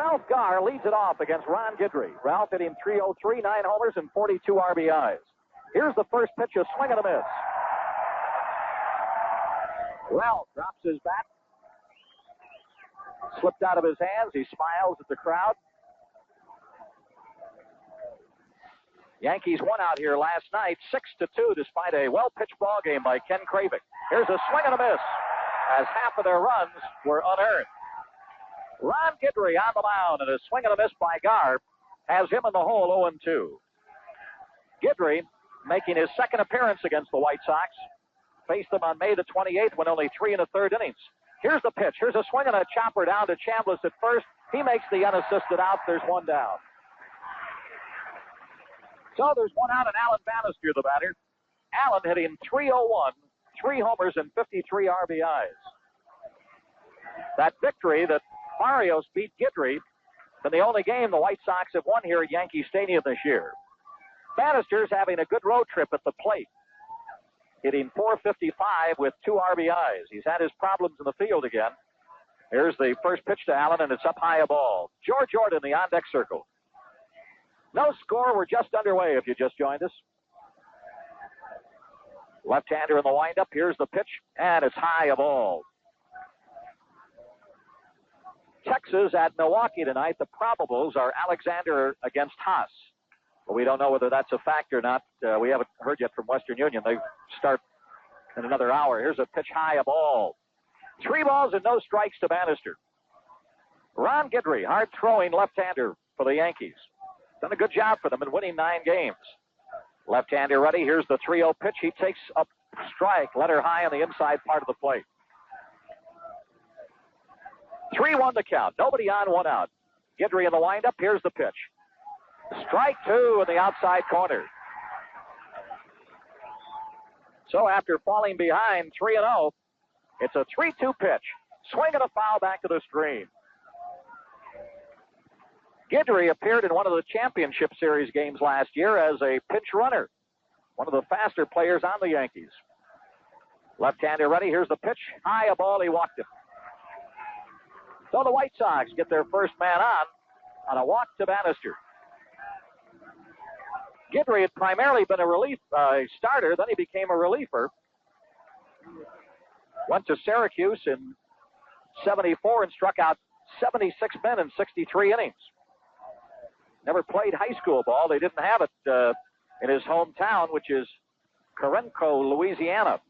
Ralph Garr leads it off against Ron Guidry. Ralph hit him 303, 9 homers, and 42 RBIs. Here's the first pitch, a swing and a miss. Ralph drops his bat. Slipped out of his hands. He smiles at the crowd. Yankees won out here last night 6-2 despite a well-pitched ball game by Ken Kravick. Here's a swing and a miss as half of their runs were unearned. Ron Guidry on the mound, and a swing and a miss by Garb has him in the hole 0-2. Guidry making his second appearance against the White Sox. Faced them on May the 28th when only 3 1/3 innings. Here's the pitch. Here's a swing and a chopper down to Chambliss at first. He makes the unassisted out. There's one down. So there's one out, and Alan Bannister, the batter. Allen hitting .301, 3 homers and 53 RBIs. That victory that Barrios beat Guidry in the only game the White Sox have won here at Yankee Stadium this year. Bannister's having a good road trip at the plate, hitting .455 with 2 RBIs. He's had his problems in the field again. Here's the first pitch to Allen, and it's up high a ball. George Jordan, the on-deck circle. No score. We're just underway if you just joined us. Left-hander in the windup. Here's the pitch, and it's high a ball. Texas at Milwaukee tonight. The probables are Alexander against Haas. But we don't know whether that's a fact or not. We haven't heard yet from Western Union. They start in another hour. Here's a pitch high a ball. 3 balls and no strikes to Bannister. Ron Guidry, hard-throwing left-hander for the Yankees. Done a good job for them in winning 9 games. Left-hander ready. Here's the 3-0 pitch. He takes a strike, letter high on the inside part of the plate. 3-1 the count. Nobody on, 1 out. Guidry in the windup. Here's the pitch. Strike 2 in the outside corner. So after falling behind 3-0, it's a 3-2 pitch. Swing and a foul back to the screen. Guidry appeared in one of the championship series games last year as a pinch runner. One of the faster players on the Yankees. Left-hander ready. Here's the pitch. High a ball. He walked it. So the White Sox get their first man on a walk to Bannister. Guidry had primarily been a relief starter. Then he became a reliever. Went to Syracuse in '74 and struck out 76 men in 63 innings. Never played high school ball. They didn't have it in his hometown, which is Corinco, Louisiana.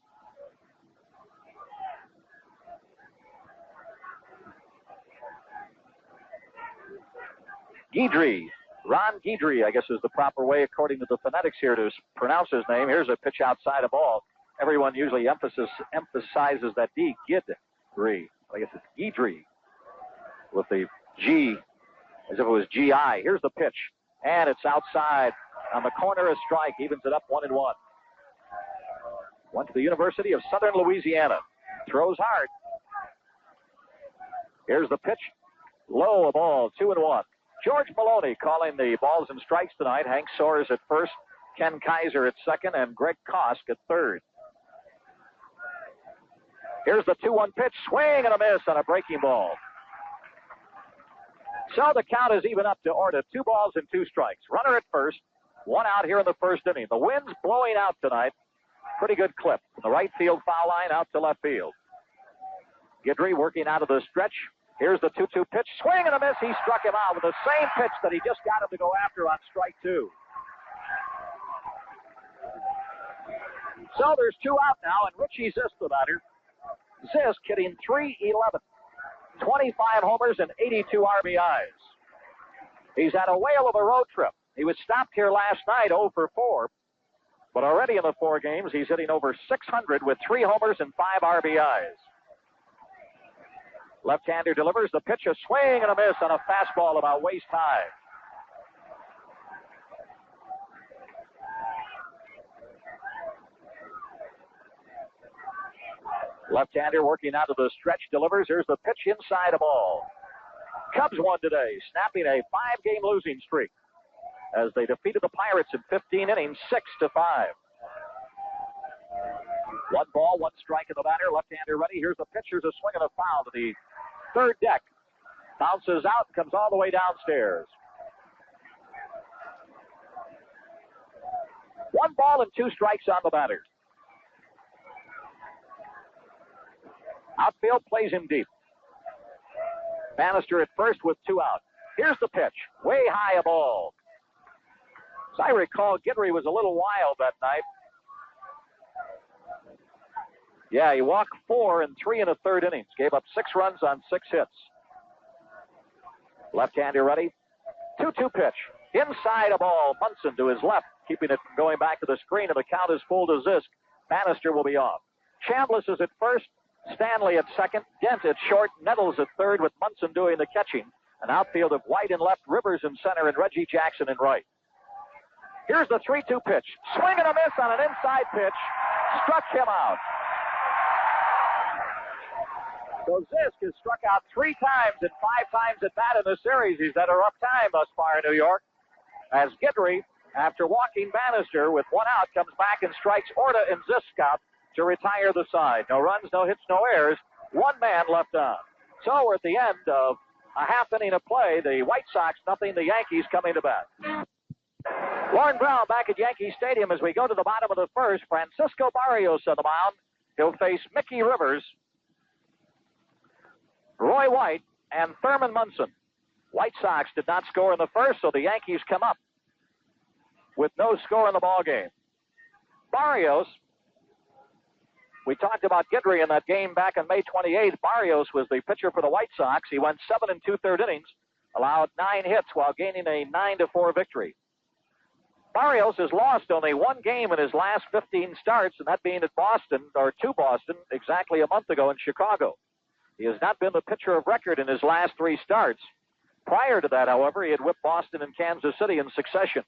Guidry. Ron Guidry, I guess, is the proper way, according to the phonetics here, to pronounce his name. Here's a pitch outside a ball. Everyone usually emphasizes that D, Guidry. I guess it's Guidry with the G as if it was G-I. Here's the pitch, and it's outside on the corner. A strike, evens it up 1-1. Went to the University of Southern Louisiana. Throws hard. Here's the pitch. Low a ball, 2-1. George Maloney calling the balls and strikes tonight. Hank Soares at first, Ken Kaiser at second, and Greg Kosk at third. Here's the 2-1 pitch. Swing and a miss on a breaking ball. So the count is even up to order. 2 balls and 2 strikes. Runner at first. 1 out here in the first inning. The wind's blowing out tonight. Pretty good clip. From the right field foul line out to left field. Guidry working out of the stretch. Here's the 2-2 pitch. Swing and a miss. He struck him out with the same pitch that he just got him to go after on strike 2. So there's 2 out now, and Richie Zisk, the batter. Zisk hitting .311. 25 homers and 82 RBIs. He's had a whale of a road trip. He was stopped here last night 0 for 4. But already in the 4 games, he's hitting over 600 with 3 homers and 5 RBIs. Left-hander delivers the pitch, a swing and a miss on a fastball about waist high. Left-hander working out of the stretch delivers. Here's the pitch inside a ball. Cubs won today, snapping a 5-game losing streak as they defeated the Pirates in 15 innings, 6-5. 1 ball, 1 strike in the batter. Left-hander ready. Here's the pitch. Here's a swing and a foul to the third deck. Bounces out and comes all the way downstairs. 1 ball and 2 strikes on the batter. Outfield plays him deep. Bannister at first with 2 out. Here's the pitch. Way high a ball. As I recall, Guidry was a little wild that night. Yeah, he walked 4 in 3 1/3 innings. Gave up 6 runs on 6 hits. Left-hander ready. 2-2 pitch. Inside a ball. Munson to his left, keeping it from going back to the screen, and the count is full to Zisk. Bannister will be off. Chambliss is at first. Stanley at second. Dent at short. Nettles at third, with Munson doing the catching. An outfield of White in left, Rivers in center, and Reggie Jackson in right. Here's the 3-2 pitch. Swing and a miss on an inside pitch. Struck him out. So Zisk has struck out 3 times and 5 times at bat in the series. He's had a rough time thus far in New York. As Guidry, after walking Bannister with 1 out, comes back and strikes Orta and Zisk out to retire the side. No runs, no hits, no errors. 1 man left on. So we're at the end of a half inning of play. The White Sox, nothing. The Yankees coming to bat. Lauren Brown back at Yankee Stadium as we go to the bottom of the first. Francisco Barrios on the mound. He'll face Mickey Rivers, Roy White, and Thurman Munson. White Sox did not score in the first, so the Yankees come up with no score in the ballgame. Barrios, we talked about Guidry in that game back on May 28th. Barrios was the pitcher for the White Sox. He went 7 2/3 innings, allowed 9 hits while gaining a 9-4 victory. Barrios has lost only 1 game in his last 15 starts, and that being at Boston, or to Boston, exactly a month ago in Chicago. He has not been the pitcher of record in his last 3 starts. Prior to that, however, he had whipped Boston and Kansas City in succession.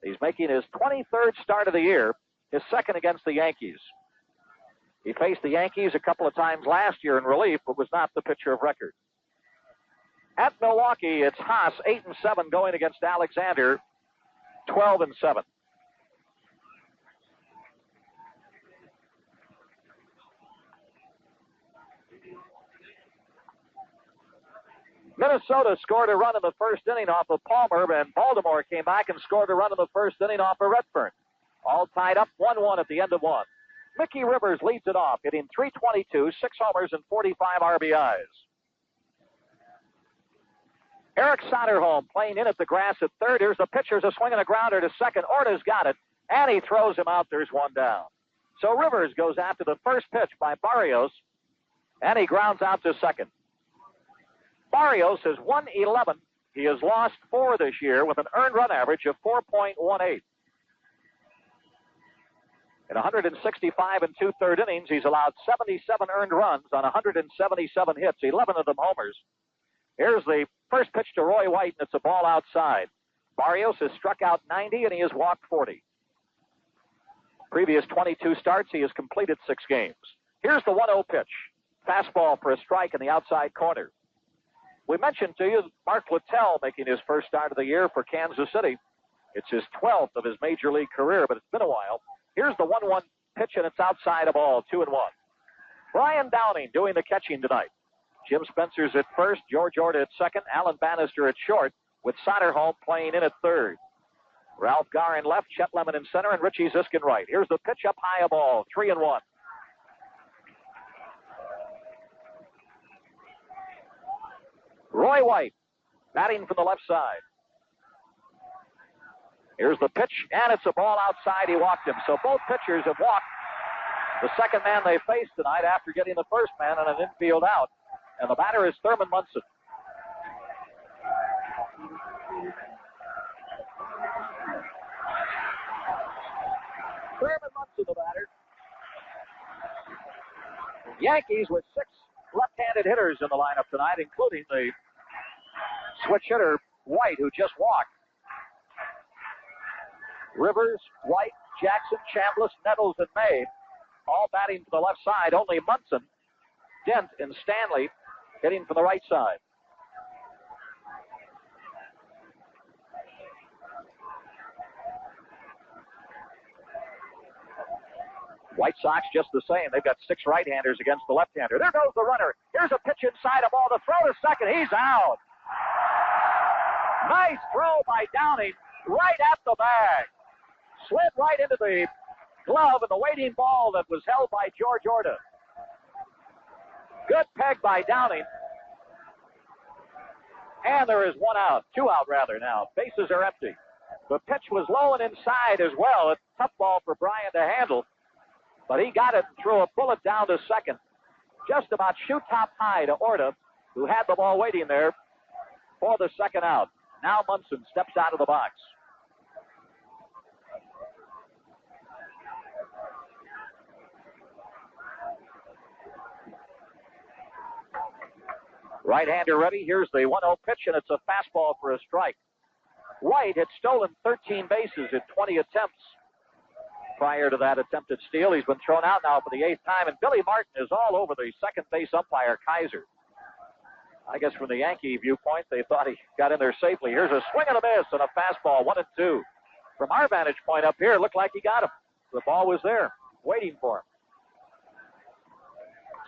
He's making his 23rd start of the year, his second against the Yankees. He faced the Yankees a couple of times last year in relief, but was not the pitcher of record. At Milwaukee, it's Haas, 8-7, going against Alexander, 12-7. Minnesota scored a run in the first inning off of Palmer, and Baltimore came back and scored a run in the first inning off of Redfern. All tied up 1-1 at the end of 1. Mickey Rivers leads it off, hitting .322, 6 homers and 45 RBIs. Eric Soderholm playing in at the grass at third. Here's the pitch. There's a swing and a grounder to second. Orta's got it, and he throws him out. There's 1 down. So Rivers goes after the first pitch by Barrios, and he grounds out to second. Barrios has won 11. He has lost 4 this year with an earned run average of 4.18. In 165 2/3 innings, he's allowed 77 earned runs on 177 hits, 11 of them homers. Here's the first pitch to Roy White, and it's a ball outside. Barrios has struck out 90, and he has walked 40. Previous 22 starts, he has completed 6 games. Here's the 1-0 pitch. Fastball for a strike in the outside corner. We mentioned to you Mark Littell making his first start of the year for Kansas City. It's his 12th of his major league career, but it's been a while. Here's the 1-1 pitch, and it's outside a ball, 2-1. Brian Downing doing the catching tonight. Jim Spencer's at first, George Orta at second, Alan Bannister at short, with Soderholm playing in at third. Ralph Garr in left, Chet Lemon in center, and Richie Zisk in right. Here's the pitch up high a ball, 3-1. Roy White batting from the left side. Here's the pitch, and it's a ball outside. He walked him. So both pitchers have walked the second man they faced tonight after getting the first man on an infield out. And the batter is Thurman Munson. Thurman Munson, the batter. Yankees with 6 left-handed hitters in the lineup tonight, including the switch hitter, White, who just walked. Rivers, White, Jackson, Chambliss, Nettles, and May all batting to the left side. Only Munson, Dent, and Stanley hitting from the right side. White Sox just the same. They've got 6 right-handers against the left-hander. There goes the runner. Here's a pitch inside, a ball to throw to second. He's out. Nice throw by Downing right at the bag. Slid right into the glove of the waiting ball that was held by George Orta. Good peg by Downing. And there is 1 out. 2 out, rather, now. Bases are empty. The pitch was low and inside as well. A tough ball for Bryan to handle. But he got it and threw a bullet down to second. Just about shoot top high to Orta, who had the ball waiting there for the second out. Now Munson steps out of the box. Right-hander ready. Here's the 1-0 pitch, and it's a fastball for a strike. White had stolen 13 bases in 20 attempts. Prior to that attempted steal, he's been thrown out now for the 8th time, and Billy Martin is all over the second base umpire, Kaiser. I guess from the Yankee viewpoint, they thought he got in there safely. Here's a swing and a miss and a fastball, 1-2. From our vantage point up here, it looked like he got him. The ball was there, waiting for him.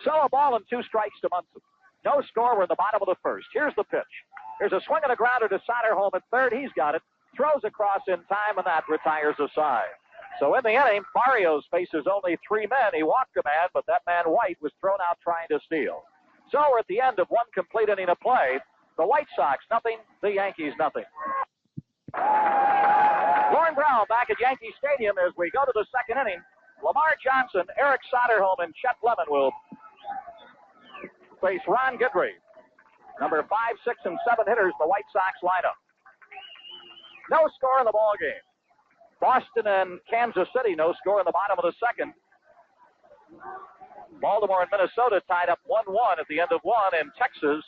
So a ball and 2 strikes to Munson. No score. We're in the bottom of the first. Here's the pitch. There's a swing and a grounder to Soderholm at third. He's got it. Throws across in time, and that retires a side. So in the inning, Barrios faces only 3 men. He walked a man, but that man White was thrown out trying to steal. So we're at the end of 1 complete inning of play. The White Sox nothing, the Yankees nothing. Lauren Brown back at Yankee Stadium as we go to the second inning. Lamar Johnson, Eric Soderholm, and Chet Lemon will face Ron Guidry. Number 5, 6, and 7 hitters, the White Sox lineup. No score in the ball game. Boston and Kansas City, no score in the bottom of the second. Baltimore and Minnesota tied up 1-1 at the end of 1, and Texas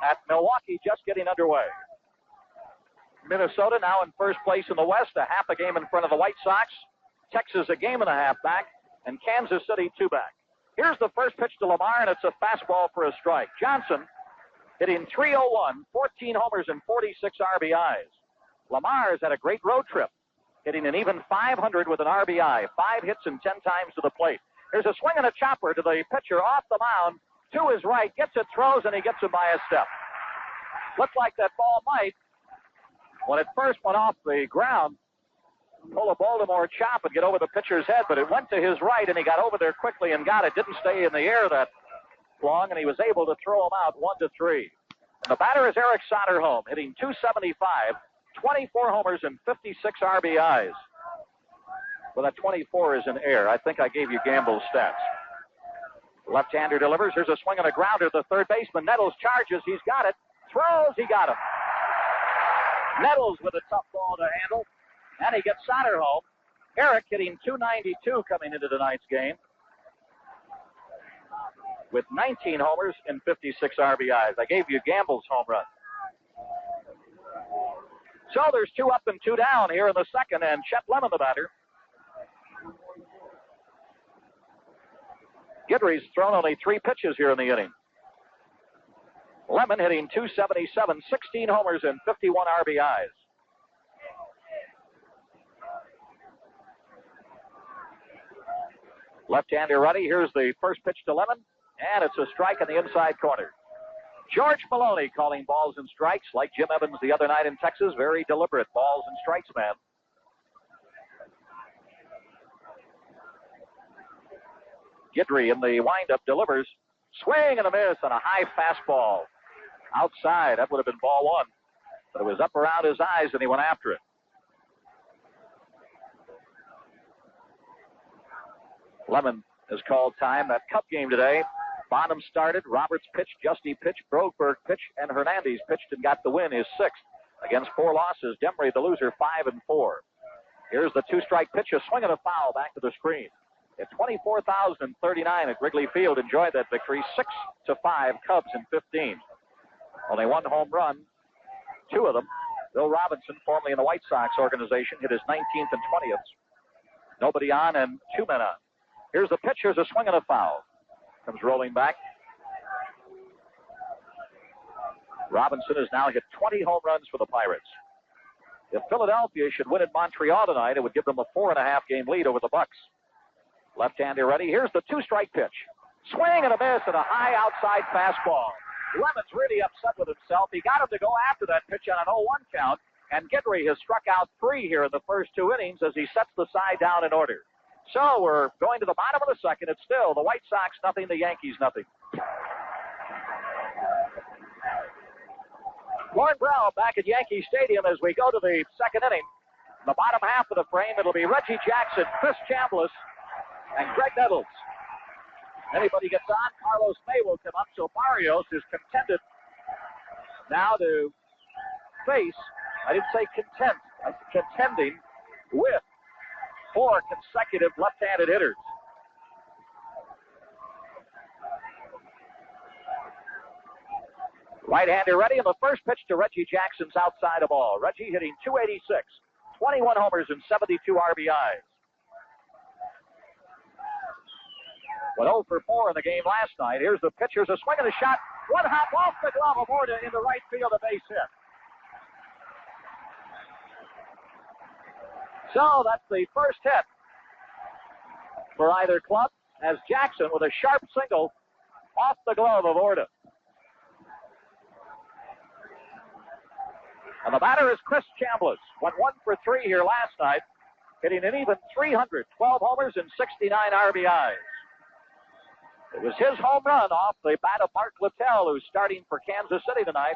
at Milwaukee just getting underway. Minnesota now in first place in the West, a half a game in front of the White Sox. Texas a game and a half back, and Kansas City 2 back. Here's the first pitch to Lamar, and it's a fastball for a strike. Johnson hitting .301, 14 homers and 46 RBIs. Lamar has had a great road trip, hitting an even .500 with an RBI, 5 hits and 10 times to the plate. There's a swing and a chopper to the pitcher off the mound to his right, gets it, throws, and he gets him by a step. Looked like that ball might, when it first went off the ground, pull a Baltimore chop and get over the pitcher's head, but it went to his right, and he got over there quickly and got it. Didn't stay in the air that long, and he was able to throw him out 1-3. And the batter is Eric Soderholm, hitting .275, 24 homers and 56 RBIs. Well, that 24 is in air. I think I gave you Gamble's stats. Left-hander delivers. Here's a swing and a grounder. The third baseman, Nettles, charges. He's got it. Throws. He got him. Nettles with a tough ball to handle. And he gets Soderholm. Eric hitting .292 coming into tonight's game, with 19 homers and 56 RBIs. I gave you Gamble's home run. So there's 2 up and 2 down here in the second, and Chet Lemon the batter. Guidry's thrown only 3 pitches here in the inning. Lemon hitting .277, 16 homers and 51 RBIs. Left-hander ready. Here's the first pitch to Lemon, and it's a strike in the inside corner. George Maloney calling balls and strikes, like Jim Evans the other night in Texas. Very deliberate balls and strikes man. Guidry in the windup delivers. Swing and a miss on a high fastball. Outside. That would have been ball 1. But it was up around his eyes, and he went after it. Lemon has called time. That Cup game today. Bonham started. Roberts pitched. Justy pitched. Broberg pitched. And Hernandez pitched and got the win, his 6th. Against 4 losses. Demry, the loser, 5-4. Here's the 2-strike pitch. A swing and a foul back to the screen. At 24,039 at Wrigley Field. Enjoyed that victory. 6-5 Cubs in 15. Only 1 home run. 2 of them. Bill Robinson, formerly in the White Sox organization, hit his 19th and 20th. Nobody on and 2 men on. Here's the pitch. Here's a swing and a foul. Comes rolling back. Robinson has now hit 20 home runs for the Pirates. If Philadelphia should win at Montreal tonight, it would give them a 4.5 game lead over the Bucks. Left-hander ready. Here's the two-strike pitch. Swing and a miss and a high outside fastball. Lemon's really upset with himself. He got him to go after that pitch on an 0-1 count, and Guidry has struck out 3 here in the first 2 innings as he sets the side down in order. So we're going to the bottom of the second. It's still the White Sox nothing, the Yankees nothing. Gordon Brown back at Yankee Stadium as we go to the second inning. In the bottom half of the frame, it'll be Reggie Jackson, Chris Chambliss, and Greg Nettles. Anybody gets on, Carlos May will come up. So Barrios is contended now to face, I didn't say contending with 4 consecutive left-handed hitters. Right-hander ready, and the first pitch to Reggie Jackson's outside of ball. Reggie hitting .286, 21 homers and 72 RBIs. Went 0 for 4 in the game last night. Here's the pitch. Here's a swing and a shot. One hop off the glove of Orta into right field, a base hit. So that's the first hit for either club, as Jackson with a sharp single off the glove of Orta. And the batter is Chris Chambliss. Went 1 for 3 here last night, hitting an even 300, 12 homers and 69 RBIs. It was his home run off the bat of Mark Littell, who's starting for Kansas City tonight,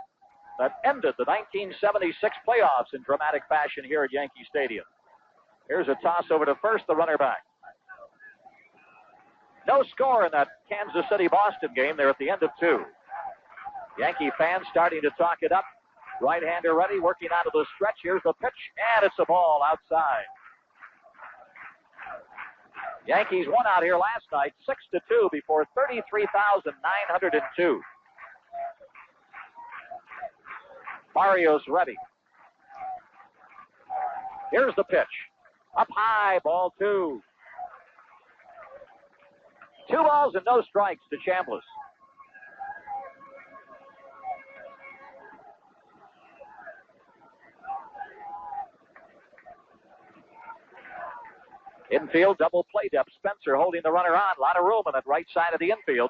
that ended the 1976 playoffs in dramatic fashion here at Yankee Stadium. Here's a toss over to first, the runner back. No score in that Kansas City-Boston game. They're at the end of 2. Yankee fans starting to talk it up. Right-hander ready, working out of the stretch. Here's the pitch, and it's a ball outside. Yankees won out here last night, 6-2, before 33,902. Barrios ready. Here's the pitch. Up high, ball 2. 2 balls and no strikes to Chambliss. Infield, double play depth. Spencer holding the runner on. A lot of room on that right side of the infield.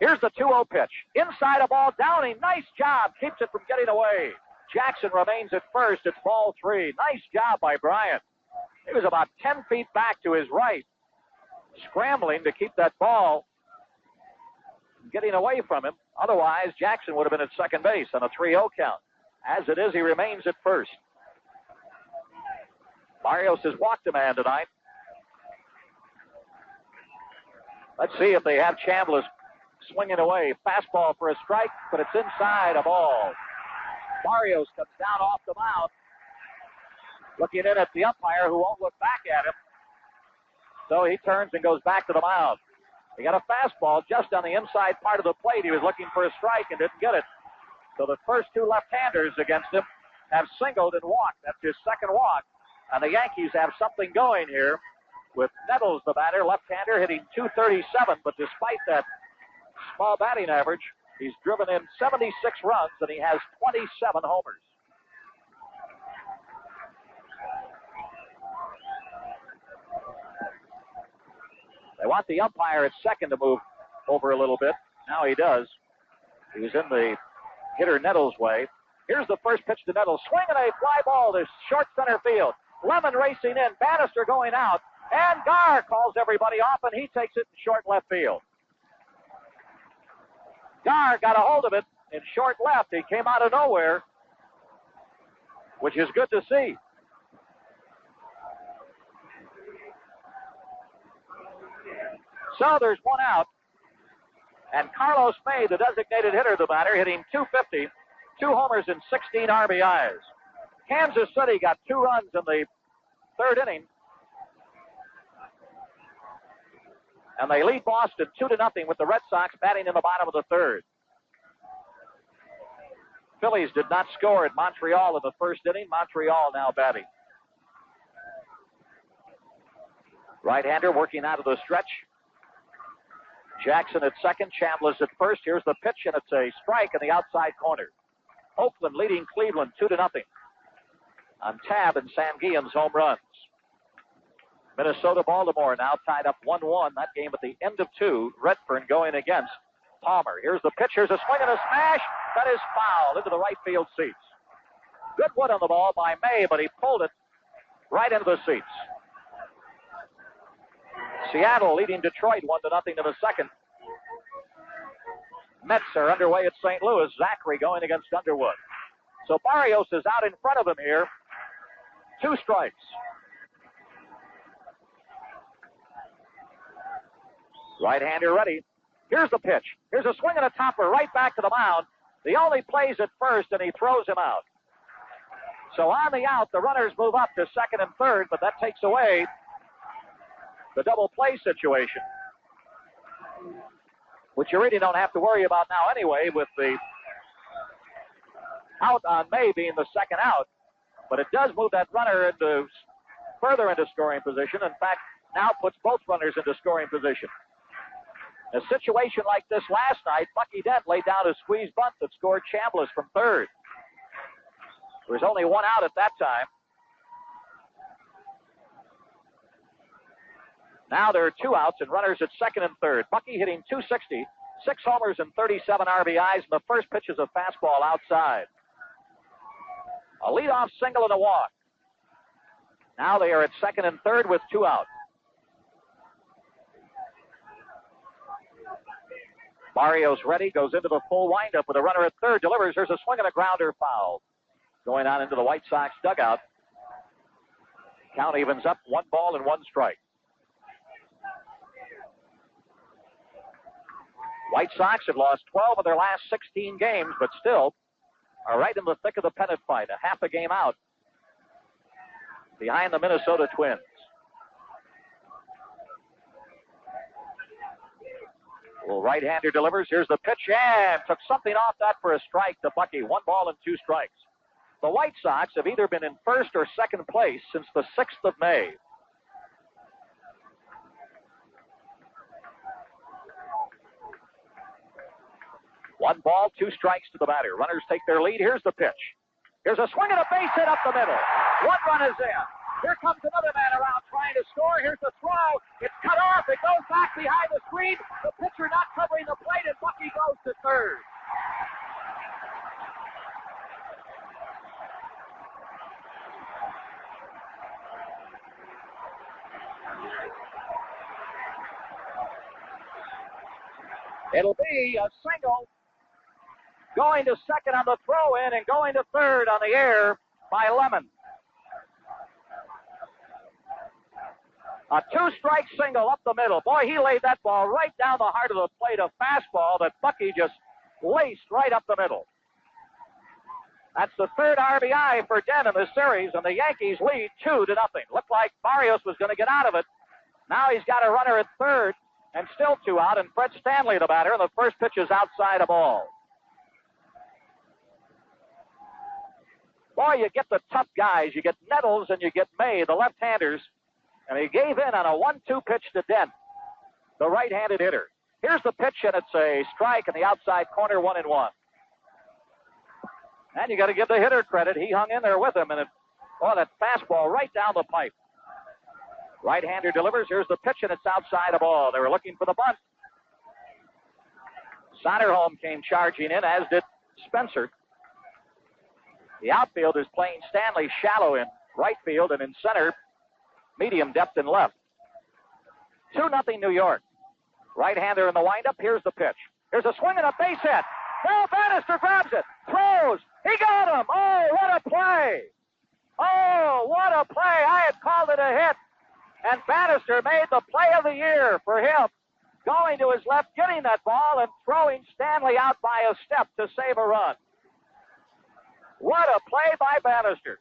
Here's the 2-0 pitch. Inside a ball, Downing. Nice job. Keeps it from getting away. Jackson remains at first. It's ball 3. Nice job by Bryant. He was about 10 feet back to his right, scrambling to keep that ball getting away from him. Otherwise, Jackson would have been at second base on a 3-0 count. As it is, he remains at first. Barrios has walked a man tonight. Let's see if they have Chambliss swinging away. Fastball for a strike, but it's inside a ball. Barrios comes down off the mound, looking in at the umpire, who won't look back at him. So he turns and goes back to the mound. He got a fastball just on the inside part of the plate. He was looking for a strike and didn't get it. So the first 2 left-handers against him have singled and walked. That's his second walk. And the Yankees have something going here with Nettles, the batter, left-hander, hitting .237. But despite that small batting average, he's driven in 76 runs, and he has 27 homers. They want the umpire at second to move over a little bit. Now he does. He was in the hitter Nettles' way. Here's the first pitch to Nettles. Swing and a fly ball to short center field. Lemon racing in, Bannister going out, and Garr calls everybody off, and he takes it in short left field. Garr got a hold of it in short left. He came out of nowhere, which is good to see. So there's 1 out, and Carlos May, the designated hitter, the batter, hitting .250, 2 homers and 16 RBIs. Kansas City got 2 runs in the 3rd inning, and they lead Boston 2-0 with the Red Sox batting in the bottom of the 3rd. Phillies did not score at Montreal in the 1st inning. Montreal now batting. Right-hander working out of the stretch. Jackson at second, Chambliss at first. Here's the pitch, and it's a strike in the outside corner. Oakland leading Cleveland 2-0 on Tabb and Sanguillen's home runs. Minnesota, Baltimore now tied up 1-1. That game at the end of 2. Redfern going against Palmer. Here's the pitch. Here's a swing and a smash. That is foul into the right field seats. Good wood on the ball by May, but he pulled it right into the seats. Seattle leading Detroit 1-0 in the second. Mets are underway at St. Louis. Zachary going against Underwood. So Barrios is out in front of him here. 2 strikes. Right-hander ready. Here's the pitch. Here's a swing and a topper right back to the mound. The only plays at first, and he throws him out. So on the out, the runners move up to second and third, but that takes away the double play situation, which you really don't have to worry about now anyway, with the out on May being the second out. But it does move that runner further into scoring position. In fact, now puts both runners into scoring position. A situation like this last night, Bucky Dent laid down a squeeze bunt that scored Chambliss from third. There was only 1 out at that time. Now there are 2 outs and runners at second and third. Bucky hitting .260, 6 homers and 37 RBIs, and the first pitch is a fastball outside. A leadoff single and a walk. Now they are at second and third with 2 outs. Barrios ready, goes into the full windup with a runner at third, delivers. There's a swing and a grounder, foul. Going on into the White Sox dugout. Count evens up, 1 ball and 1 strike. White Sox have lost 12 of their last 16 games, but still are right in the thick of the pennant fight, a half a game out behind the Minnesota Twins. Well, right-hander delivers. Here's the pitch, and took something off that for a strike to Bucky. 1 ball and 2 strikes. The White Sox have either been in first or second place since the 6th of May. One ball, 2 strikes to the batter. Runners take their lead. Here's the pitch. Here's a swing and a base hit up the middle. 1 run is in. Here comes another man around trying to score. Here's the throw. It's cut off. It goes back behind the screen. The pitcher not covering the plate, and Bucky goes to third. It'll be a single. Going to second on the throw-in and going to third on the air by Lemon. A 2-strike single up the middle. Boy, he laid that ball right down the heart of the plate, a fastball that Bucky just laced right up the middle. That's the 3rd RBI for Dent in this series, and the Yankees lead 2-0. Looked like Barrios was going to get out of it. Now he's got a runner at third, and still 2 out, and Fred Stanley the batter, and the first pitch is outside the ball. Boy, you get the tough guys. You get Nettles and you get May, the left-handers. And he gave in on a 1-2 pitch to Dent, the right-handed hitter. Here's the pitch, and it's a strike in the outside corner, 1-1. And you got to give the hitter credit. He hung in there with him, and that fastball right down the pipe. Right-hander delivers. Here's the pitch, and it's outside the ball. They were looking for the bunt. Soderholm came charging in, as did Spencer. The outfield is playing Stanley shallow in right field, and in center, medium depth in left. 2-0 New York. Right-hander in the windup. Here's the pitch. Here's a swing and a base hit. Now Bannister grabs it. Throws. He got him. Oh, what a play. Oh, what a play. I had called it a hit. And Bannister made the play of the year for him. Going to his left, getting that ball, and throwing Stanley out by a step to save a run. What a play by Bannister.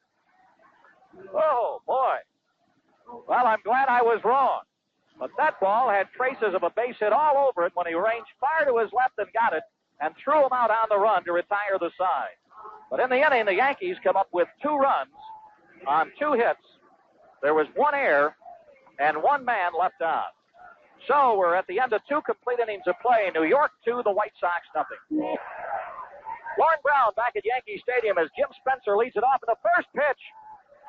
Oh, boy. Well, I'm glad I was wrong. But that ball had traces of a base hit all over it when he ranged far to his left and got it and threw him out on the run to retire the side. But in the inning, the Yankees come up with 2 runs on 2 hits. There was 1 error and 1 man left on. So we're at the end of 2 complete innings of play. New York 2, the White Sox 0. Lauren Brown back at Yankee Stadium as Jim Spencer leads it off in the first pitch.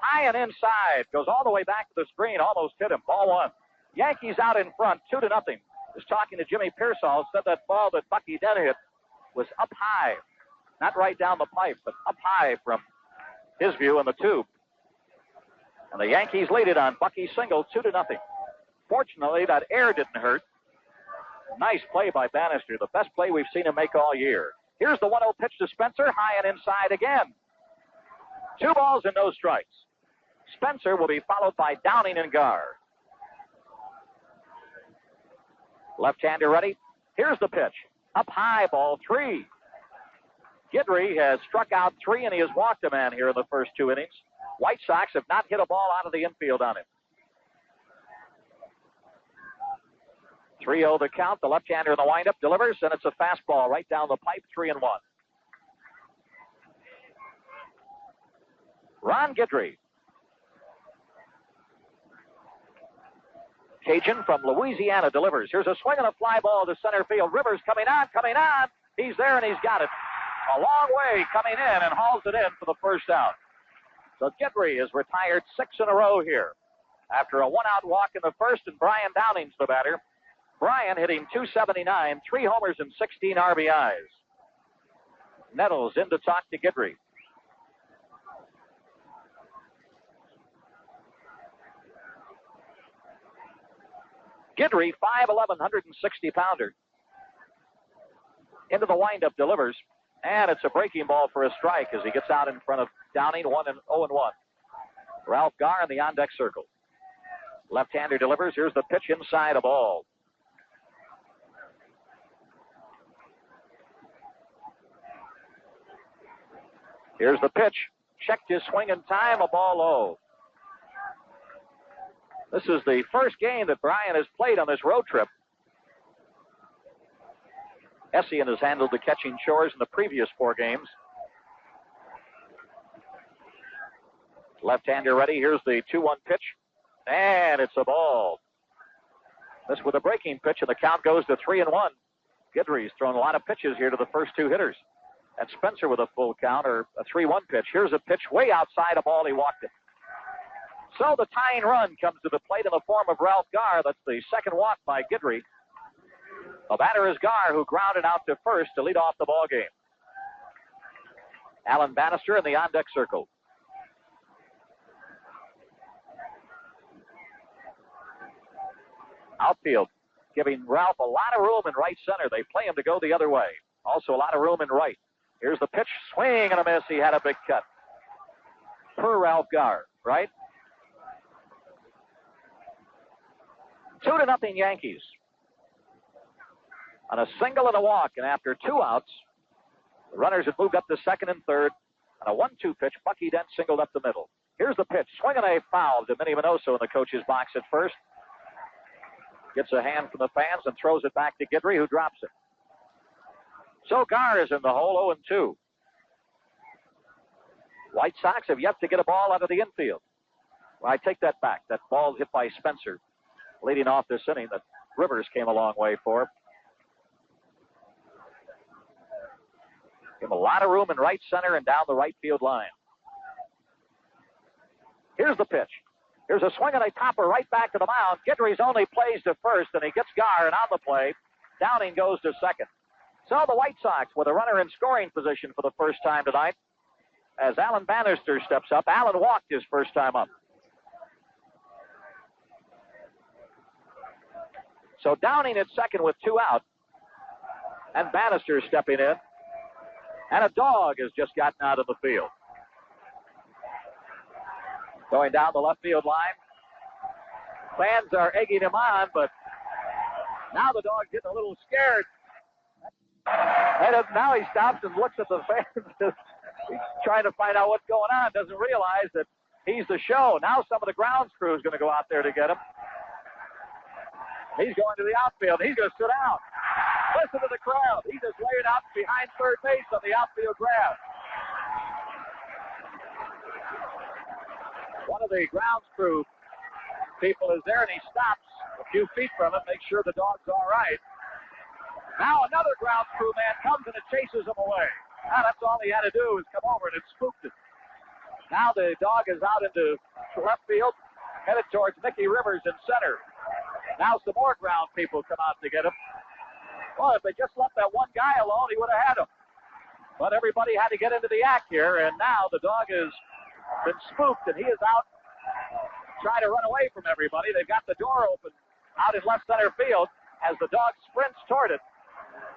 High and inside. Goes all the way back to the screen. Almost hit him. Ball one. Yankees out in front, 2-0. Was talking to Jimmy Pearsall. Said that ball that Bucky Dent hit was up high. Not right down the pipe, but up high from his view in the tube. And the Yankees lead it on Bucky's single, 2-0. Fortunately, that air didn't hurt. Nice play by Bannister. The best play we've seen him make all year. Here's the 1-0 pitch to Spencer. High and inside again. 2 balls and no strikes. Spencer will be followed by Downing and Garr. Left-hander ready. Here's the pitch. Up high, ball 3. Guidry has struck out 3, and he has walked a man here in the first 2 innings. White Sox have not hit a ball out of the infield on him. 3-0 the count. The left-hander in the windup delivers, and it's a fastball right down the pipe, 3-1. Ron Guidry. Cajun from Louisiana delivers. Here's a swing and a fly ball to center field. Rivers coming on. He's there, and he's got it. A long way coming in and hauls it in for the first out. So Guidry is retired 6 in a row here. After a 1-out walk in the first, and Brian Downing's the batter. Brian hitting .279, 3 homers and 16 RBIs. Nettles in to talk to Guidry. Guidry, 5'11", 160-pounder. Into the windup, delivers. And it's a breaking ball for a strike as he gets out in front of Downing, 1-0-1. Ralph Garr in the on-deck circle. Left-hander delivers. Here's the pitch inside, a ball. Here's the pitch. Checked his swing in time, a ball low. This is the first game that Brian has played on this road trip. Essien has handled the catching chores in the previous 4 games. Left-hander ready. Here's the 2-1 pitch. And it's a ball. This with a breaking pitch, and the count goes to 3-1. Guidry's thrown a lot of pitches here to the first 2 hitters. And Spencer with a full count, or a 3-1 pitch. Here's a pitch way outside a ball. He walked it. So the tying run comes to the plate in the form of Ralph Garr. That's the second walk by Guidry. The batter is Garr, who grounded out to first to lead off the ball game. Alan Bannister in the on-deck circle. Outfield, giving Ralph a lot of room in right center. They play him to go the other way. Also a lot of room in right. Here's the pitch. Swing and a miss. He had a big cut. Per Ralph Garr, right? 2-0 Yankees. On a single and a walk, and after 2 outs, the runners have moved up to second and third. On a 1-2 pitch, Bucky Dent singled up the middle. Here's the pitch. Swing and a foul to Minnie Minoso in the coach's box at first. Gets a hand from the fans and throws it back to Guidry, who drops it. So Garr is in the hole, 0-2. White Sox have yet to get a ball out of the infield. Well, I take that back. That ball hit by Spencer, leading off this inning, that Rivers came a long way for. Give him a lot of room in right center and down the right field line. Here's the pitch. Here's a swing and a topper right back to the mound. Guidry's only plays to first, and he gets Garr, and on the play, Downing goes to second. So the White Sox with a runner in scoring position for the first time tonight. As Alan Bannister steps up, Alan walked his first time up. So Downing at second with 2 out. And Bannister stepping in. And a dog has just gotten out of the field. Going down the left field line. Fans are egging him on, but now the dog's getting a little scared. And now he stops and looks at the fans. He's trying to find out what's going on. Doesn't realize that he's the show. Now some of the grounds crew is going to go out there to get him. He's going to the outfield. He's going to sit out. Listen to the crowd. He just laid out behind third base on the outfield grass. One of the grounds crew people is there, and he stops a few feet from him, makes sure the dog's all right. Now another grounds crew man comes, and it chases him away. Now that's all he had to do is come over, and it spooked him. Now the dog is out into left field, headed towards Mickey Rivers in center. Now some more ground people come out to get him. Well, if they just left that one guy alone, he would have had him. But everybody had to get into the act here, and now the dog has been spooked, and he is out trying to run away from everybody. They've got the door open out in left center field as the dog sprints toward it.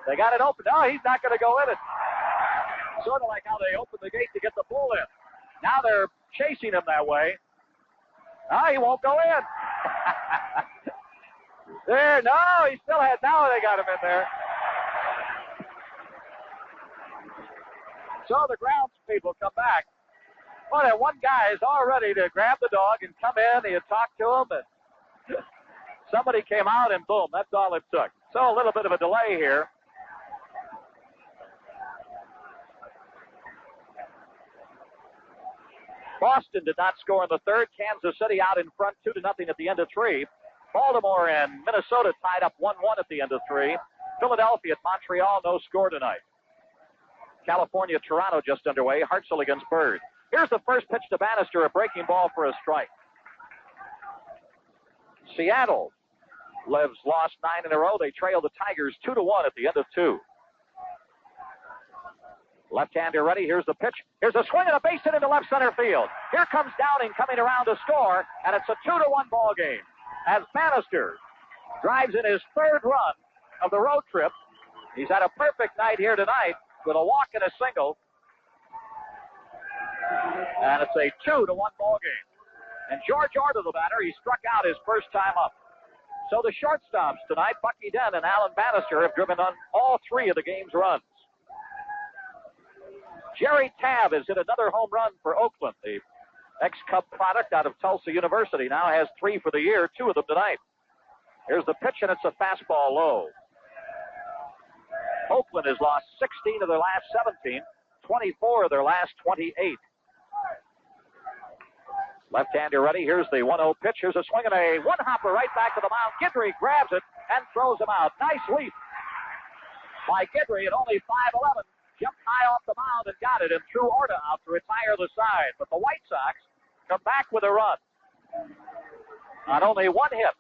They got it open. No, he's not going to go in it. Sort of like how they opened the gate to get the bull in. Now they're chasing him that way. Oh, he won't go in. There, no, he still had, now they got him in there. So the grounds people come back. Well, that one guy is all ready to grab the dog and come in. He had talked to him, and somebody came out, and boom, that's all it took. So a little bit of a delay here. Boston did not score in the third. Kansas City out in front 2-0 at the end of 3. Baltimore and Minnesota tied up 1-1 at the end of 3. Philadelphia at Montreal, no score tonight. California, Toronto just underway. Hartzell against Bird. Here's the first pitch to Bannister, a breaking ball for a strike. Seattle lives lost 9 in a row. They trail the Tigers 2-1 at the end of 2. Left-hander ready. Here's the pitch. Here's a swing and a base hit into left center field. Here comes Downing coming around to score, and it's a 2-1 ball game as Bannister drives in his third run of the road trip. He's had a perfect night here tonight with a walk and a single, and it's a 2-1 ball game. And George Orta, the batter, he struck out his first time up. So the shortstops tonight, Bucky Dent and Alan Bannister, have driven on all 3 of the game's runs. Jerry Tabb has hit another home run for Oakland. The ex-Cub product out of Tulsa University now has 3 for the year, 2 of them tonight. Here's the pitch, and it's a fastball low. Oakland has lost 16 of their last 17, 24 of their last 28. Left-hander ready. Here's the 1-0 pitch. Here's a swing and a one-hopper right back to the mound. Guidry grabs it and throws him out. Nice leap by Guidry at only 5'11". Jumped high off the mound and got it and threw Orta out to retire the side. But the White Sox come back with a run on only 1 hit.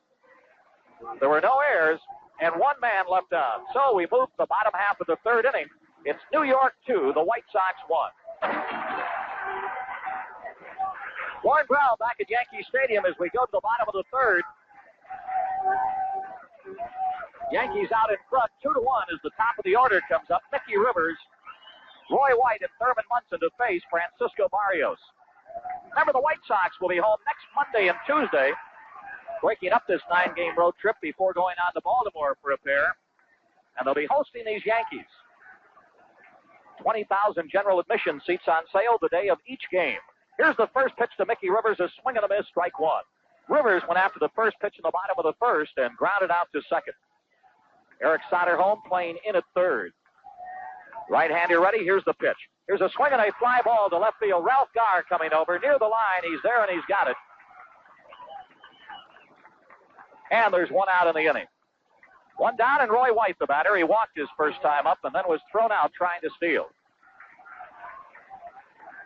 There were no errors and 1 man left on. So we move to the bottom half of the third inning. It's New York 2, the White Sox 1. Warren Brown back at Yankee Stadium as we go to the bottom of the third. Yankees out in front, 2-1 as the top of the order comes up. Mickey Rivers, Roy White, and Thurman Munson to face Francisco Barrios. Remember, the White Sox will be home next Monday and Tuesday, breaking up this 9-game road trip before going on to Baltimore for a pair. And they'll be hosting these Yankees. 20,000 general admission seats on sale the day of each game. Here's the first pitch to Mickey Rivers, a swing and a miss, strike 1. Rivers went after the first pitch in the bottom of the first and grounded out to second. Eric Soderholm playing in at third. Right-hander ready. Here's the pitch. Here's a swing and a fly ball to left field. Ralph Garr coming over near the line. He's there and he's got it. And there's 1 out in the inning. 1 down, and Roy White, the batter, he walked his first time up and then was thrown out trying to steal.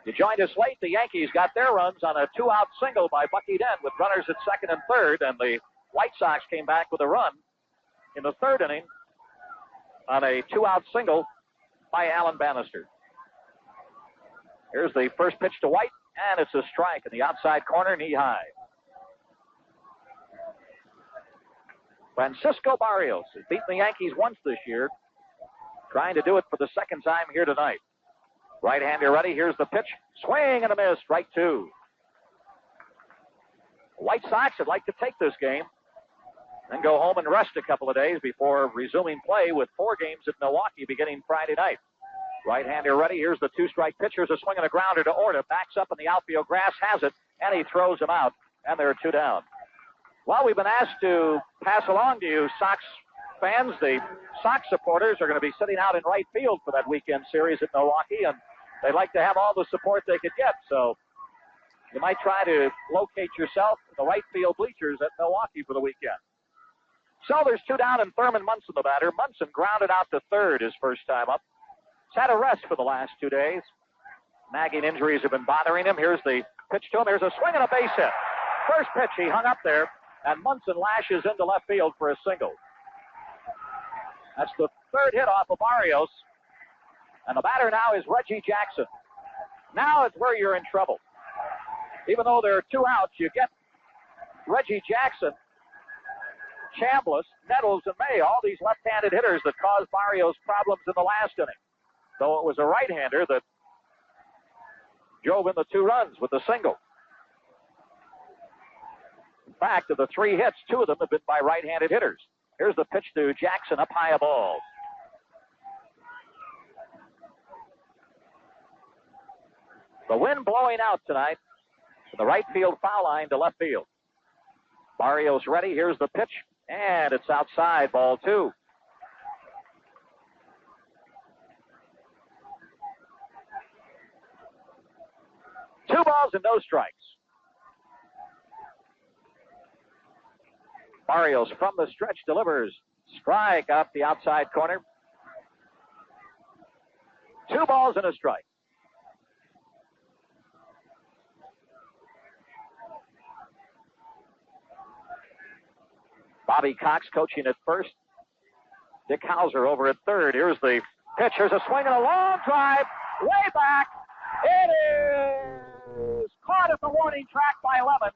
You joined us late. The Yankees got their runs on a 2-out single by Bucky Dent with runners at second and third, and the White Sox came back with a run in the third inning on a 2-out single by Alan Bannister. Here's the first pitch to White, and it's a strike in the outside corner, knee high. Francisco Barrios has beaten the Yankees once this year, trying to do it for the second time here tonight. Right-hander ready. Here's the pitch. Swing and a miss. Strike 2. The White Sox would like to take this game, then go home and rest a couple of days before resuming play with 4 games at Milwaukee beginning Friday night. Right-hander ready. Here's the 2-strike pitch. Here's a swing and a grounder to Orta. Backs up in the outfield grass, has it, and he throws him out, and there are 2 down. Well, we've been asked to pass along to you, Sox fans. The Sox supporters are going to be sitting out in right field for that weekend series at Milwaukee, and they'd like to have all the support they could get. So you might try to locate yourself in the right field bleachers at Milwaukee for the weekend. So there's 2 down, and Thurman Munson, the batter. Munson grounded out to third his first time up. He's had a rest for the last 2 days. Nagging injuries have been bothering him. Here's the pitch to him. Here's a swing and a base hit. First pitch, he hung up there, and Munson lashes into left field for a single. That's the third hit off of Barrios. And the batter now is Reggie Jackson. Now it's where you're in trouble. Even though there are 2 outs, you get Reggie Jackson, Chambliss, Nettles, and May, all these left-handed hitters that caused Barrios problems in the last inning. Though it was a right-hander that drove in the 2 runs with the single. In fact, of the 3 hits, 2 of them have been by right-handed hitters. Here's the pitch to Jackson, up high a ball. The wind blowing out tonight from the right field foul line to left field. Barrios ready. Here's the pitch, and it's outside, ball 2. Two balls and no strikes. Barrios from the stretch delivers. Strike up the outside corner. 2 balls and a strike. Bobby Cox coaching at first. Dick Hauser over at third. Here's the pitch. Here's a swing and a long drive. Way back. It is caught at the warning track by Lemon.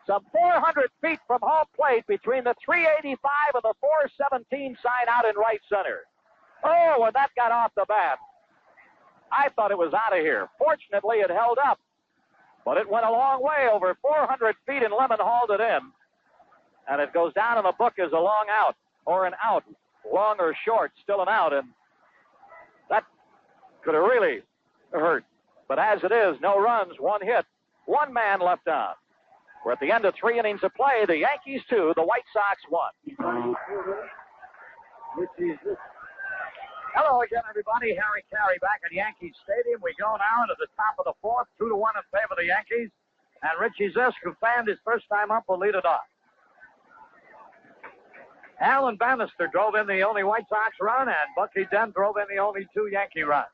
Some 400 feet from home plate between the 385 and the 417 sign out in right center. Oh, when that got off the bat, I thought it was out of here. Fortunately, it held up. But it went a long way, over 400 feet, and Lemon hauled it in. And it goes down in the book as a long out, or an out. Long or short, still an out. And that could have really hurt. But as it is, no runs, 1 hit, 1 man left on. We're at the end of 3 innings of play. The Yankees 2, the White Sox 1. Hello again, everybody. Harry Carey back at Yankee Stadium. We go now to the top of the 4th, 2-1 in favor of the Yankees. And Richie Zisk, who fanned his first time up, will lead it off. Alan Bannister drove in the only White Sox run, and Bucky Dent drove in the only 2 Yankee runs.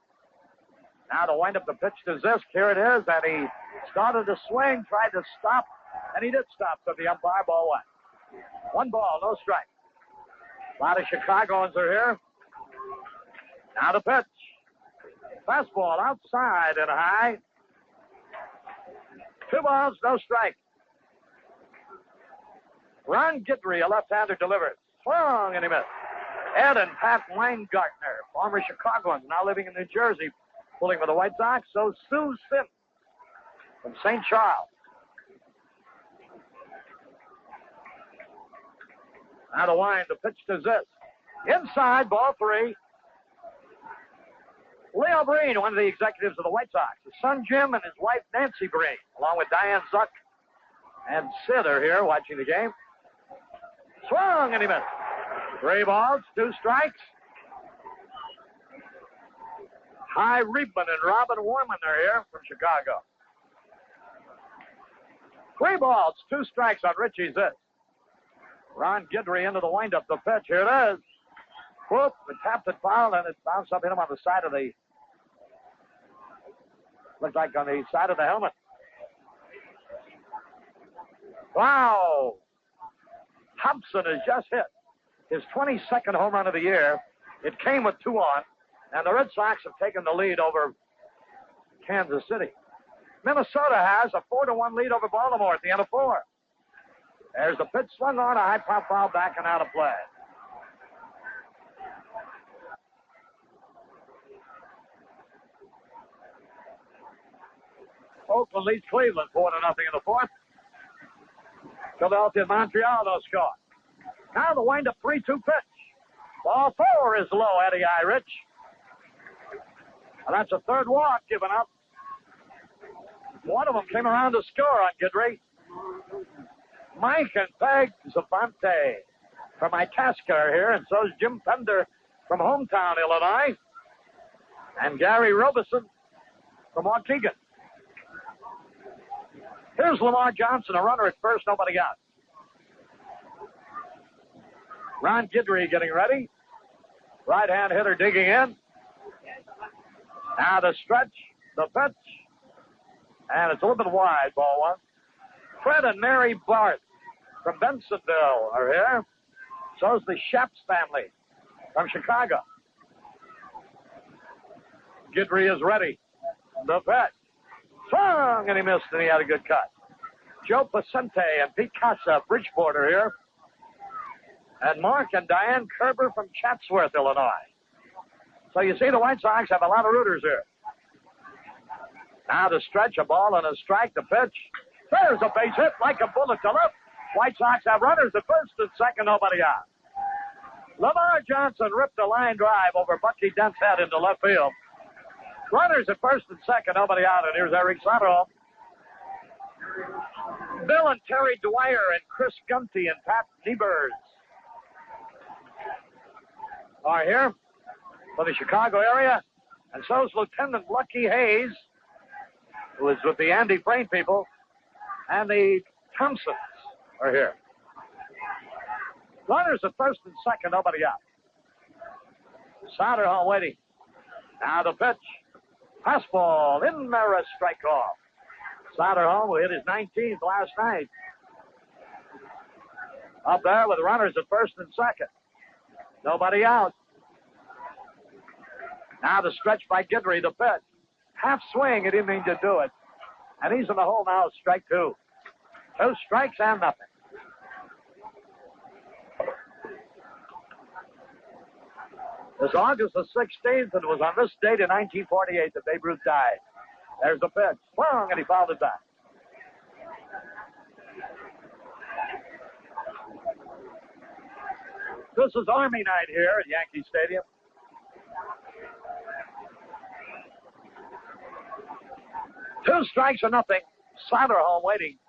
Now to wind up the pitch to Zisk. Here it is, and he started to swing, tried to stop, and he did stop, so the umpire, ball 1. 1 ball, no strike. A lot of Chicagoans are here. Now the pitch. Fastball outside and high. 2 balls, no strike. Ron Guidry, a left-hander, delivers. Swung and he missed. Ed and Pat Weingartner, former Chicagoans, now living in New Jersey, pulling for the White Sox. So Sue Sims from St. Charles. Now to wind, the pitch to Zisk. Inside, ball 3. Leo Breen, one of the executives of the White Sox. His son Jim and his wife Nancy Breen, along with Diane Zuck and Sid are here watching the game. Swung and he missed. 3 balls, 2 strikes. Hy Riebman and Robin Warman are here from Chicago. 3 balls, 2 strikes on Richie Zisk. Ron Guidry into the windup. The pitch. Here it is. Whoop, it tapped it foul, and it bounced up, hit him on the side of the, looked like on the side of the helmet. Wow. Hobson has just hit his 22nd home run of the year. It came with 2 on, and the Red Sox have taken the lead over Kansas City. Minnesota has a 4-1 lead over Baltimore at the end of 4. There's the pitch, swung on, a high pop foul, back and out of play. Oakland leads Cleveland 4-0 in the 4th. Philadelphia and Montreal don't score. Now the wind-up 3-2 pitch. Ball 4 is low, Eddie Irich. And that's a 3rd walk given up. One of them came around to score on Guidry. Mike and Peg Zavante from Itasca here, and so is Jim Pender from hometown Illinois. And Gary Robeson from Waukegan. Here's Lamar Johnson, a runner at first, nobody out. Ron Guidry getting ready. Right-hand hitter digging in. Now the stretch, the pitch, and it's a little bit wide, ball one. Fred and Mary Barth from Bensonville are here. So's the Sheps family from Chicago. Guidry is ready. The pitch. Swung, and he missed, and he had a good cut. Joe Placente and Pete Casa, Bridgeport, are here. And Mark and Diane Kerber from Chatsworth, Illinois. So you see the White Sox have a lot of rooters here. Now the stretch, a ball and a strike, the pitch. There's a base hit like a bullet to left. White Sox have runners at first and second, nobody out. Lamar Johnson ripped a line drive over Bucky Dent's head into left field. Runners at first and second, nobody out, and here's Eric Sutherland. Bill and Terry Dwyer and Chris Gunty and Pat Niebers are here for the Chicago area, and so's Lieutenant Lucky Hayes, who is with the Andy Frame people, and the Thompsons are here. Runners at first and second, nobody out. Soderholm waiting. Now the pitch. Fastball in there, a strike off. Soderholm, who hit his 19th last night. Up there with runners at first and second. Nobody out. Now the stretch by Guidry, the pitch. Half swing, he didn't mean to do it. And he's in the hole now, strike two. 2 strikes and nothing. It's August the 16th, and it was on this date in 1948 that Babe Ruth died. There's the pitch. Swung, and he fouled it back. This is Army night here at Yankee Stadium. Two strikes or nothing. Soderholm waiting.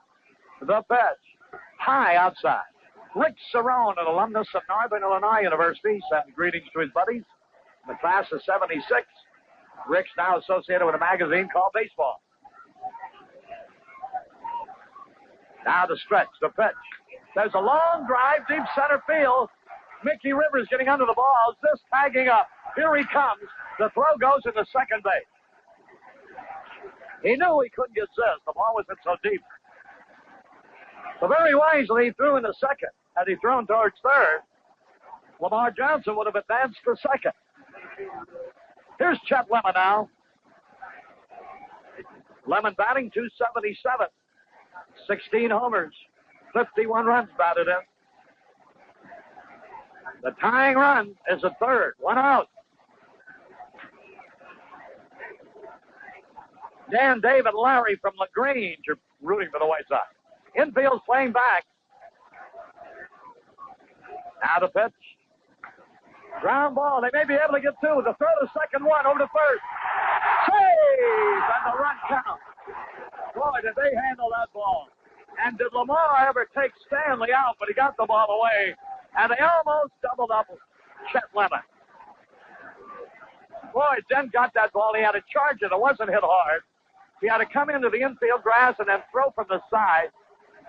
The pitch. High outside. Rick Cerrone, an alumnus of Northern Illinois University, sent greetings to his buddies in the class of 76. Rick's now associated with a magazine called Baseball. Now the stretch, the pitch. There's a long drive, deep center field. Mickey Rivers getting under the ball. This tagging up. Here he comes. The throw goes into second base. He knew he couldn't get this. The ball wasn't so deep. So very wisely, he threw into second. Had he thrown towards third, Lamar Johnson would have advanced to second. Here's Chet Lemon now. Lemon batting .277. 16 homers. 51 runs batted in. The tying run is a third. 1 out. Dan, Dave, and Larry from LaGrange are rooting for the White Sox. Infield's playing back. Now the pitch. Ground ball. They may be able to get two. The throw to second one over to first. Save! And the run count. Boy, did they handle that ball. And did Lamar ever take Stanley out, but he got the ball away. And they almost doubled up Chet Lemon. Boy, Dent got that ball. He had to charge it. It wasn't hit hard. He had to come into the infield grass and then throw from the side.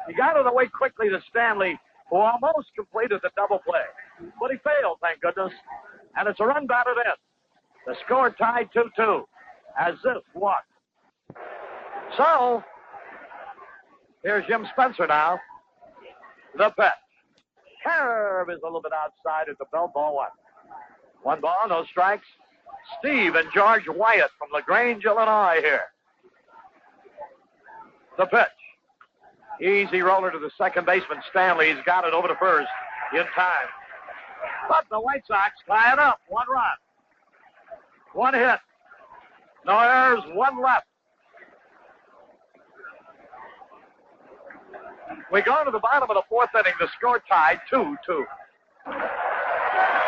He got it away quickly to Stanley, who almost completed the double play. But he failed, thank goodness. And it's a run batted in. The score tied 2-2 as this walked. So, here's Jim Spencer now. The pitch. Curve is a little bit outside at the belt. Ball one. 1 ball, no strikes. Steve and George Wyatt from LaGrange, Illinois here. The pitch. Easy roller to the second baseman, Stanley. He's got it over to first in time. But the White Sox tie it up. 1 run. 1 hit. No errors, 1 left. We go to the bottom of the 4th inning. The score tied 2-2.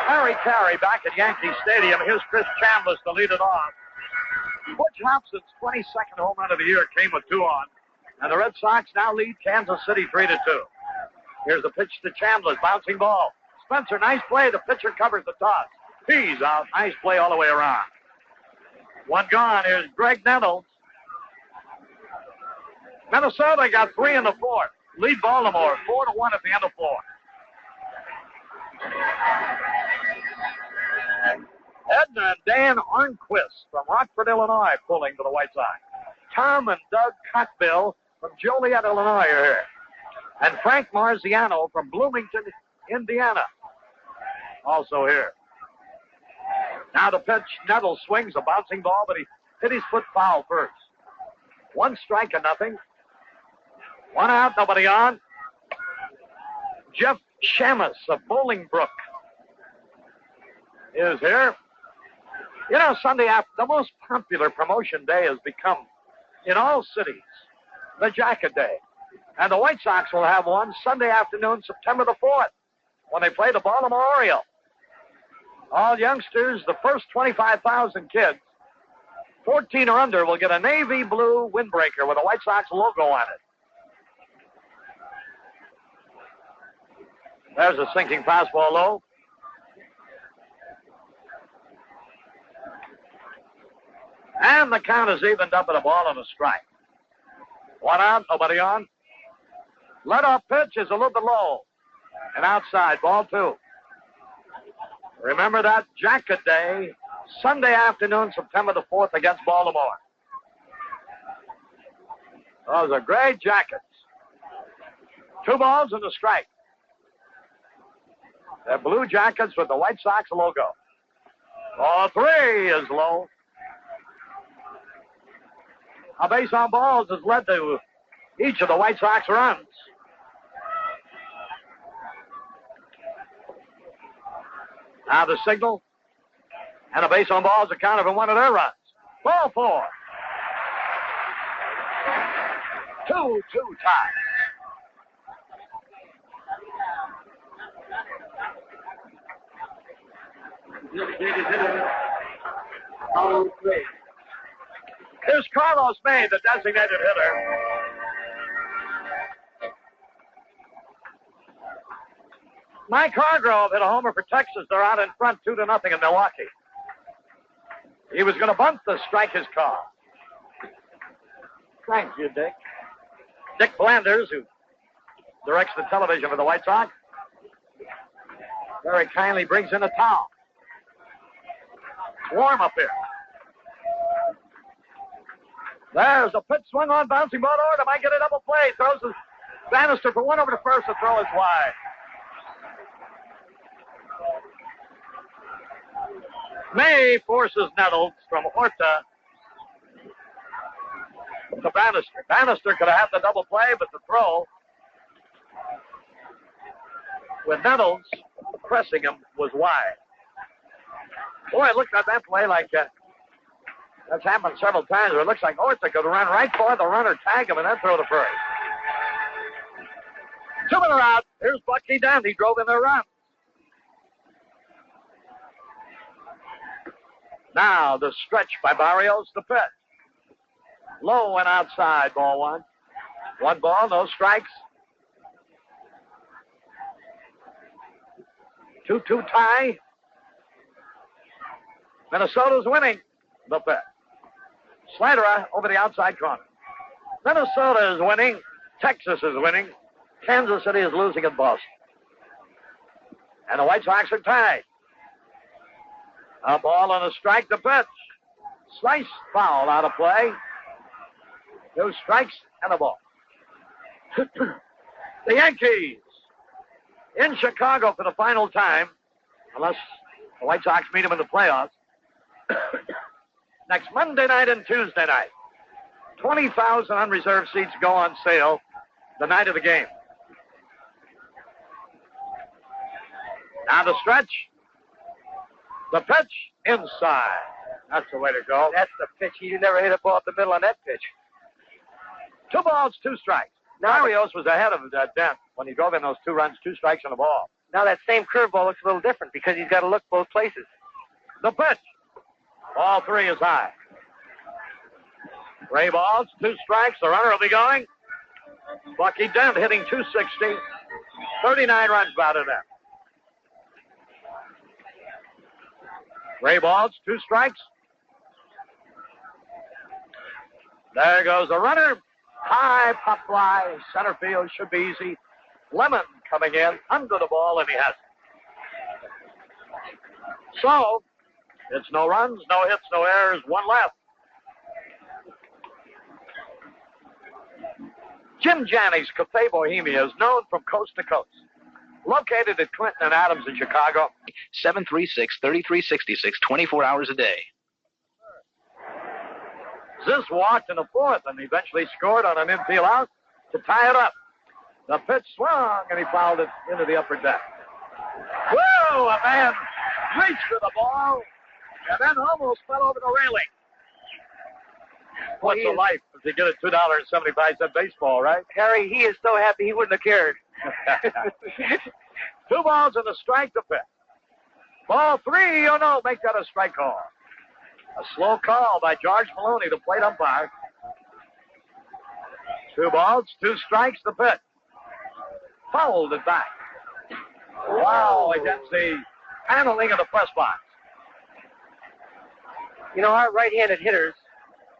Harry Carey back at Yankee Stadium. Here's Chris Chambliss to lead it off. Butch Hobson's 22nd home run of the year came with 2 on. And the Red Sox now lead Kansas City 3-2. Here's the pitch to Chambliss. Bouncing ball. Spencer, nice play. The pitcher covers the toss. He's out. Nice play all the way around. 1 gone. Here's Greg Nettles. Minnesota got 3 in the 4th. Lead Baltimore 4-1 at the end of 4. Edna and Dan Arnquist from Rockford, Illinois, pulling for the White Sox. Tom and Doug Cockbill from Joliet, Illinois are here. And Frank Marziano from Bloomington, Indiana, also here. Now the pitch, Nettle swings a bouncing ball, but he hit his foot foul first. 1 strike and nothing. 1 out, nobody on. Jeff Shamus of Bolingbrook is here. You know, Sunday after, the most popular promotion day has become, in all cities, the Jacket Day. And the White Sox will have one Sunday afternoon, September the 4th, when they play the Baltimore Orioles. All youngsters, the first 25,000 kids, 14 or under, will get a navy blue windbreaker with a White Sox logo on it. There's a sinking fastball low. And the count is evened up at a ball and a strike. 1 out, nobody on. Let-off pitch is a little bit low. And outside, ball 2. Remember that, Jacket Day, Sunday afternoon, September the 4th against Baltimore. Those are great jackets. 2 balls and a strike. They're blue jackets with the White Sox logo. Ball 3 is low. A base on balls has led to each of the White Sox runs. Now the signal. And a base on balls accounted for one of their runs. Ball 4. 2-2 tie. Here's Carlos May, the designated hitter. Mike Hargrove hit a homer for Texas. They're out in front 2-0 in Milwaukee. He was going to bunt to strike his call. Thank you, Dick. Dick Blanders, who directs the television for the White Sox, very kindly brings in a towel. It's warm up here. There's a pitch swung on, bouncing ball over. Might get a double play. Throws his Bannister for 1 over to first. The throw is wide. May forces Nettles from Horta to Bannister. Bannister could have had the double play, but the throw with Nettles pressing him was wide. Boy, it looked at that play like that's happened several times where it looks like Horta could run right for the runner, tag him, and then throw the first. 2 men are out. Here's Bucky Dent. He drove in their run. Now the stretch by Barrios, the pitch. Low and outside, ball 1. 1 ball, no strikes. 2-2 tie. Minnesota's winning the pitch. Slider over the outside corner. Minnesota is winning. Texas is winning. Kansas City is losing at Boston. And the White Sox are tied. A ball and a strike, the pitch. Slice foul out of play. 2 strikes and a ball. The Yankees in Chicago for the final time, unless the White Sox meet them in the playoffs, next Monday night and Tuesday night. 20,000 unreserved seats go on sale the night of the game. Now the stretch. The pitch inside. That's the way to go. That's the pitch. He never hit a ball up the middle on that pitch. 2 balls, 2 strikes. Barrios was ahead of Dent when he drove in those 2 runs, 2 strikes and a ball. Now that same curveball looks a little different because he's got to look both places. The pitch. Ball 3 is high. 3 balls, 2 strikes. The runner will be going. Bucky Dent hitting .260. 39 runs batted in. 3 balls, 2 strikes. There goes the runner. High pop fly. Center field should be easy. Lemon coming in under the ball, and he has it. So, It's no runs, no hits, no errors, one left. Jim Janney's Cafe Bohemia is known from coast to coast. Located at Clinton and Adams in Chicago. 736-3366, 24 hours a day. Ziz walked in the fourth and eventually scored on an infield out to tie it up. The pitch swung and he fouled it into the upper deck. Whoa! A man reached for the ball and then almost fell over the railing. What's a life if you get a $2.75 baseball, right? Harry, he is so happy he wouldn't have cared. 2 balls and a strike to pitch. Ball 3, oh no, make that a strike call. A slow call by George Maloney, the plate umpire. 2 balls, 2 strikes to pitch. Fouled it back. Wow, against the paneling of the press box. You know, our right-handed hitters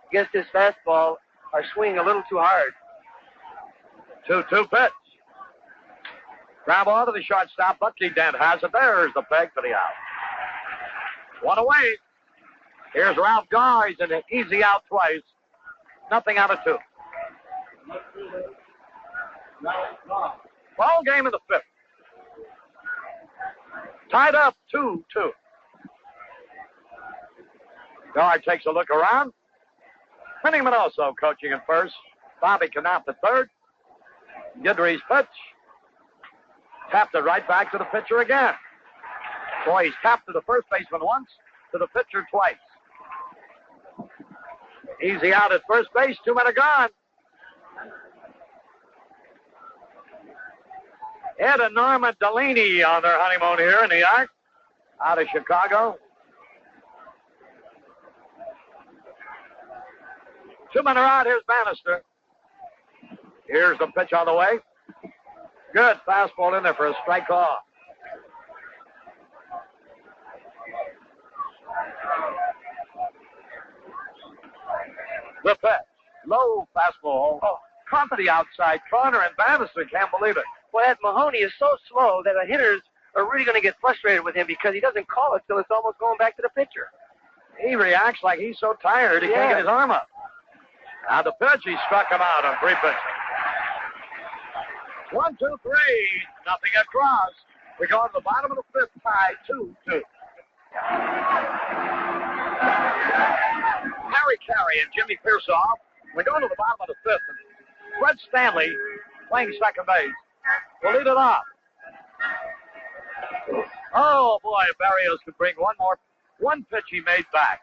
against this fastball are swinging a little too hard. 2-2 pitch. Grab on to the shortstop. Bucky Dent has it. There's the peg for the out. 1 away. Here's Ralph Garr. He's an easy out twice. Nothing out of 2. Ball game in the 5th. Tied up 2-2. Garr takes a look around. Vinny Minoso coaching at first. Bobby Knapp at third. Guidry's pitch. Tapped it right back to the pitcher again. Boy, he's tapped to the first baseman once, to the pitcher twice. Easy out at first base, 2 men are gone. Ed and Norma Delaney on their honeymoon here in New York, out of Chicago. 2 men are out. Here's Bannister. Here's the pitch on the way. Good fastball in there for a strike call. The pitch. Low fastball. Oh, caught to the outside corner, and Bannister can't believe it. Well, Ed Mahoney is so slow that the hitters are really going to get frustrated with him because he doesn't call it till it's almost going back to the pitcher. He reacts like he's so tired he can't get his arm up. Now the pitch, he struck him out on 3 pitches. 1, 2, 3. Nothing across. We go to the bottom of the 5th, tied 2-2. Harry Carey and Jimmy Pearsoff. We go to the bottom of the 5th. And Fred Stanley, playing second base, will lead it off. Oh, boy, Barrios could bring one pitch he made back.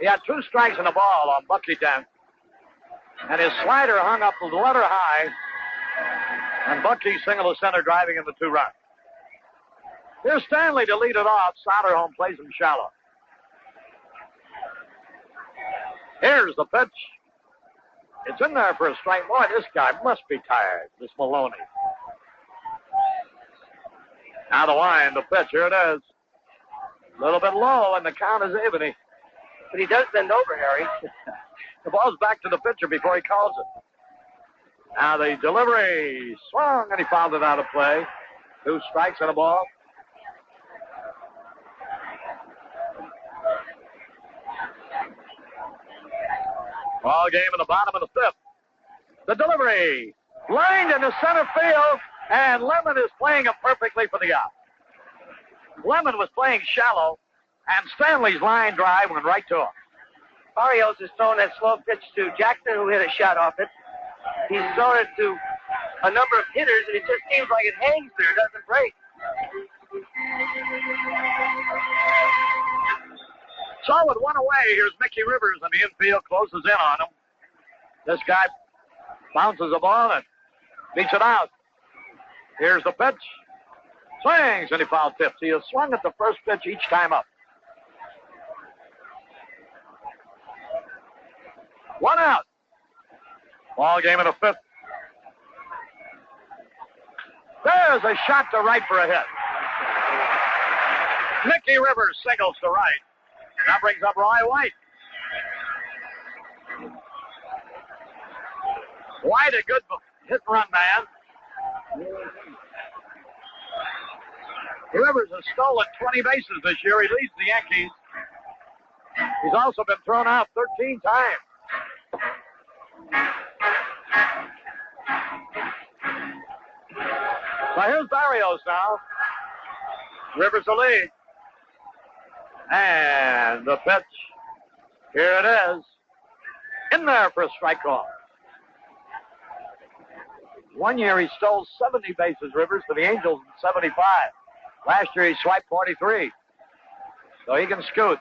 He had 2 strikes and a ball on Bucky Dent. And his slider hung up the letter high. And Bucky single to center, driving in the 2 runs. Here's Stanley to lead it off. Soderholm plays him shallow. Here's the pitch. It's in there for a strike. Boy, this guy must be tired, this Maloney. Now the wind, the pitch. Here it is. A little bit low, and the count is even. But he does bend over, Harry. The ball's back to the pitcher before he calls it. Now the delivery swung, and he fouled it out of play. 2 strikes and a ball. Ball game in the bottom of the 5th. The delivery lined into center field, and Lemon is playing it perfectly for the out. Lemon was playing shallow, and Stanley's line drive went right to him. Barrios has thrown that slow pitch to Jackson, who hit a shot off it. He's thrown it to a number of hitters, and it just seems like it hangs there, doesn't break. So with 1 away, here's Mickey Rivers in the infield, closes in on him. This guy bounces the ball and beats it out. Here's the pitch. Swings, and he foul tips. He has swung at the first pitch each time up. 1 out. Ball game in the 5th. There's a shot to right for a hit. Mickey Rivers singles to right. That brings up Roy White. White, a good hit and run man. Rivers has stolen 20 bases this year. He leads the Yankees. He's also been thrown out 13 times. So here's Barrios now. Rivers the lead. And the pitch. Here it is. In there for a strike call. One year he stole 70 bases, Rivers, for the Angels in 75. Last year he swiped 43. So he can scoot.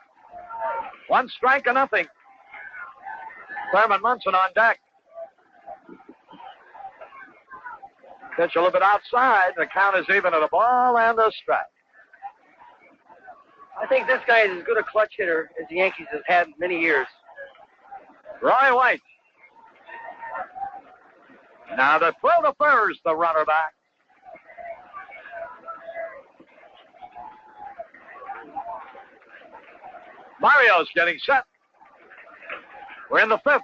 1 strike or nothing. Thurman Munson on deck. Pitch a little bit outside. The count is even at a ball and a strike. I think this guy is as good a clutch hitter as the Yankees have had in many years. Roy White. Now the throw to first, the runner back. Barrios getting set. We're in the 5th.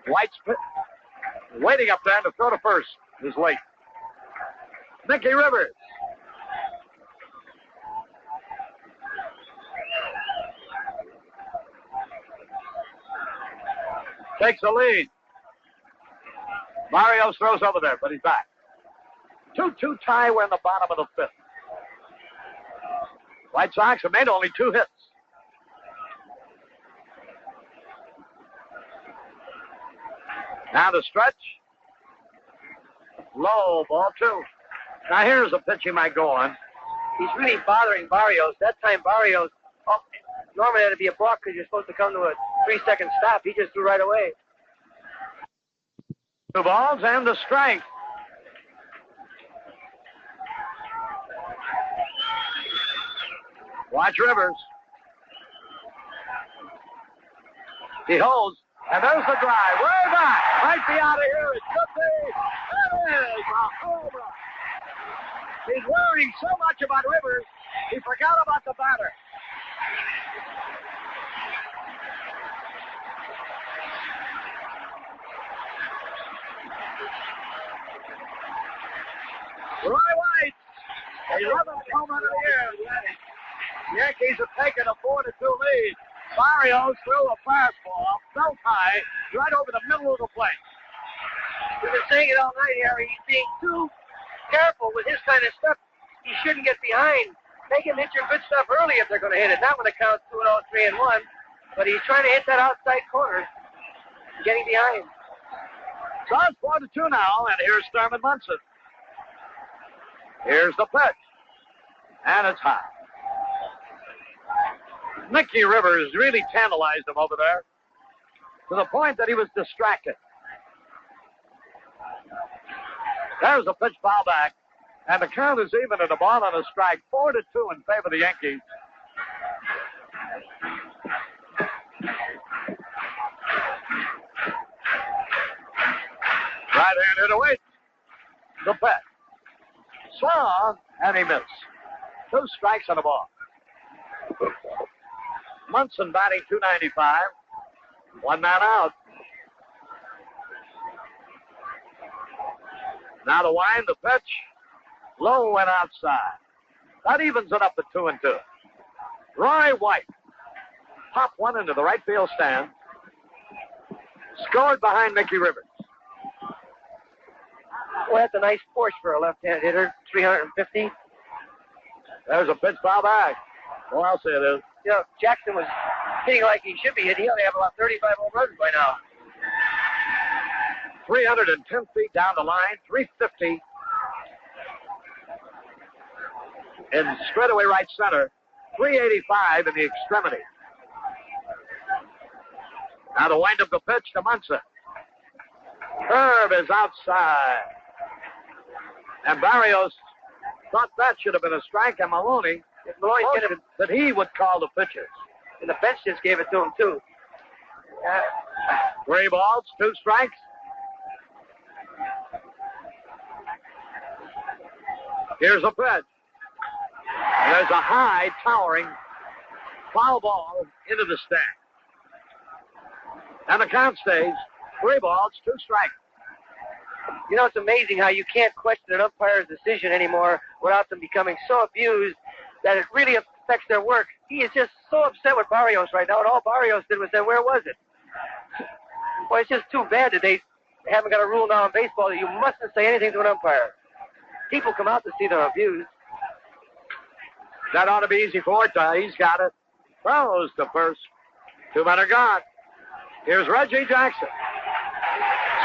White's waiting up there to throw to first is late. Mickey Rivers. Takes the lead. Barrios throws over there, but he's back. 2-2 tie. We're in the bottom of the 5th. White Sox have made only 2 hits. Now the stretch. Low, ball 2. Now here's a pitch he might go on. He's really bothering Barrios. That time Barrios, normally that'd be a balk because you're supposed to come to a 3-second stop. He just threw right away. 2 balls and the strike. Watch Rivers. He holds, and there's the drive. Way back. Might be out of here. It could be. It is a home run. He's worrying so much about Rivers, he forgot about the batter. Roy White, 11th home run of the year. The Yankees have taken a 4-2 lead. Barrios threw a fastball, belt high, right over the middle of the plate. We've been saying it all night, Harry. He's being too careful with his kind of stuff. He shouldn't get behind. They can hit your good stuff early if they're going to hit it. Not when the count's 2-0, 3-1. But he's trying to hit that outside corner, getting behind. So it's 4-2 now, and here's Thurman Munson. Here's the pitch. And it's high. Mickey Rivers really tantalized him over there to the point that he was distracted. There's a pitch foul back, and the count is even at a ball and a strike. 4-2 in favor of the Yankees. Right-hand hitter waits. The pitch. Swung, and he missed. 2 strikes on the ball. Munson batting .295. 1 man out. Now the wind, the pitch. Low and outside. That evens it up to 2-2. Roy White. Pop one into the right field stand. Scored behind Mickey Rivers. Well, that's a nice Porsche for a left-hand hitter. 350. There's a pitch foul back. Well, I'll say it is. You know, Jackson was hitting like he should be hitting. He ought to have about 35 home runs by now. 310 feet down the line, 350 in straightaway right center, 385 in the extremity. Now the wind of the pitch to Munson. Curve is outside. And Barrios thought that should have been a strike, and Maloney that he would call the pitches. And the bench just gave it to him, too. 3 balls, 2 strikes. Here's a pitch. There's a high, towering foul ball into the stand. And the count stays 3 balls, 2 strikes. You know, it's amazing how you can't question an umpire's decision anymore without them becoming so abused that it really affects their work. He is just so upset with Barrios right now, and all Barrios did was say, where was it? Boy, it's just too bad that they haven't got a rule now in baseball that you mustn't say anything to an umpire. People come out to see them abused. That ought to be easy for Orta. He's got it. Throws to first. 2 men are gone. Here's Reggie Jackson.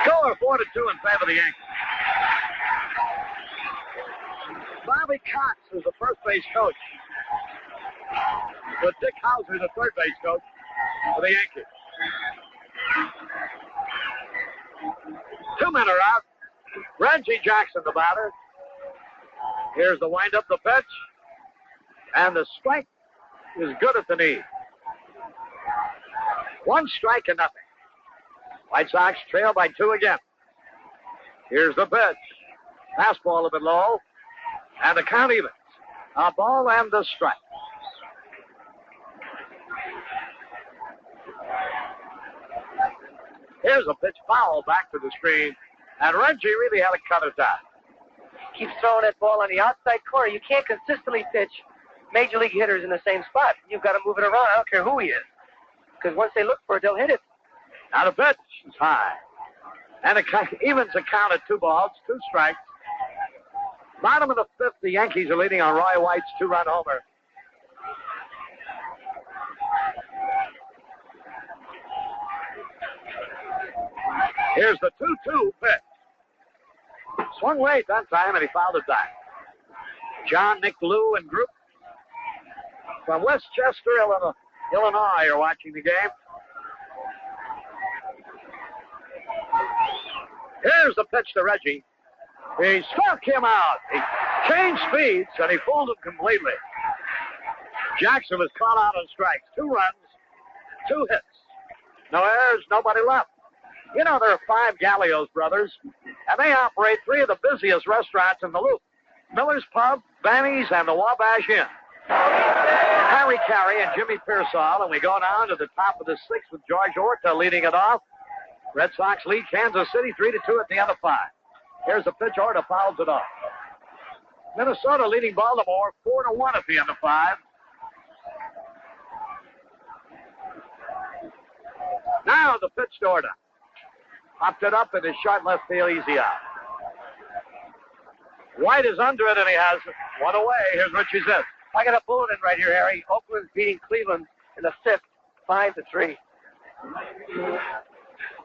Score 4-2 in favor of the Yankees. Bobby Cox is the first base coach. With Dick Hauser, the third base coach for the Yankees. 2 men are out. Reggie Jackson, the batter. Here's the windup, the pitch. And the strike is good at the knee. 1 strike and nothing. White Sox trail by 2 again. Here's the pitch. Fastball a bit low. And the count evens. A ball and a strike. Here's a pitch foul back to the screen. And Reggie really had to cut it down. Keeps throwing that ball on the outside corner. You can't consistently pitch major league hitters in the same spot. You've got to move it around. I don't care who he is. Because once they look for it, they'll hit it. Now the pitch is high. And it evens the count at 2 balls, 2 strikes. Bottom of the 5th, the Yankees are leading on Roy White's 2-run homer. Here's the 2-2 pitch. Swung late that time, and he fouled it back. John, Nick, Lou, and group from Westchester, Illinois are watching the game. Here's the pitch to Reggie. He struck him out. He changed speeds, and he fooled him completely. Jackson was caught out on strikes. 2 runs, 2 hits. No errors, nobody left. You know, there are 5 Gallios brothers, and they operate 3 of the busiest restaurants in the Loop. Miller's Pub, Benny's, and the Wabash Inn. Harry Carey and Jimmy Pearsall, and we go down to the top of the 6th with George Orta leading it off. Red Sox lead Kansas City 3-2 at the end of 5. Here's the pitch. Orta fouls it off. Minnesota leading Baltimore 4-1 at the end of 5. Now the pitch to Orta. Popped it up in his short left field, easy out. White is under it, and he has 1 away. Here's Richie Ziff. I got a bulletin right here, Harry. Oakland's beating Cleveland in the 5th, 5-3.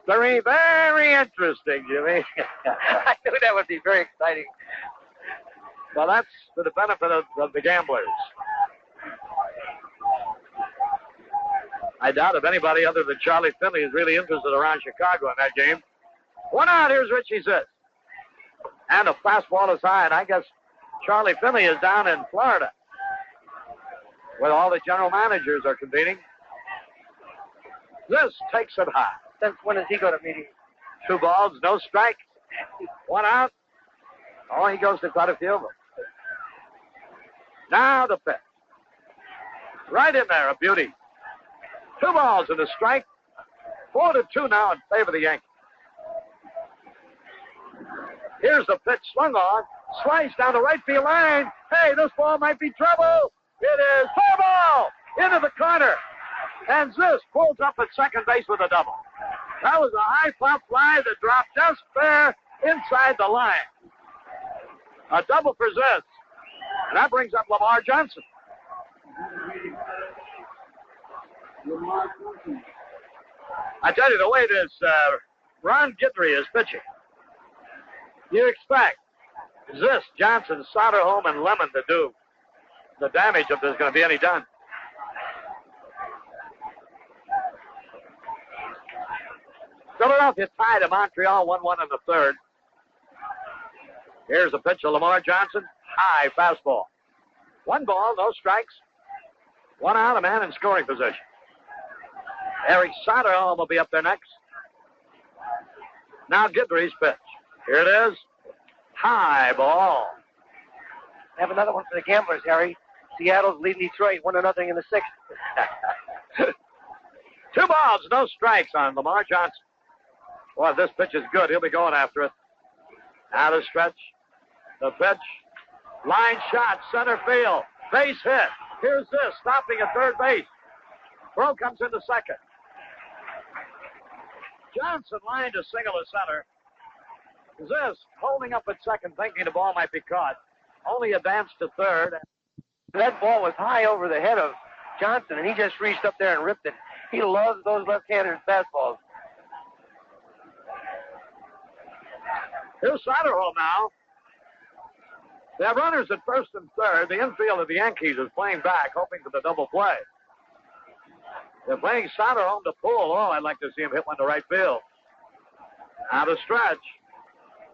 Very, very interesting, Jimmy. I knew that would be very exciting. Well, that's for the benefit of the gamblers. I doubt if anybody other than Charlie Finley is really interested around Chicago in that game. 1 out, here's Richie Ziff. And a fastball is high, and I guess Charlie Finley is down in Florida, where all the general managers are convening. This takes it high. Since when does he go to meetings? 2 balls, no strike. 1 out. Oh, he goes to quite a few of them. Now the pitch. Right in there, a beauty. 2 balls and a strike. 4-2 now in favor of the Yankees. Here's the pitch swung on. Sliced down the right field line. Hey, this ball might be trouble. It is foul ball into the corner. And Ziss pulls up at second base with a double. That was a high pop fly that dropped just there inside the line. A double for Ziss. And that brings up Lamar Johnson. I tell you, the way this Ron Guidry is pitching, you expect Ziss, Johnson, Soderholm, and Lemon to do the damage if there's going to be any done. Philadelphia tied to Montreal 1-1 in the 3rd. Here's the pitch to Lamar Johnson. High fastball. 1 ball, no strikes. 1 out, a man in scoring position. Eric Soderholm will be up there next. Now Guidry's pitch. Here it is. High ball. Have another one for the gamblers, Harry. Seattle's leading Detroit 1-0 in the 6th. 2 balls, no strikes on Lamar Johnson. Boy, if this pitch is good, he'll be going after it. Out of stretch. The pitch. Line shot. Center field. Base hit. Here's this. Stopping at third base. Throw comes into second. Johnson lined to single to center. This holding up at second, thinking the ball might be caught. Only advanced to third. That ball was high over the head of Johnson, and he just reached up there and ripped it. He loves those left-handed fastballs. Here's Satterholm now. They have runners at first and third. The infield of the Yankees is playing back, hoping for the double play. They're playing Satterholm to pull. Oh, I'd like to see him hit one to right field. Out of stretch.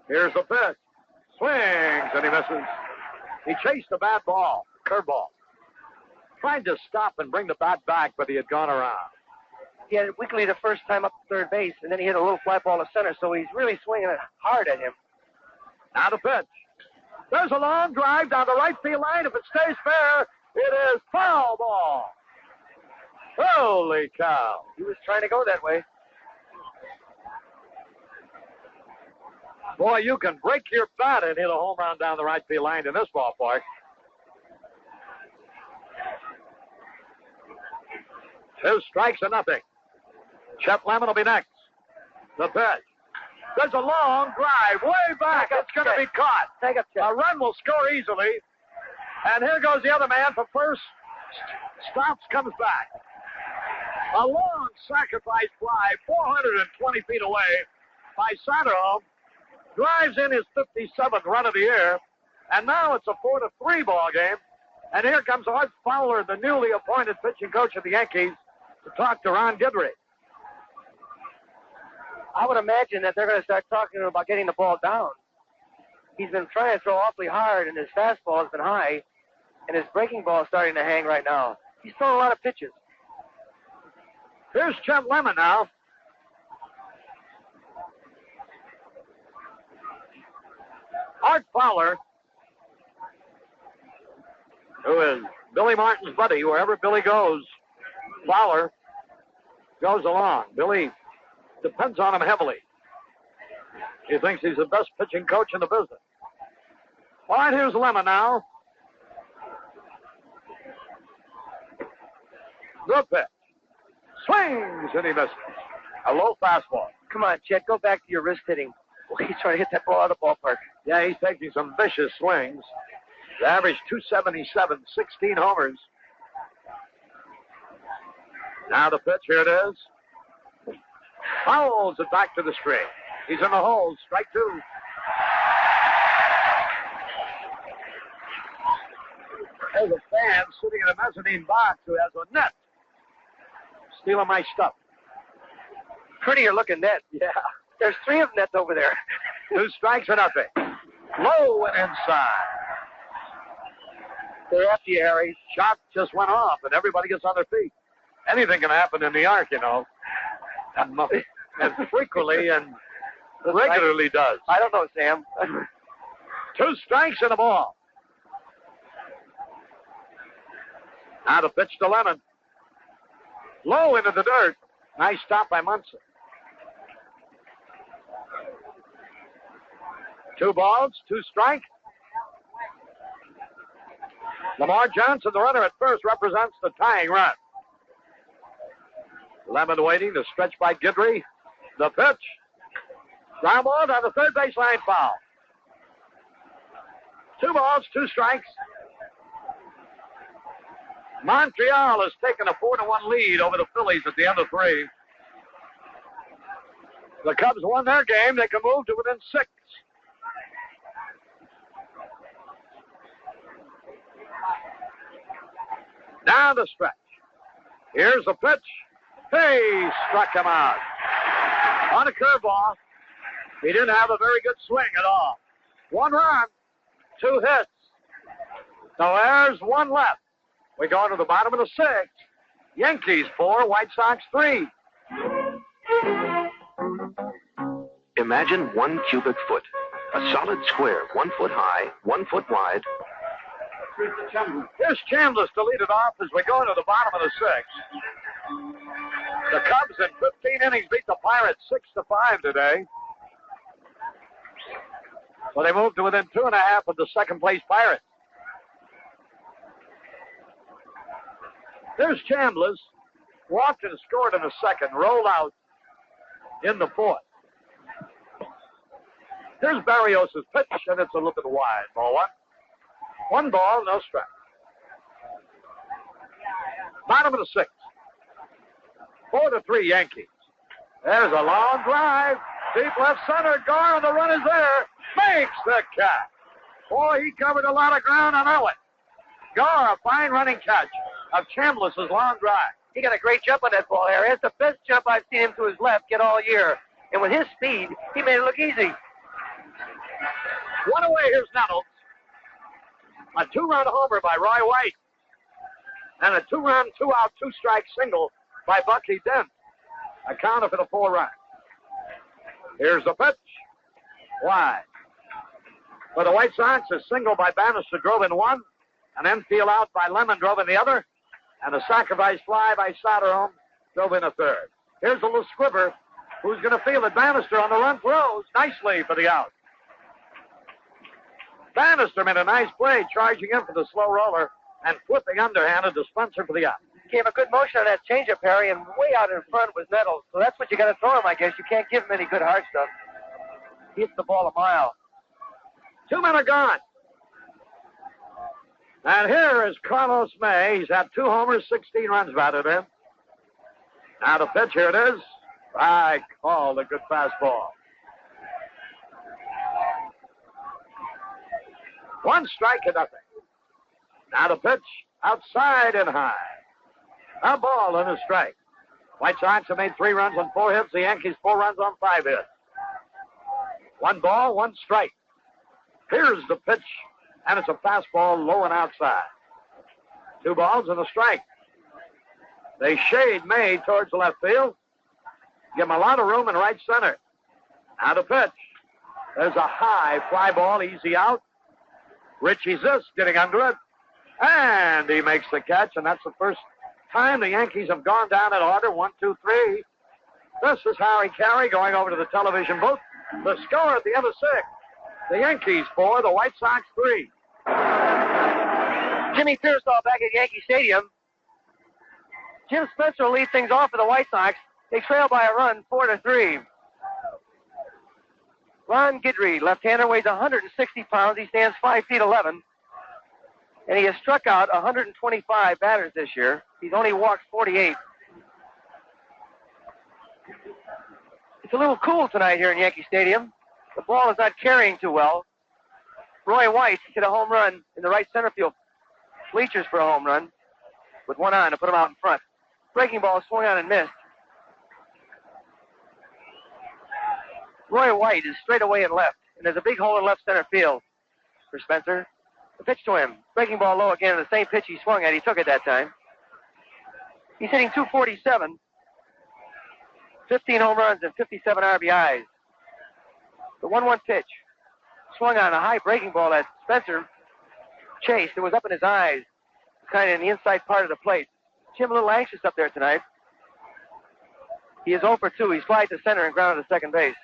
Here's the pitch. Swings, and he misses. He chased the bad ball, curveball. Tried to stop and bring the bat back, but he had gone around. He had it weakly the first time up to third base, and then he hit a little fly ball to center, so he's really swinging it hard at him. Now the pitch. There's a long drive down the right field line. If it stays fair, it is foul ball. Holy cow. He was trying to go that way. Boy, you can break your bat and hit a home run down the right field line in this ballpark. 2 strikes and nothing. Chet Lemon will be next. The pitch. There's a long drive way back. It's going to be caught. Take up, Chet. A run will score easily. And here goes the other man for first. Stops, comes back. A long sacrifice fly, 420 feet away by Satterholm. Drives in his 57th run of the year. And now it's a 4-3 ball game. And here comes Art Fowler, the newly appointed pitching coach of the Yankees, to talk to Ron Guidry. I would imagine that they're going to start talking to him about getting the ball down. He's been trying to throw awfully hard, and his fastball has been high, and his breaking ball is starting to hang right now. He's throwing a lot of pitches. Here's Chet Lemon now. Art Fowler, who is Billy Martin's buddy, wherever Billy goes, Fowler goes along. Billy depends on him heavily. He thinks he's the best pitching coach in the business. All right, here's Lemon now. The pitch. Swings, and he misses. A low fastball. Come on, Chet, go back to your wrist hitting. He's trying to hit that ball out of the ballpark. Yeah, he's taking some vicious swings. He averaged 277, 16 homers. Now the pitch, here it is. Fouls it back to the string. He's in the hole, strike 2. There's a fan sitting in a mezzanine box who has a net. Stealing my stuff. Prettier looking net. Yeah. There's 3 of them nets over there. 2 strikes and nothing. Low and inside. They're after you, Harry. Shot just went off, and everybody gets on their feet. Anything can happen in New York, you know. And frequently and regularly does. I don't know, Sam. 2 strikes and a ball. Now the pitch to Lemon. Low into the dirt. Nice stop by Munson. 2 balls, 2 strikes. Lamar Johnson, the runner at first, represents the tying run. Lemon waiting to stretch by Guidry. The pitch. Ground ball down the third baseline, foul. 2 balls, 2 strikes. Montreal has taken a 4-1 lead over the Phillies at the end of 3. The Cubs won their game. They can move to within 6. Down the stretch. Here's the pitch. Hey, struck him out. On a curveball. He didn't have a very good swing at all. 1 run, 2 hits. So there's 1 left. We go to the bottom of the 6th. Yankees 4, White Sox 3. Imagine 1 cubic foot. A solid square, 1 foot high, 1 foot wide. Here's Chambliss to lead it off as we go into the bottom of the 6th. The Cubs in 15 innings beat the Pirates 6-5 today. So they moved to within 2.5 of the second-place Pirates. There's Chambliss. Walked and scored in the second. Rolled out in the fourth. Here's Barrios' pitch, and it's a little bit wide. Ball one. One ball, no strike. Bottom of the sixth. 4-3 Yankees. There's a long drive. Deep left center. Gar, and the run is there. Makes the catch. Boy, he covered a lot of ground on that one. Gar, a fine running catch of Chambliss' long drive. He got a great jump on that ball, Harry. It's the best jump I've seen him to his left get all year. And with his speed, he made it look easy. One away, here's Nettles. A 2-run homer by Roy White. And a 2-run, 2-out, 2-strike single by Bucky Dent. A counter for the 4-run. Here's the pitch. Wide. For the White Sox, a single by Bannister drove in one. An infield out by Lemon drove in the other. And a sacrifice fly by Soderholm drove in a third. Here's a little squibber who's going to field it. Bannister on the run throws nicely for the out. Bannister made a nice play, charging in for the slow roller and flipping underhanded to Spencer for the out. Gave a good motion on that changeup, Harry, and way out in front was Nettles. So that's what you got to throw him, I guess. You can't give him any good hard stuff. He hits the ball a mile. 2 men are gone. And here is Carlos May. He's had 2 homers, 16 runs batted in. Now the pitch, here it is. I called a good fastball. 1 strike and nothing. Now the pitch, outside and high. A ball and a strike. White Sox have made 3 runs on 4 hits. The Yankees 4 runs on 5 hits. 1 ball, 1 strike. Here's the pitch, and it's a fastball low and outside. 2 balls and a strike. They shade May towards the left field. Give him a lot of room in right center. Now the pitch. There's a high fly ball, easy out. Richie Zisk getting under it. And he makes the catch, and that's the first time the Yankees have gone down in order. 1, 2, 3. This is Harry Carey going over to the television booth. The score at the end of 6. The Yankees 4, the White Sox 3. Jimmy Pearsall back at Yankee Stadium. Jim Spencer will lead things off for the White Sox. They trail by a run, 4-3. Ron Guidry, left-hander, weighs 160 pounds. He stands 5 feet 11. And he has struck out 125 batters this year. He's only walked 48. It's a little cool tonight here in Yankee Stadium. The ball is not carrying too well. Roy White hit a home run in the right center field bleachers for a home run with one on to put him out in front. Breaking ball swung on and missed. Roy White is straight away and left, and there's a big hole in left center field for Spencer. The pitch to him. Breaking ball low again, the same pitch he swung at. He took it that time. He's hitting .247, 15 home runs and 57 RBIs. The 1-1 pitch. Swung on a high breaking ball that Spencer chased. It was up in his eyes, kind of in the inside part of the plate. Jim a little anxious up there tonight. He is 0 for 2. He slides to center and grounded to second base.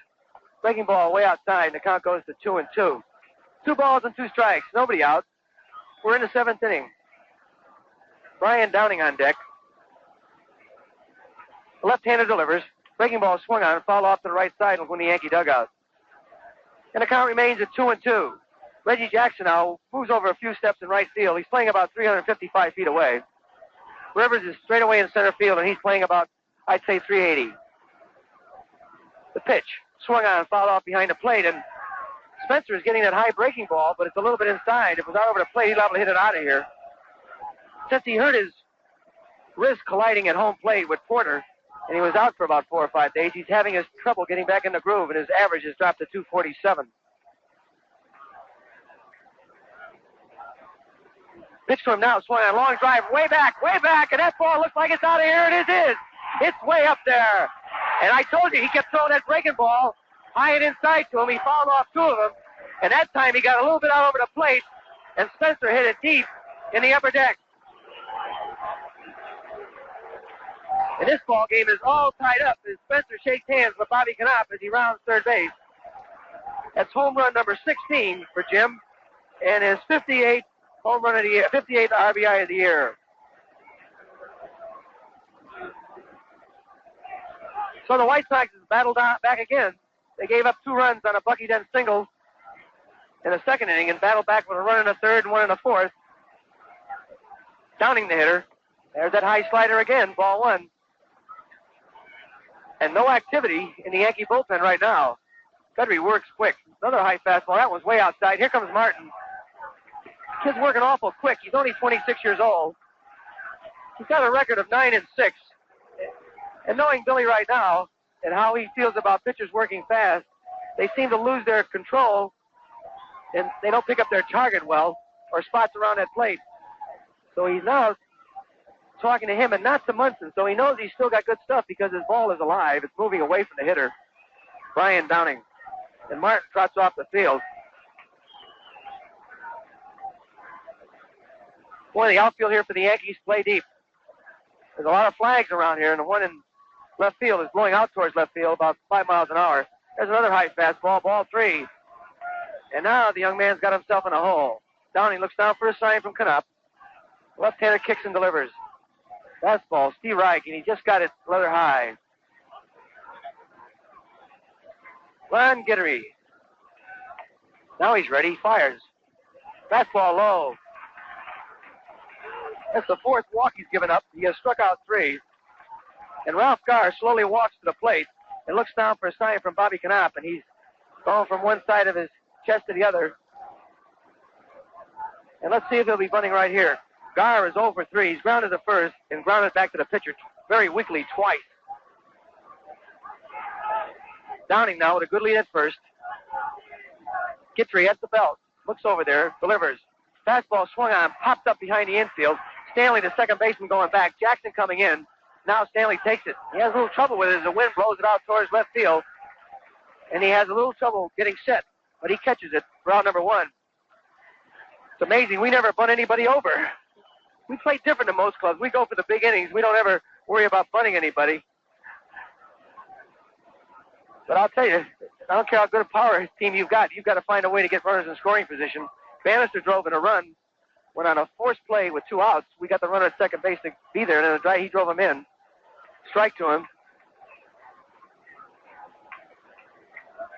Breaking ball way outside, and the count goes to 2-2. 2 balls and 2 strikes. Nobody out. We're in the 7th inning. Brian Downing on deck. The left-hander delivers. Breaking ball swung on and fouled off to the right side from the Yankee dugout. And the count remains at 2-2. Reggie Jackson now moves over a few steps in right field. He's playing about 355 feet away. Rivers is straight away in center field, and he's playing about, I'd say, 380. The pitch swung on and fouled off behind the plate, and Spencer is getting that high breaking ball, but it's a little bit inside. If it was out over the plate, he'd be able to hit it out of here. Since he hurt his wrist colliding at home plate with Porter, and he was out for about 4 or 5 days, he's having his trouble getting back in the groove, and his average has dropped to 247. Pitch to him now, swung on, long drive, way back, and that ball looks like it's out of here, and it is. It's way up there. And I told you, he kept throwing that breaking ball high and inside to him. He fouled off 2 of them, and that time he got a little bit out over the plate, and Spencer hit it deep in the upper deck. And this ball game is all tied up as Spencer shakes hands with Bobby Knopf as he rounds third base. That's home run number 16 for Jim, and his 58th home run of the year, 58th RBI of the year. So the White Sox has battled out back again. They gave up 2 runs on a Bucky Dent single in the second inning and battled back with a run in the third and one in the fourth. Downing the hitter. There's that high slider again, ball 1. And no activity in the Yankee bullpen right now. Guthrie works quick. Another high fastball. That was way outside. Here comes Martin. Kid's working awful quick. He's only 26 years old. He's got a record of 9-6. And knowing Billy right now and how he feels about pitchers working fast, they seem to lose their control and they don't pick up their target well or spots around that plate. So he's now talking to him and not to Munson. So he knows he's still got good stuff because his ball is alive. It's moving away from the hitter, Brian Downing. And Martin trots off the field. Boy, the outfield here for the Yankees play deep. There's a lot of flags around here, and the one in left field is blowing out towards left field about 5 miles an hour. There's another high fastball, ball 3. And now the young man's got himself in a hole. Downing looks down for a sign from Canup. Left-hander kicks and delivers. Fastball, Steve Reich, and he just got it rather high. Ron Guidry. Now he's ready. Fires. Fastball low. That's the 4th walk he's given up. He has struck out 3. And Ralph Garr slowly walks to the plate and looks down for a sign from Bobby Canup, and he's going from one side of his chest to the other. And let's see if he'll be bunting right here. Garr is 0 for 3. He's grounded to first and grounded back to the pitcher very weakly twice. Downing now with a good lead at first. Guidry at the belt. Looks over there. Delivers. Fastball swung on. Popped up behind the infield. Stanley, the second baseman, going back. Jackson coming in. Now Stanley takes it. He has a little trouble with it as the wind blows it out towards left field. And he has a little trouble getting set. But he catches it for out number 1. It's amazing. We never bunt anybody over. We play different than most clubs. We go for the big innings. We don't ever worry about bunting anybody. But I'll tell you, I don't care how good a power team you've got to find a way to get runners in scoring position. Bannister drove in a run, went on a forced play with 2 outs. We got the runner at second base to be there, and then he drove him in. Strike to him.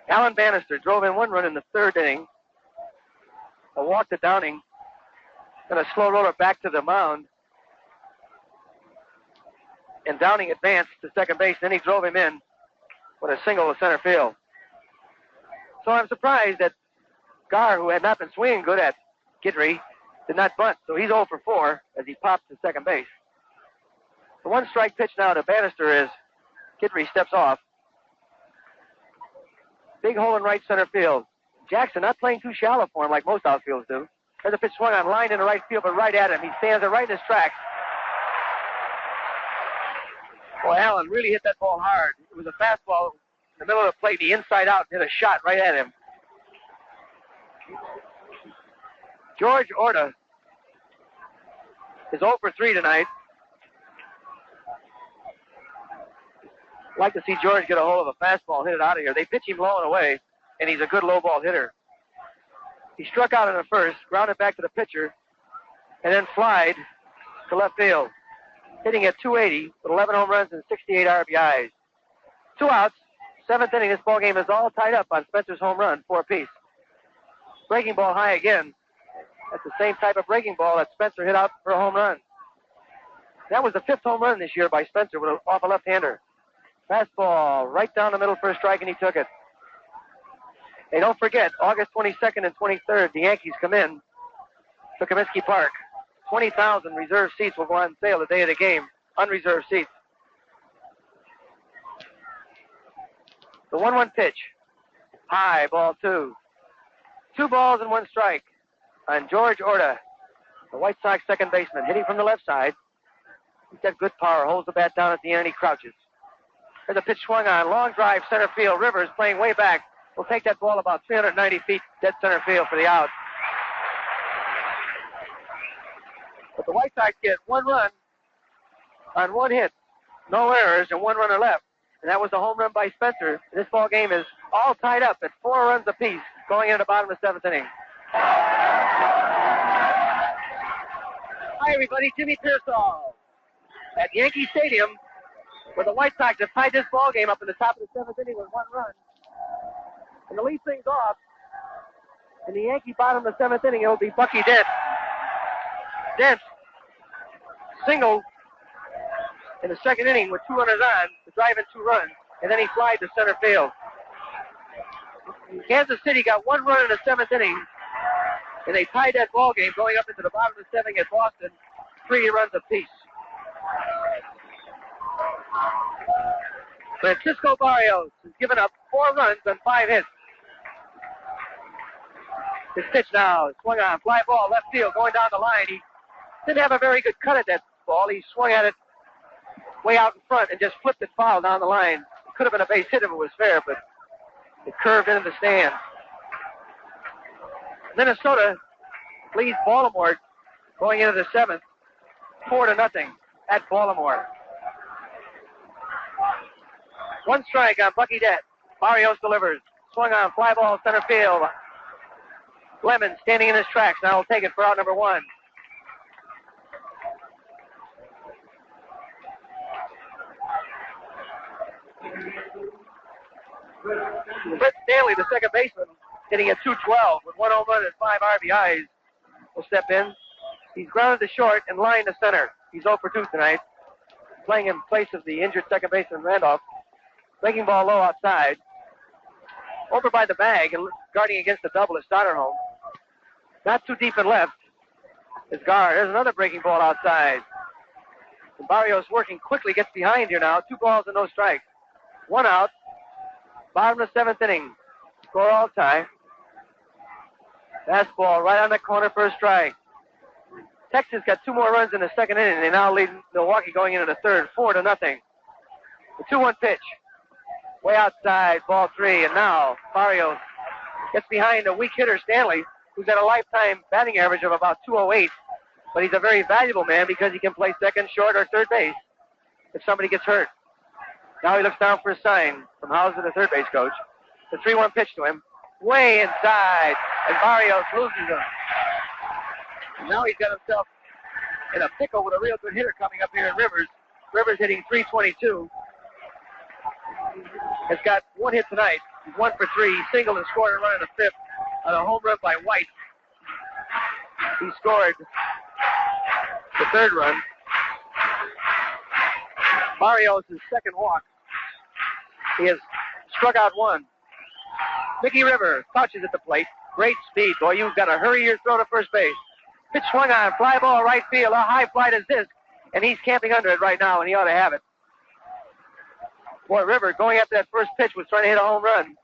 Alan Bannister drove in 1 run in the 3rd inning. A walk to Downing. And a slow roller back to the mound. And Downing advanced to second base. Then he drove him in with a single to center field. So I'm surprised that Garr, who had not been swinging good at Guidry, did not bunt. So he's 0 for 4 as he pops to second base. The 1-strike pitch now to Bannister is Guidry steps off. Big hole in right center field. Jackson not playing too shallow for him like most outfields do. There's a pitch swung on, line into right field, but right at him. He stands there right in his tracks. Boy, Allen really hit that ball hard. It was a fastball in the middle of the plate, the inside out, hit a shot right at him. George Orta is 0 for 3 tonight. I'd like to see George get a hold of a fastball and hit it out of here. They pitch him low and away, and he's a good low ball hitter. He struck out in the first, grounded back to the pitcher, and then flied to left field, hitting at 280 with 11 home runs and 68 RBIs. 2 outs, 7th inning. This ball game is all tied up on Spencer's home run, 4 apiece. Breaking ball high again. That's the same type of breaking ball that Spencer hit out for a home run. That was the 5th home run this year by Spencer off a left-hander. Fastball right down the middle for a strike, and he took it. Hey, don't forget, August 22nd and 23rd, the Yankees come in to Comiskey Park. 20,000 reserved seats will go on sale the day of the game. Unreserved seats. The 1-1 pitch. High, ball 2. 2 balls and 1 strike on George Orta, the White Sox second baseman, hitting from the left side. He's got good power, holds the bat down at the end, he crouches. There's a pitch swung on, long drive, center field. Rivers playing way back. Will take that ball about 390 feet, dead center field for the out. But the White Sox get 1 run on 1 hit. No errors and 1 runner left. And that was a home run by Spencer. This ball game is all tied up at 4 runs apiece going into the bottom of the 7th inning. Hi, everybody. Jimmy Pearsall at Yankee Stadium, where the White Sox have tied this ball game up in the top of the 7th inning with 1 run. And to lead things off, in the Yankee bottom of the 7th inning, it'll be Bucky Dent. Dent singled in the 2nd inning with 2 runners on to drive in 2 runs, and then he flied to center field. Kansas City got 1 run in the 7th inning, and they tied that ball game going up into the bottom of the 7th at Boston, 3 runs apiece. Francisco Barrios has given up 4 runs on 5 hits. His pitch now, swung on, fly ball, left field, going down the line. He didn't have a very good cut at that ball. He swung at it way out in front and just flipped it foul down the line. It could have been a base hit if it was fair, but it curved into the stand. Minnesota leads Baltimore going into the 7th, 4-0 at Baltimore. 1 strike on Bucky Dent. Barrios delivers. Swung on, fly ball, center field. Lemon standing in his tracks. Now he'll take it for out number 1. Britt Stanley, the second baseman, hitting at .212 with 1 home run and 5 RBIs, will step in. He's grounded to short and lined to center. He's 0 for 2 tonight, playing in place of the injured second baseman Randolph. Breaking ball low outside. Over by the bag and guarding against the double is Stoddard-Holm. Not too deep in left is Gar. There's another breaking ball outside. And Barrios working quickly, gets behind here now. 2 balls and no strikes. 1 out. Bottom of the 7th inning. Score all tie. Fastball right on the corner for a strike. Texas got 2 more runs in the 2nd inning. They now lead Milwaukee going into the 3rd, 4-0. The 2-1 pitch. Way outside, ball 3. And now Barrios gets behind a weak hitter, Stanley, who's at a lifetime batting average of about .208. But he's a very valuable man because he can play second, short, or third base if somebody gets hurt. Now he looks down for a sign from Hauser, the third base coach. The 3-1 pitch to him. Way inside. And Barrios loses him. And now he's got himself in a pickle with a real good hitter coming up here in Rivers. Rivers hitting .322. Has got 1 hit tonight. He's 1 for 3. He singled and scored a run in the 5th on a home run by White. He scored the 3rd run. Barrios' 2nd walk. He has struck out 1. Mickey River touches at the plate. Great speed, boy. You've got to hurry your throw to first base. Pitch swung on, fly ball right field, a high fly to Zisk, and he's camping under it right now, and he ought to have it. Boy, River, going after that first pitch, was trying to hit a home run.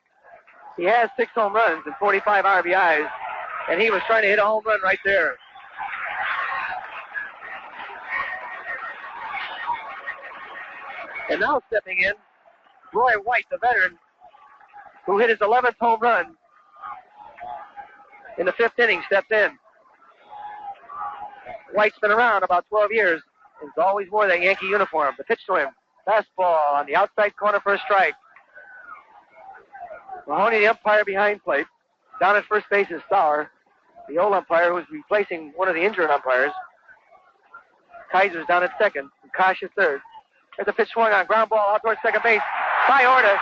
He has 6 home runs and 45 RBIs, and he was trying to hit a home run right there. And now stepping in, Roy White, the veteran, who hit his 11th home run in the 5th inning, stepped in. White's been around about 12 years. He's always wore that Yankee uniform. The pitch to him. Fastball on the outside corner for a strike. Mahoney, the umpire behind plate. Down at first base is Sauer, the old umpire who's replacing one of the injured umpires. Kaiser's down at second. And Kosh at third. There's a pitch swung on. Ground ball out towards second base. By Orta.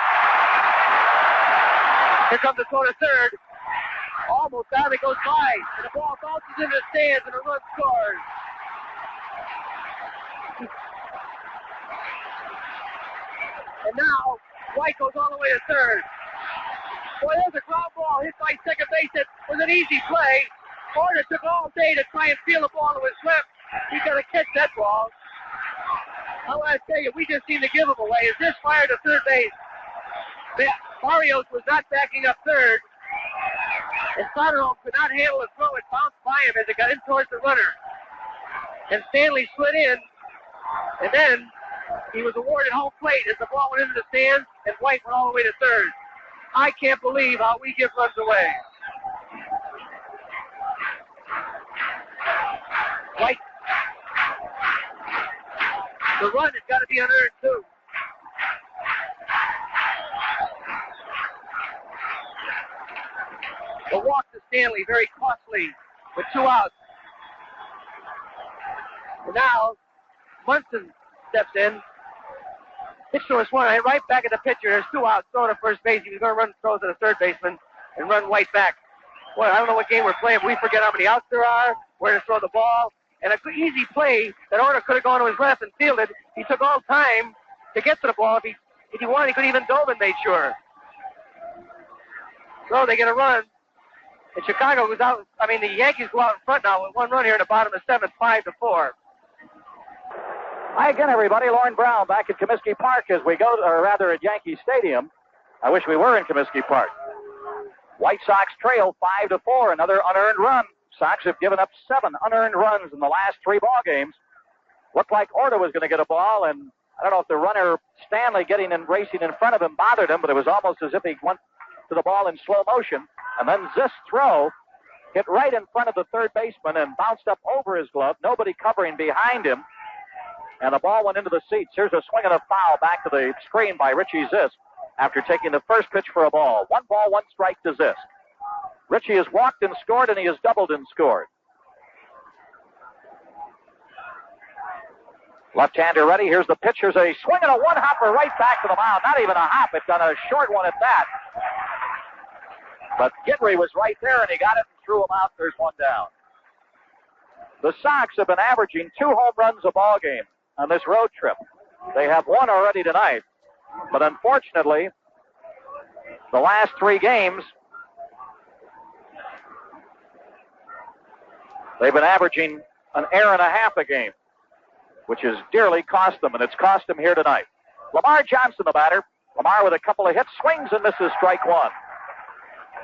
Here comes the throw to third. Almost down, it goes by. And the ball bounces into the stands and a run scores. And now, White goes all the way to third. Boy, there's a ground ball hit by second base. It was an easy play. Orta took all day to try and feel the ball to his left. He's got to catch that ball. I want to tell you, we just seem to give him away. As this fired to third base, Barrios was not backing up third. And Stoddard-Holm could not handle the throw. It bounced by him as it got in towards the runner. And Stanley slid in. And then he was awarded home plate as the ball went into the stands, and White went all the way to third. I can't believe how we give runs away. White. The run has got to be unearned, too. Stanley very costly with 2 outs. And now Munson steps in. Pitch to a Swan, right back at the pitcher. There's 2 outs. Throw to first base. He was going to run throws to the third baseman and run White back. Boy, I don't know what game we're playing. We forget how many outs there are, where to throw the ball. And a good, easy play that Order could have gone to his left and fielded. He took all time to get to the ball. If he wanted, he could even dove and made sure. So they get a run. And Chicago goes out. The Yankees go out in front now with 1 run here in the bottom of 7th, 5-4. Hi again, everybody. Lauren Brown back at Comiskey Park as we go, or rather at Yankee Stadium. I wish we were in Comiskey Park. White Sox trail 5-4, another unearned run. Sox have given up 7 unearned runs in the last 3 ball games. Looked like Orta was going to get a ball, and I don't know if the runner Stanley getting and racing in front of him bothered him, but it was almost as if he went to the ball in slow motion. And then this throw hit right in front of the third baseman and bounced up over his glove. Nobody covering behind him. And the ball went into the seats. Here's a swing and a foul back to the screen by Richie Zisk after taking the first pitch for a ball. 1 ball, 1 strike to Zisk. Richie has walked and scored, and he has doubled and scored. Left-hander ready. Here's the pitch. Here's a swing and a 1-hopper right back to the mound. Not even a hop. It's on a short one at that. But Guidry was right there, and he got it and threw him out. There's 1 down. The Sox have been averaging 2 home runs a ball game on this road trip. They have 1 already tonight. But unfortunately, the last 3 games, they've been averaging an error and a half a game, which has dearly cost them, and it's cost them here tonight. Lamar Johnson, the batter. Lamar with a couple of hits, swings and misses, strike 1.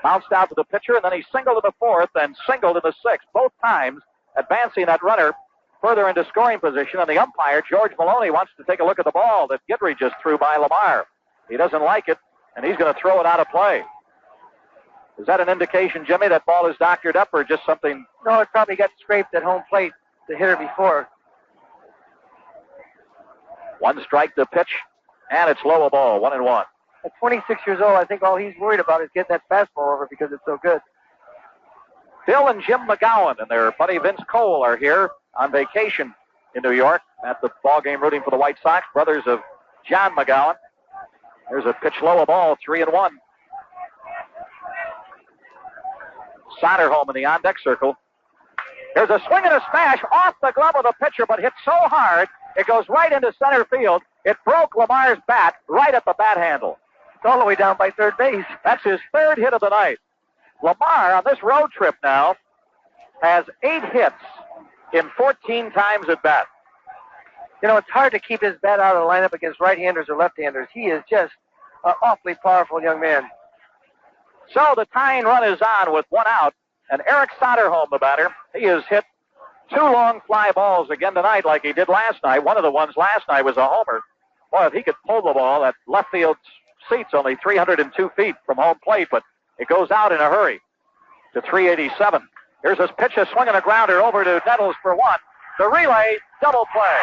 Bounced out to the pitcher, and then he singled in the 4th and singled in the 6th, both times advancing that runner further into scoring position. And the umpire, George Maloney, wants to take a look at the ball that Guidry just threw by Lamar. He doesn't like it, and he's going to throw it out of play. Is that an indication, Jimmy, that ball is doctored up or just something? No, it probably got scraped at home plate, the hitter before. 1 strike to pitch, and it's low a ball, 1-1. At 26 years old, I think all he's worried about is getting that fastball over because it's so good. Bill and Jim McGowan and their buddy Vince Cole are here on vacation in New York at the ball game rooting for the White Sox, brothers of John McGowan. There's a pitch low a ball, 3-1. Soderholm in the on-deck circle. There's a swing and a smash off the glove of the pitcher, but hit so hard, it goes right into center field. It broke Lamar's bat right at the bat handle. It's all the way down by third base. That's his 3rd hit of the night. Lamar, on this road trip now, has 8 hits in 14 times at bat. It's hard to keep his bat out of the lineup against right-handers or left-handers. He is just an awfully powerful young man. So the tying run is on with 1 out, and Eric Soderholm, the batter, he has hit 2 long fly balls again tonight like he did last night. One of the ones last night was a homer. Boy, if he could pull the ball, that left field seat's only 302 feet from home plate, but it goes out in a hurry to 387. Here's his pitch, a swing and a grounder over to Nettles for 1. The relay, double play.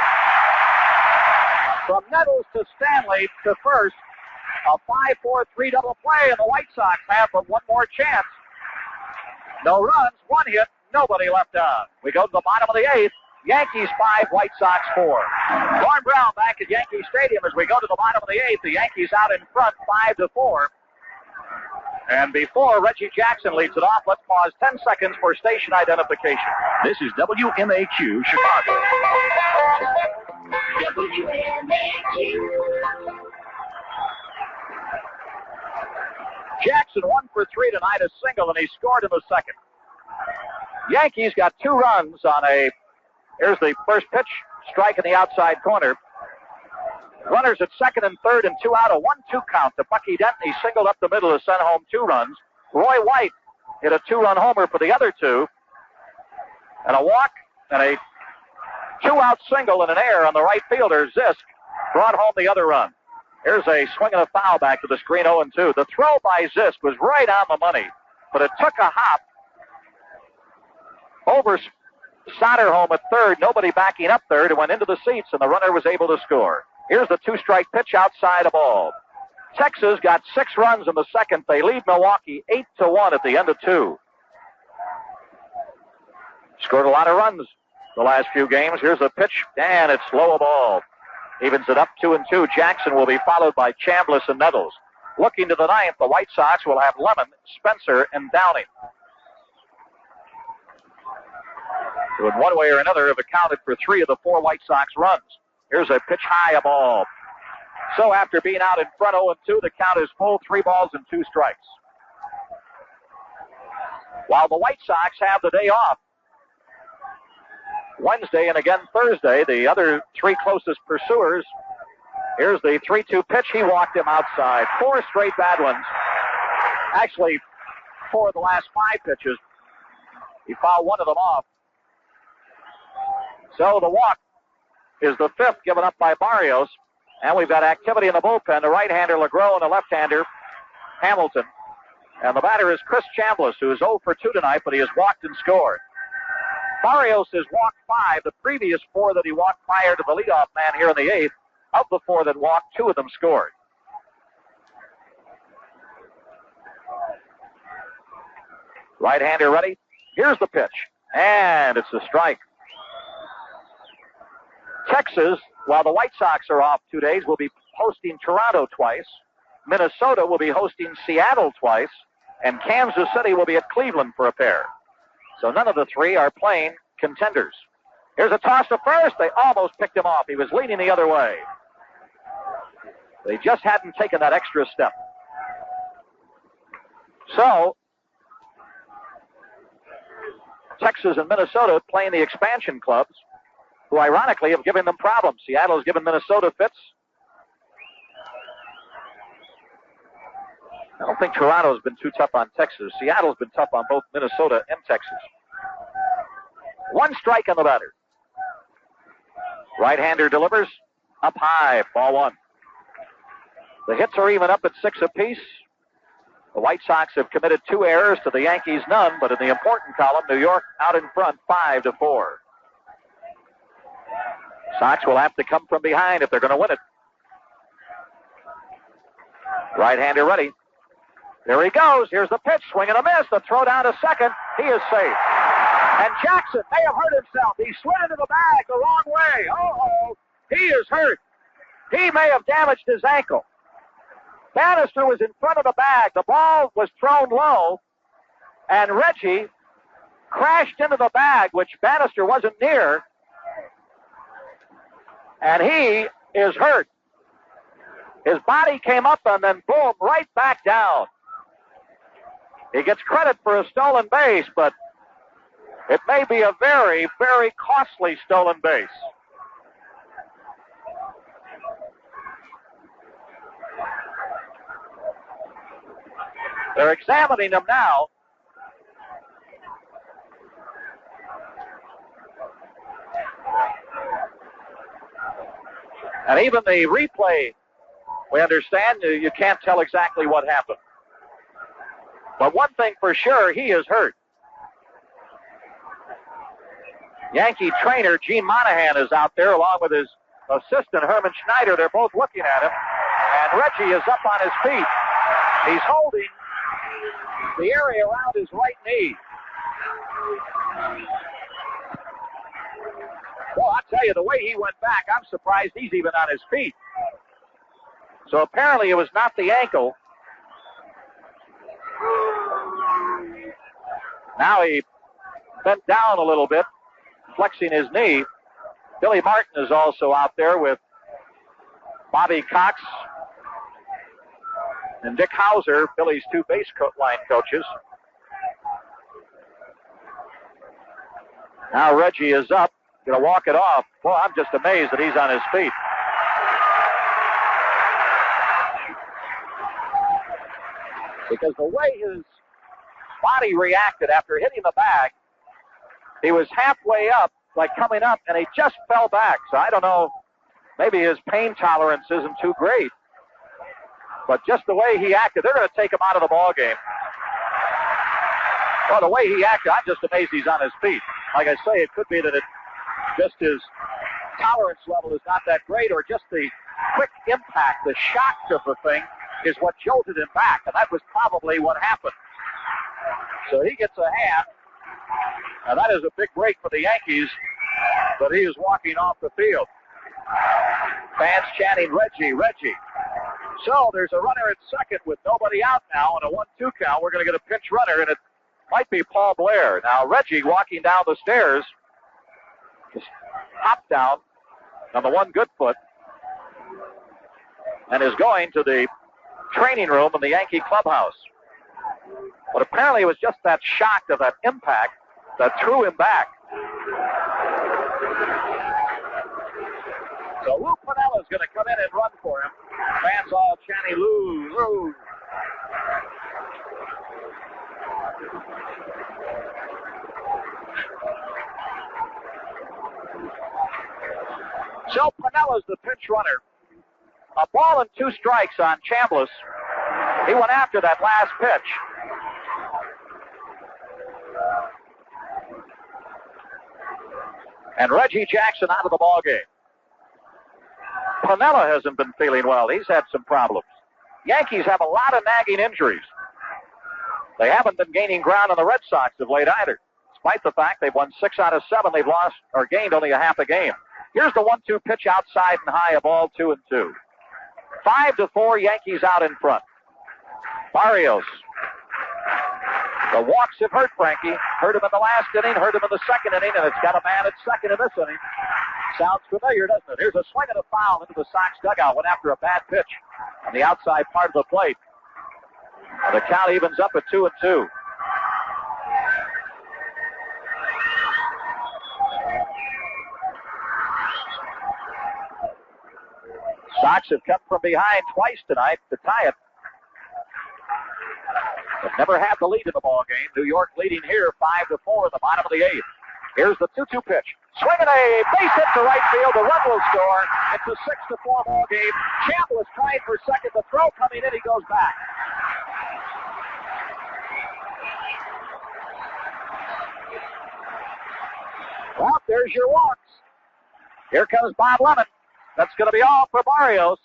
From Nettles to Stanley to first, a 5-4-3 double play, and the White Sox have but 1 more chance. No runs, 1 hit, nobody left on. We go to the bottom of the 8th. Yankees 5, White Sox 4. Lauren Brown back at Yankee Stadium as we go to the bottom of the 8th. The Yankees out in front, 5-4. And before Reggie Jackson leads it off, let's pause 10 seconds for station identification. This is WMAQ Chicago. WMAQ. Jackson 1 for 3 tonight, a single, and he scored in the 2nd. Yankees got 2 runs on a, here's the first pitch, strike in the outside corner. Runners at 2nd and 3rd and 2 out, a 1-2 count to Bucky Denton. He singled up the middle to send home 2 runs. Roy White hit a 2-run homer for the other 2. And a walk and a 2-out single and an error on the right fielder, Zisk, brought home the other run. Here's a swing and a foul back to the screen, 0-2. The throw by Zisk was right on the money, but it took a hop over Soderholm at 3rd, nobody backing up 3rd, and went into the seats, and the runner was able to score. Here's the 2-strike pitch outside a ball. Texas got 6 runs in the 2nd. They lead Milwaukee 8-1 at the end of 2. Scored a lot of runs the last few games. Here's a pitch, and it's low ball. Evens it up 2-2. Jackson will be followed by Chambliss and Nettles. Looking to the ninth, the White Sox will have Lemon, Spencer, and Downing. Who in one way or another have accounted for 3 of the 4 White Sox runs. Here's a pitch high, a ball. So after being out in front 0-2, the count is full, 3 balls and 2 strikes. While the White Sox have the day off, Wednesday and again Thursday, the other 3 closest pursuers. Here's the 3-2 pitch. He walked him outside. 4 straight bad ones. Actually, 4 of the last 5 pitches. He fouled 1 of them off. So the walk is the 5th given up by Barrios. And we've got activity in the bullpen. The right-hander, Legros, and the left-hander, Hamilton. And the batter is Chris Chambliss, who is 0 for 2 tonight, but he has walked and scored. Barrios has walked 5. The previous 4 that he walked prior to the leadoff man here in the 8th, of the 4 that walked, 2 of them scored. Right-hander ready. Here's the pitch. And it's a strike. Texas, while the White Sox are off 2 days, will be hosting Toronto twice. Minnesota will be hosting Seattle twice. And Kansas City will be at Cleveland for a pair. So none of the 3 are playing contenders. Here's a toss to first. They almost picked him off. He was leaning the other way. They just hadn't taken that extra step. So, Texas and Minnesota playing the expansion clubs, who ironically have given them problems. Seattle has given Minnesota fits. I don't think Toronto's been too tough on Texas. Seattle's been tough on both Minnesota and Texas. 1 strike on the batter. Right-hander delivers up high, ball 1. The hits are even up at 6 apiece. The White Sox have committed 2 errors to the Yankees, none, but in the important column, New York out in front 5-4. Sox will have to come from behind if they're going to win it. Right-hander ready. There he goes. Here's the pitch. Swing and a miss. The throw down to second. He is safe. And Jackson may have hurt himself. He slid into the bag the wrong way. Uh-oh. He is hurt. He may have damaged his ankle. Bannister was in front of the bag. The ball was thrown low. And Reggie crashed into the bag, which Bannister wasn't near. And he is hurt. His body came up and then boom, right back down. He gets credit for a stolen base, but it may be a very, very costly stolen base. They're examining him now. And even the replay, we understand you can't tell exactly what happened. But one thing for sure, he is hurt. Yankee trainer Gene Monahan is out there along with his assistant Herman Schneider. They're both looking at him. And Reggie is up on his feet. He's holding the area around his right knee. Well, I'll tell you, the way he went back, I'm surprised he's even on his feet. So apparently it was not the ankle. Now he bent down a little bit, flexing his knee. Billy Martin is also out there with Bobby Cox and Dick Hauser, Billy's 2 base line coaches. Now Reggie is up, going to walk it off. Well, I'm just amazed that he's on his feet. Because the way his body reacted after hitting the bag, he was halfway up, like coming up, and he just fell back. So I don't know, maybe his pain tolerance isn't too great. But just the way he acted, they're going to take him out of the ball game. Well, the way he acted, I'm just amazed he's on his feet. Like I say, it could be that just his tolerance level is not that great, or just the quick impact, the shock of the thing is what jolted him back, and that was probably what happened. So he gets a hand. Now that is a big break for the Yankees, but he is walking off the field. Fans chanting, Reggie, Reggie. So there's a runner at second with nobody out now on a 1-2 count. We're going to get a pinch runner, and it might be Paul Blair. Now Reggie walking down the stairs, just hopped down on the one good foot, and is going to the training room in the Yankee clubhouse. But apparently it was just that shock of that impact that threw him back. So Lou Piniella is going to come in and run for him. Fans all chanting, Lou, Lou. So Piniella's the pinch runner. A ball and 2 strikes on Chambliss. He went after that last pitch. And Reggie Jackson out of the ballgame. Piniella hasn't been feeling well. He's had some problems. Yankees have a lot of nagging injuries. They haven't been gaining ground on the Red Sox of late either. Despite the fact they've won 6 out of 7, they've lost or gained only a half a game. Here's the 1-2 pitch outside and high, a ball 2-2. 5-4, Yankees out in front. Barrios. The walks have hurt Frankie. Hurt him in the last inning, hurt him in the second inning, and it's got a man at second in this inning. Sounds familiar, doesn't it? Here's a swing and a foul into the Sox dugout. Went after a bad pitch on the outside part of the plate. And the count evens up at 2-2. Sox have come from behind twice tonight to tie it. They've never had the lead in the ball game. New York leading here 5-4 in the bottom of the 8th. Here's the 2-2 pitch. Swinging a base hit to right field. The run will score. It's a 6-4 ball game. Chambliss trying for second. The throw coming in. He goes back. Well, there's your walks. Here comes Bob Lemon. That's going to be all for Barrios.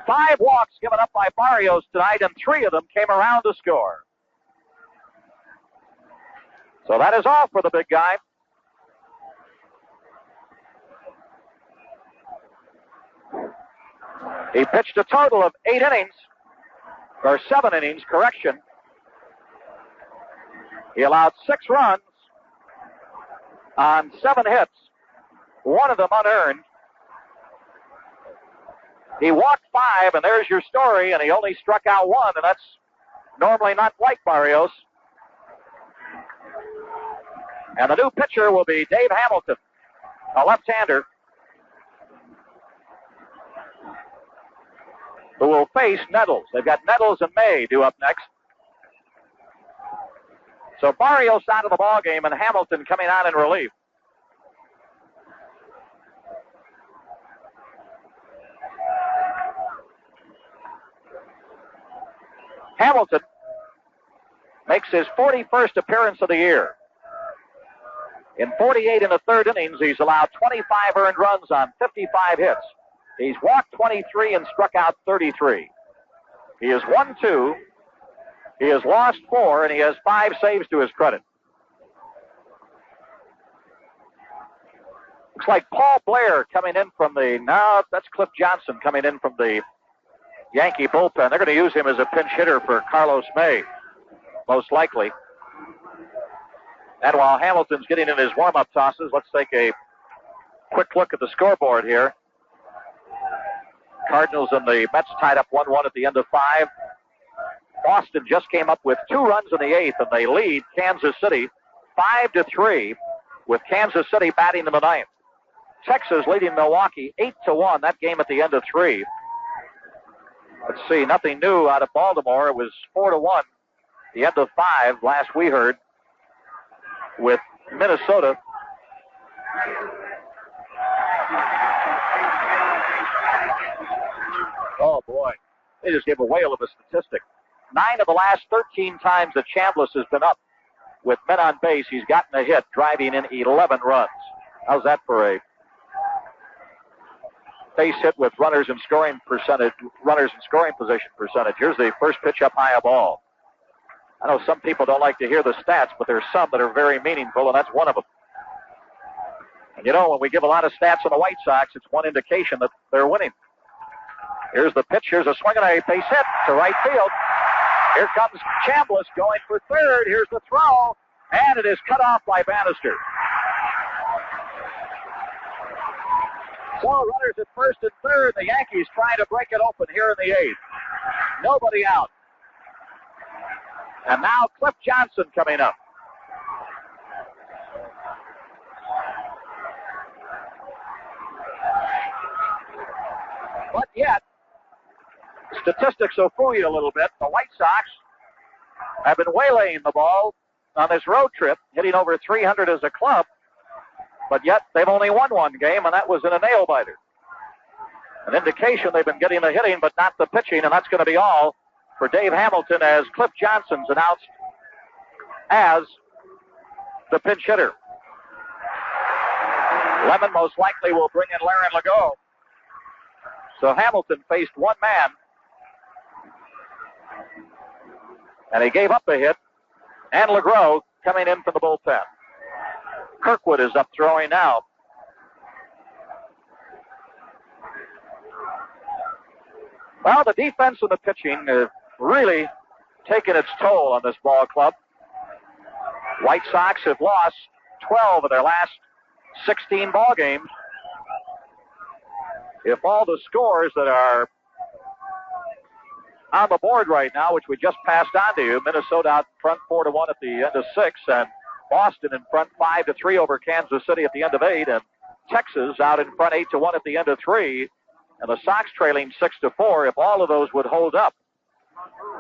Five walks given up by Barrios tonight, and 3 of them came around to score. So that is all for the big guy. He pitched a total of 8 innings, or 7 innings, correction. He allowed 6 runs on 7 hits, 1 of them unearned. He walked 5, and there's your story, and he only struck out 1, and that's normally not like Barrios. And the new pitcher will be Dave Hamilton, a left-hander, who will face Nettles. They've got Nettles and May due up next. So Barrios out of the ballgame, and Hamilton coming on in relief. Hamilton makes his 41st appearance of the year. In 48 in the 3rd innings, he's allowed 25 earned runs on 55 hits. He's walked 23 and struck out 33. He has won 2. He has lost 4, and he has 5 saves to his credit. Looks like Paul Blair coming in from the... No, that's Cliff Johnson coming in from the Yankee bullpen. They're going to use him as a pinch hitter for Carlos May, most likely. And while Hamilton's getting in his warm-up tosses, let's take a quick look at the scoreboard here. Cardinals and the Mets tied up 1-1 at the end of 5. Boston just came up with 2 runs in the 8th, and they lead Kansas City 5-3, with Kansas City batting in the 9th. Texas leading Milwaukee 8-1. That game at the end of 3. Let's see, nothing new out of Baltimore. It was 4-1. The end of 5, last we heard, with Minnesota. Oh, boy. They just gave a whale of a statistic. 9 of the last 13 times that Chambliss has been up with men on base, he's gotten a hit, driving in 11 runs. How's that for a base hit with runners in scoring position percentage. Here's the first pitch up high, a ball. I know some people don't like to hear the stats, but there's some that are very meaningful, and that's one of them. And you know, when we give a lot of stats on the White Sox, it's one indication that they're winning. Here's the pitch. Here's a swing and a base hit to right field. Here comes Chambliss going for third. Here's the throw, and it is cut off by Bannister. So runners at first and third. The Yankees trying to break it open here in the eighth. Nobody out. And now Cliff Johnson coming up. But yet, statistics will fool you a little bit. The White Sox have been waylaying the ball on this road trip, hitting over 300 as a club, but yet they've only won one game, and that was in a nail-biter. An indication they've been getting the hitting, but not the pitching, and that's going to be all for Dave Hamilton as Cliff Johnson's announced as the pinch hitter. Lemon most likely will bring in Laren Legault. So Hamilton faced one man, and he gave up a hit, and LeGros coming in from the bullpen. Kirkwood is up throwing now. Well, the defense and the pitching have really taken its toll on this ball club. White Sox have lost 12 of their last 16 ball games. If all the scores that are on the board right now, which we just passed on to you, Minnesota out front 4-1 at the end of 6, and Boston in front 5-3 over Kansas City at the end of 8, and Texas out in front 8-1 at the end of 3, and the Sox trailing 6-4. If all of those would hold up,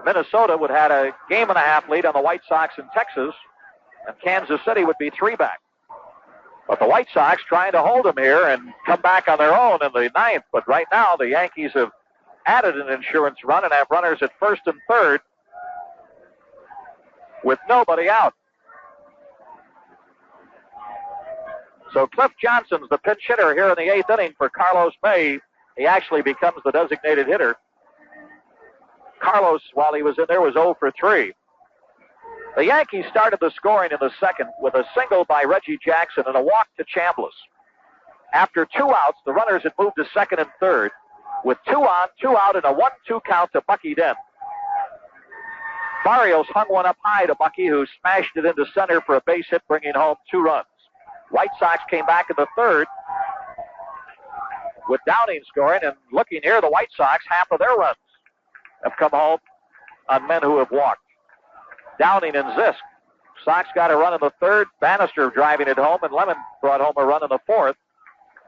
Minnesota would have a game-and-a-half lead on the White Sox in Texas, and Kansas City would be 3 back. But the White Sox trying to hold them here and come back on their own in the 9th. But right now, the Yankees have added an insurance run and have runners at first and third with nobody out. So Cliff Johnson's the pinch hitter here in the 8th inning for Carlos May. He actually becomes the designated hitter. Carlos, while he was in there, was 0 for 3. The Yankees started the scoring in the 2nd with a single by Reggie Jackson and a walk to Chambliss. After 2 outs, the runners had moved to 2nd and 3rd with 2 on, 2 out, and a 1-2 count to Bucky Dent. Barrios hung one up high to Bucky, who smashed it into center for a base hit, bringing home 2 runs. White Sox came back in the 3rd with Downing scoring, and looking here, the White Sox, half of their runs have come home on men who have walked. Downing and Zisk. Sox got a run in the 3rd. Bannister driving it home, and Lemon brought home a run in the 4th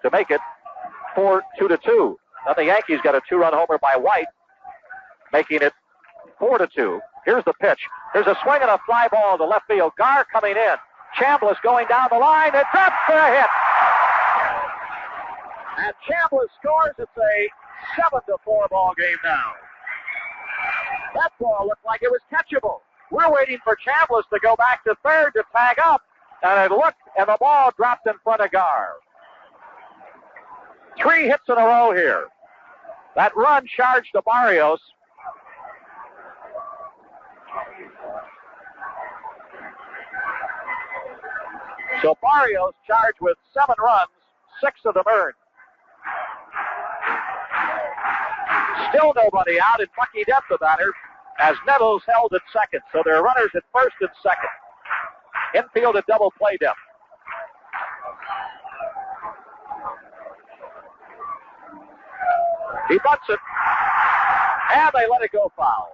to make it 2-2. Then the Yankees got a 2-run homer by White, making it 4-2. Here's the pitch. There's a swing and a fly ball to left field. Garr coming in. Chambliss going down the line. It's up for a hit. And Chambliss scores. It's a 7-4 ball game now. That ball looked like it was catchable. We're waiting for Chambliss to go back to 3rd to tag up. And it looked, and the ball dropped in front of Garr. 3 hits in a row here. That run charged to Barrios. So Barrios charged with 7 runs, 6 of them earned. Still nobody out, and Bucky Dent the batter, as Nettles held at 2nd. So there are runners at 1st and 2nd. Infield at double play depth. He butts it, and they let it go foul.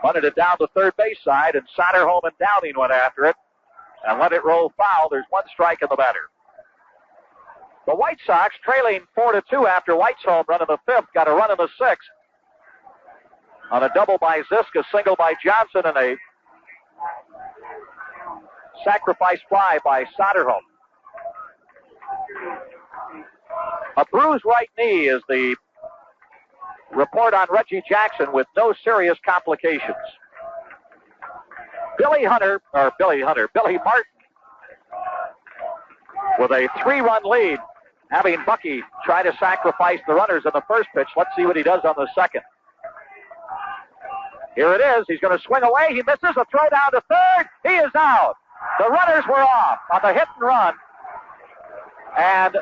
Bunted it down the third base side, and Soderholm and Downing went after it and let it roll foul. There's 1 strike in the batter. The White Sox, trailing 4-2 after White's home run in the 5th, got a run in the 6th on a double by Zisk, a single by Johnson, and a sacrifice fly by Soderholm. A bruised right knee is the report on Reggie Jackson, with no serious complications. Billy Martin with a 3-run lead, having Bucky try to sacrifice the runners in the first pitch. Let's see what he does on the second. Here it is. He's going to swing away. He misses a throw down to third. He is out. The runners were off on the hit and run. And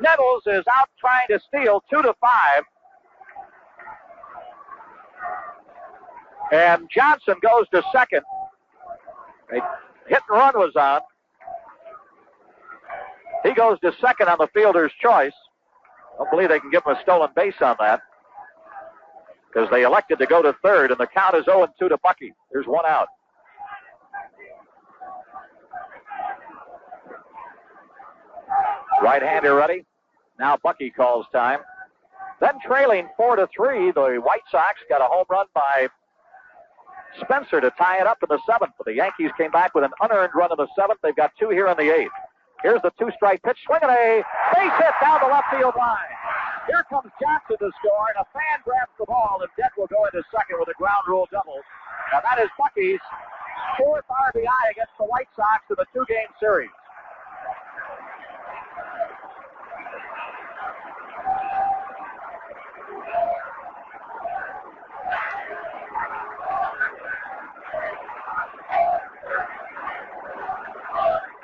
Nettles is out trying to steal 2-5. And Johnson goes to second. A hit and run was on. He goes to second on the fielder's choice. Don't believe they can give him a stolen base on that, because they elected to go to third, and the count is 0-2 to Bucky. There's one out. Right-hander ready. Now Bucky calls time. Then trailing 4-3, the White Sox got a home run by Spencer to tie it up in the 7th. But the Yankees came back with an unearned run in the 7th. They've got 2 here in the 8th. Here's the 2-strike pitch. Swinging a base hit down the left field line. Here comes Johnson to score, and a fan grabs the ball, and Dent will go into second with a ground rule double. Now that is Bucky's 4th RBI against the White Sox in the 2-game series.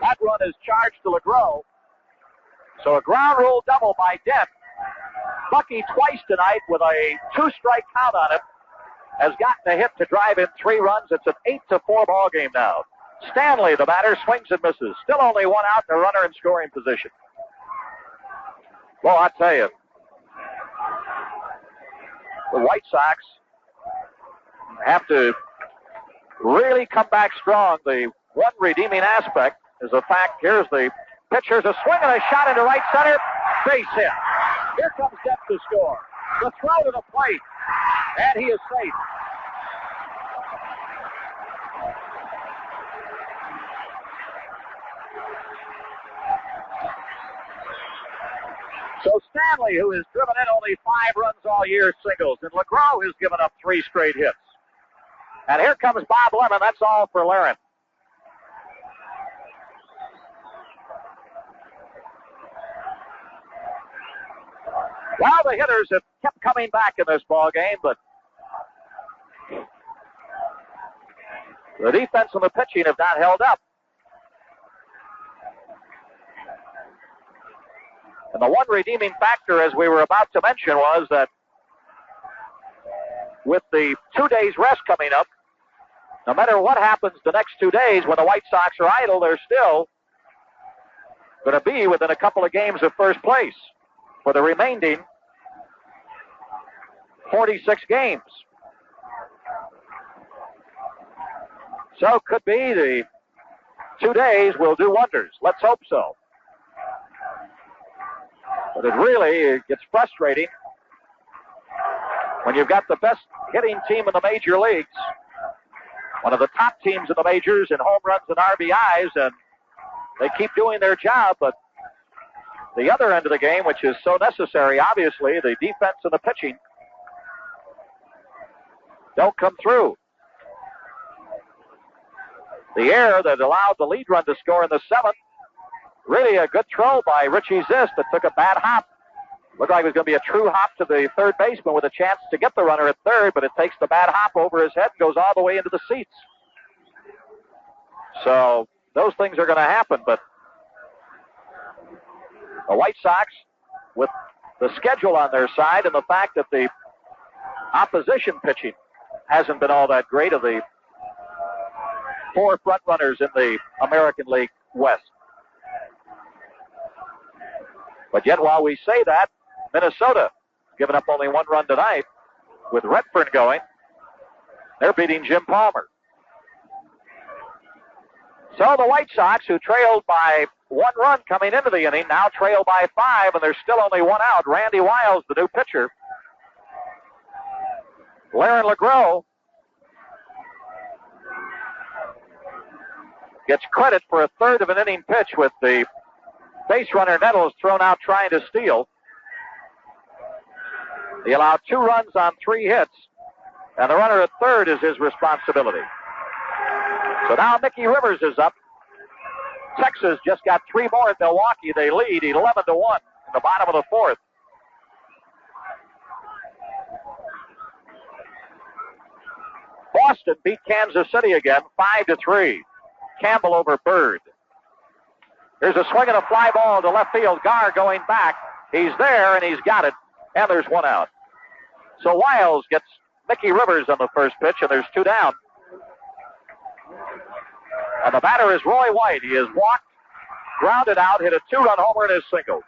That run is charged to LeGros. So a ground rule double by Dent. Bucky twice tonight with a 2-strike count on it has gotten a hit to drive in 3 runs. It's an 8-4 ball game now. Stanley, the batter, swings and misses. Still only 1 out and a runner in scoring position. Well, I tell you, the White Sox have to really come back strong. The one redeeming aspect is the fact, here's the pitcher's a swing and a shot into right center. Base hit. Here comes Dent to score. The throw to the plate. And he is safe. So Stanley, who has driven in only 5 runs all year, singles. And LeGros has given up 3 straight hits. And here comes Bob Lemon. That's all for Laren. Well, the hitters have kept coming back in this ball game, but the defense and the pitching have not held up. And the one redeeming factor, as we were about to mention, was that with the 2 days rest coming up, no matter what happens the next 2 days when the White Sox are idle, they're still going to be within a couple of games of first place for the remaining 46 games. So could be the 2 days will do wonders. Let's hope so. But it gets frustrating when you've got the best hitting team in the major leagues, one of the top teams in the majors in home runs and RBIs, and they keep doing their job, but the other end of the game, which is so necessary, obviously, the defense and the pitching, don't come through. The error that allowed the lead run to score in the 7th, really a good throw by Richie Zist that took a bad hop. Looked like it was going to be a true hop to the third baseman with a chance to get the runner at third, but it takes the bad hop over his head and goes all the way into the seats. So those things are going to happen, but the White Sox, with the schedule on their side and the fact that the opposition pitching hasn't been all that great, of the 4 front runners in the American League West. But yet, while we say that, Minnesota giving up only 1 run tonight with Redfern going. They're beating Jim Palmer. So the White Sox, who trailed by 1 run coming into the inning, now trail by 5, and there's still only 1 out. Randy Wiles, the new pitcher. Laren LeGros gets credit for a third of an inning pitch with the base runner Nettles thrown out trying to steal. He allowed 2 runs on 3 hits, and the runner at third is his responsibility. So now Mickey Rivers is up. Texas just got 3 more at Milwaukee. They lead 11-1 in the bottom of the 4th. Boston beat Kansas City again, 5-3. Campbell over Bird. Here's a swing and a fly ball to left field. Garr going back. He's there, and he's got it. And there's 1 out. So Wiles gets Mickey Rivers on the first pitch, and there's 2 down. And the batter is Roy White. He has walked, grounded out, hit a 2-run homer and is single.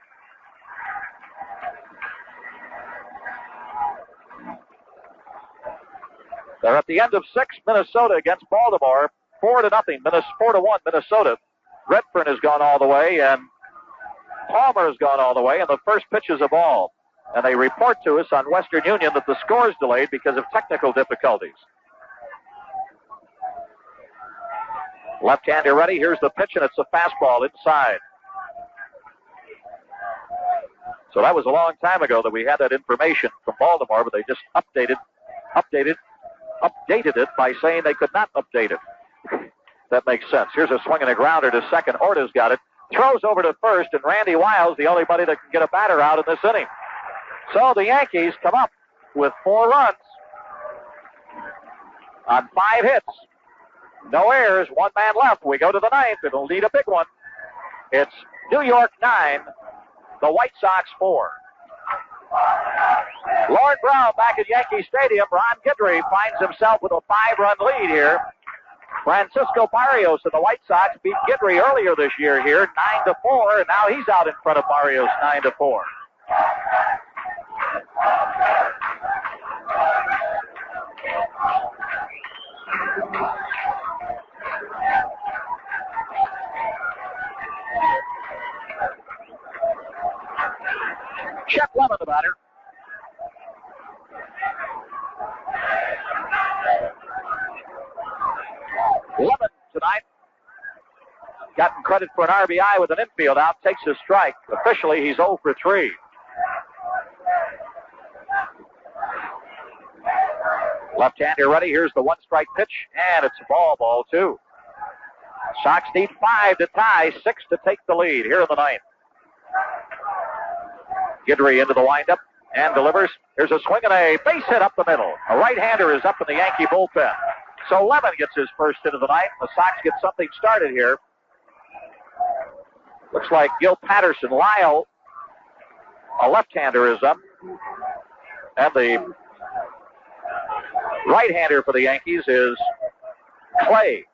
They're at the end of 6, Minnesota against Baltimore, 4-0, 4-1 Minnesota. Redfern has gone all the way, and Palmer has gone all the way, and the first pitch is a ball. And they report to us on Western Union that the score is delayed because of technical difficulties. Left-hander ready. Here's the pitch, and it's a fastball inside. So that was a long time ago that we had that information from Baltimore, but they just updated it by saying they could not update it. That makes sense. Here's a swing and a grounder to second. Orta's got it. Throws over to first, and Randy Wiles, the only buddy that can get a batter out in this inning. So the Yankees come up with 4 runs on 5 hits. No errors, 1 man left. We go to the 9th. It'll need a big one. It's New York 9, the White Sox 4. Lord Brown back at Yankee Stadium. Ron Guidry finds himself with a 5-run lead here. Francisco Barrios and the White Sox beat Guidry earlier this year here, 9-4, and now he's out in front of Barrios, 9-4. Chet Lemon, the batter. Lemon tonight, gotten credit for an RBI with an infield out, takes a strike. Officially, he's 0 for 3. Left-hander ready. Here's the 1-strike pitch, and it's a ball 2. Sox need 5 to tie, 6 to take the lead here in the 9th. Guidry into the windup and delivers. Here's a swing and a base hit up the middle. A right-hander is up in the Yankee bullpen. So Lemon gets his first hit of the night. The Sox get something started here. Looks like Gil Patterson. Lyle, a left-hander, is up. And the right-hander for the Yankees is Clay.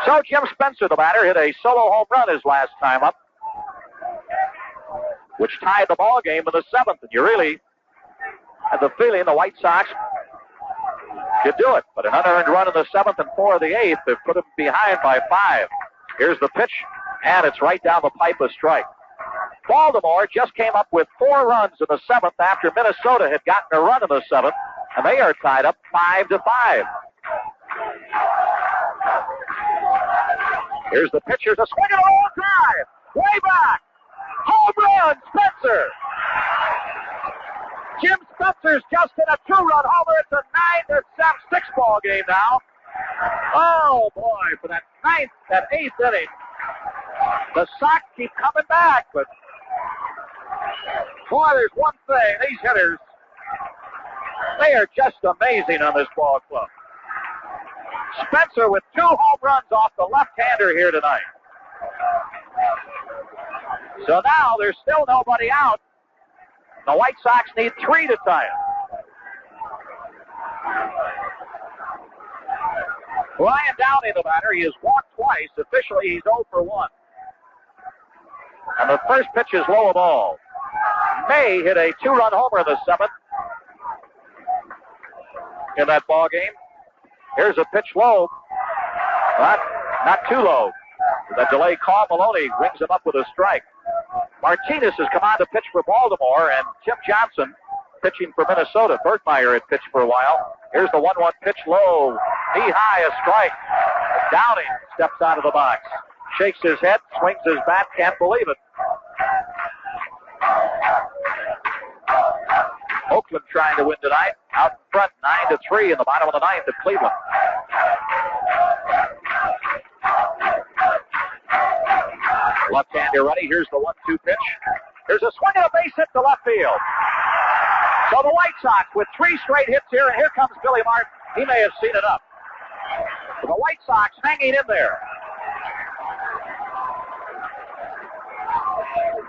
So Jim Spencer, the batter, hit a solo home run his last time up, which tied the ball game in the 7th. And you really had the feeling the White Sox could do it. But an unearned run in the 7th and 4 of the 8th have put them behind by 5. Here's the pitch, and it's right down the pipe, a strike. Baltimore just came up with 4 runs in the 7th after Minnesota had gotten a run in the 7th, and they are tied up 5-5. Here's the pitch. Here's a swing and a roll drive. Way back. Home run, Spencer. Jim Spencer's just hit a 2-run homer. It's a 9-6 ball game now. Oh, boy, for that 8th inning. The Sox keep coming back, but boy, there's one thing. These hitters, they are just amazing on this ball club. Spencer with 2 home runs off the left-hander here tonight. So now there's still nobody out. The White Sox need 3 to tie it. Ryan Downey, the batter, he has walked twice. Officially, he's 0 for 1. And the first pitch is low of ball. May hit a 2-run homer in the 7th in that ball game. Here's a pitch low. Not too low. That delay call, Maloney rings him up with a strike. Martinez has come on to pitch for Baltimore, and Tim Johnson pitching for Minnesota. Bertmeyer had pitched for a while. Here's the 1-1 pitch low. Knee-high, a strike. Downing steps out of the box. Shakes his head, swings his bat, can't believe it. Oakland trying to win tonight. out in front, 9-3 in the bottom of the ninth at Cleveland. Left-hander ready. Here's the 1-2 pitch. There's a swing and a base hit to left field. So the White Sox with 3 straight hits here, and here comes Billy Martin. He may have seen it up. But the White Sox hanging in there.